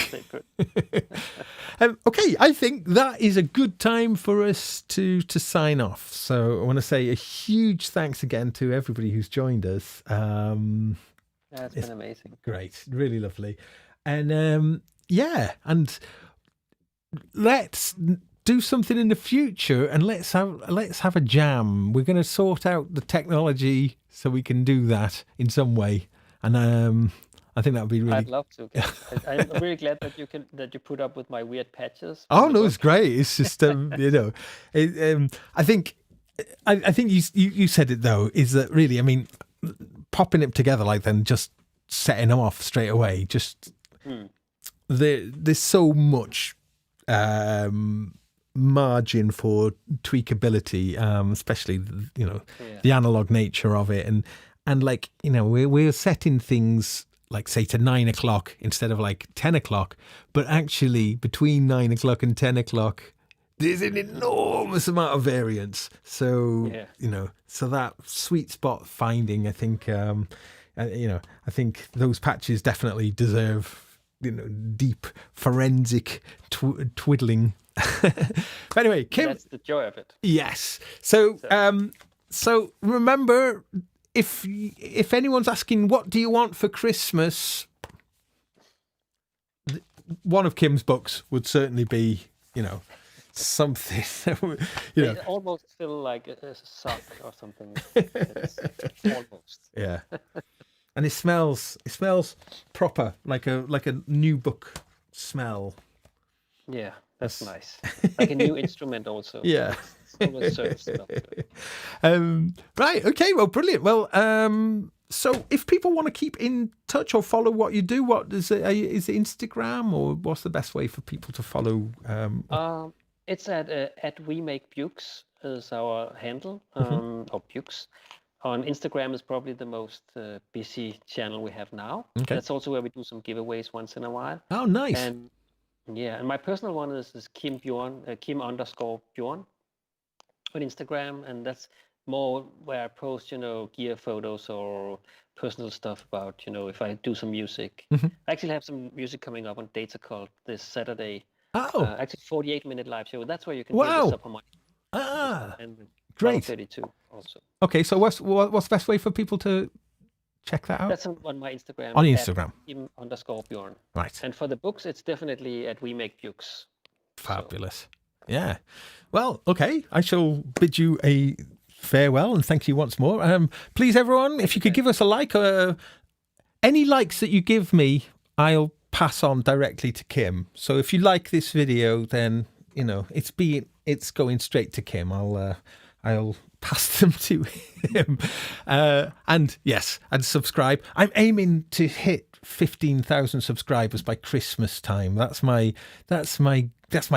Okay, I think that is a good time for us to sign off. So I want to say a huge thanks again to everybody who's joined us. It's been amazing. Great, really lovely. And and let's do something in the future, and let's have a jam. We're going to sort out the technology so we can do that in some way. And I think that would be really. I'd love to. I'm really glad that you put up with my weird patches. Oh no, it's great. It's just I think you said it though. Is that really? Popping it together like then just setting them off straight away. Just there's so much margin for tweakability, especially the analog nature of it, and like we're setting things like say to 9 o'clock instead of like 10 o'clock, but actually between 9 o'clock and 10 o'clock there's an enormous amount of variance. So so that sweet spot finding, I think I think those patches definitely deserve deep forensic twiddling. But anyway, Kim, that's the joy of it. Yes. So remember, if anyone's asking what do you want for Christmas, one of Kim's books would certainly be something. It almost feel like a sock or something. It's almost. Yeah. And it smells proper, like a new book smell. Yeah, that's nice. Like a new instrument also. Yeah. Always serves stuff. Right. Okay. Well, brilliant. Well, so if people want to keep in touch or follow what you do, what is it? Is it Instagram, or what's the best way for people to follow? It's at We Make Bukes is our handle, or Bukes. On Instagram is probably the most busy channel we have now. Okay. That's also where we do some giveaways once in a while. Oh, nice. And Yeah, and my personal one is Kim Bjørn, Kim_Bjørn on Instagram, and that's more where I post, gear photos or personal stuff about, if I do some music. I actually have some music coming up on Data Cult this Saturday. Oh, actually 48-minute live show. That's where you can wow. hear the Subharmonicon. And Great. 32 also. Okay, so what's the best way for people to check that out? That's on my Instagram. On Instagram. Kim_Bjørn. Right. And for the books, it's definitely at We Make Bukes. Fabulous. Yeah. Well, okay. I shall bid you a farewell and thank you once more. Please, everyone, if you could give us a like. Any likes that you give me, I'll pass on directly to Kim. So if you like this video, then it's going straight to Kim. I'll pass them to him. And yes, and subscribe. I'm aiming to hit 15,000 subscribers by Christmas time. That's my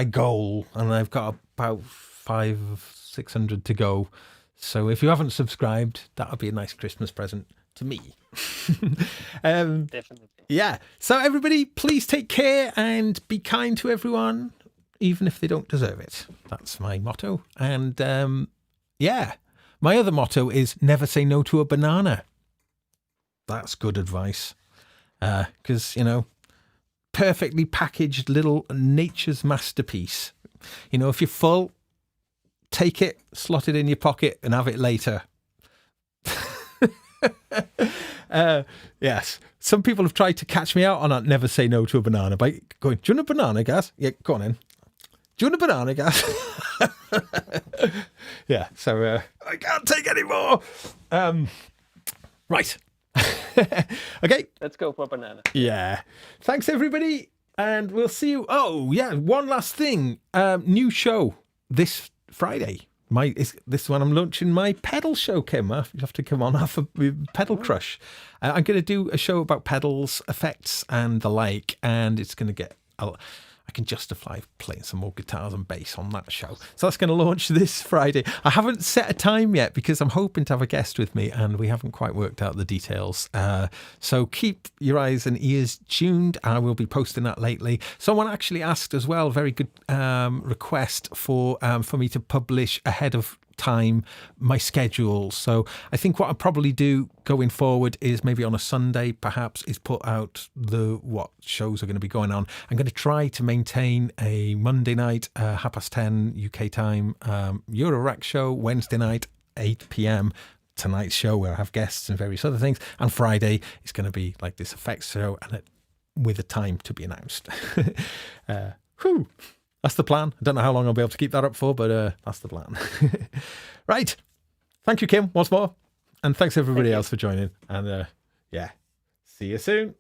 goal, and I've got about 500-600 to go. So if you haven't subscribed, that would be a nice Christmas present to me. Definitely. Yeah. So everybody, please take care and be kind to everyone, even if they don't deserve it. That's my motto. And yeah, my other motto is never say no to a banana. That's good advice. Because, perfectly packaged little nature's masterpiece. If you're full, take it, slot it in your pocket and have it later. Yes. Some people have tried to catch me out on that never say no to a banana by going, do you want a banana, Gaz? Yeah, go on in. Do you want a banana, Gaz? Yeah, so I can't take any more. Right. Okay. Let's go for a banana. Yeah. Thanks, everybody. And we'll see you. Oh, yeah. One last thing. New show this Friday. This one I'm launching my pedal show, Kim. You have to come on off a pedal crush. I'm going to do a show about pedals, effects, and the like. And it's going to get... I can justify playing some more guitars and bass on that show. So that's going to launch this Friday. I haven't set a time yet because I'm hoping to have a guest with me and we haven't quite worked out the details. So keep your eyes and ears tuned. I will be posting that lately. Someone actually asked as well, very good request for me to publish ahead of time my schedule. So I think what I'll probably do going forward is maybe on a Sunday perhaps is put out what shows are going to be going on. I'm going to try to maintain a Monday night 10:30 UK time Eurorack show, Wednesday night 8 p.m. tonight's show where I have guests and various other things, and Friday is going to be like this effects show and with a time to be announced. That's the plan. I don't know how long I'll be able to keep that up for, but that's the plan. Right. Thank you, Kim, once more. And thanks everybody else for joining. And yeah, see you soon.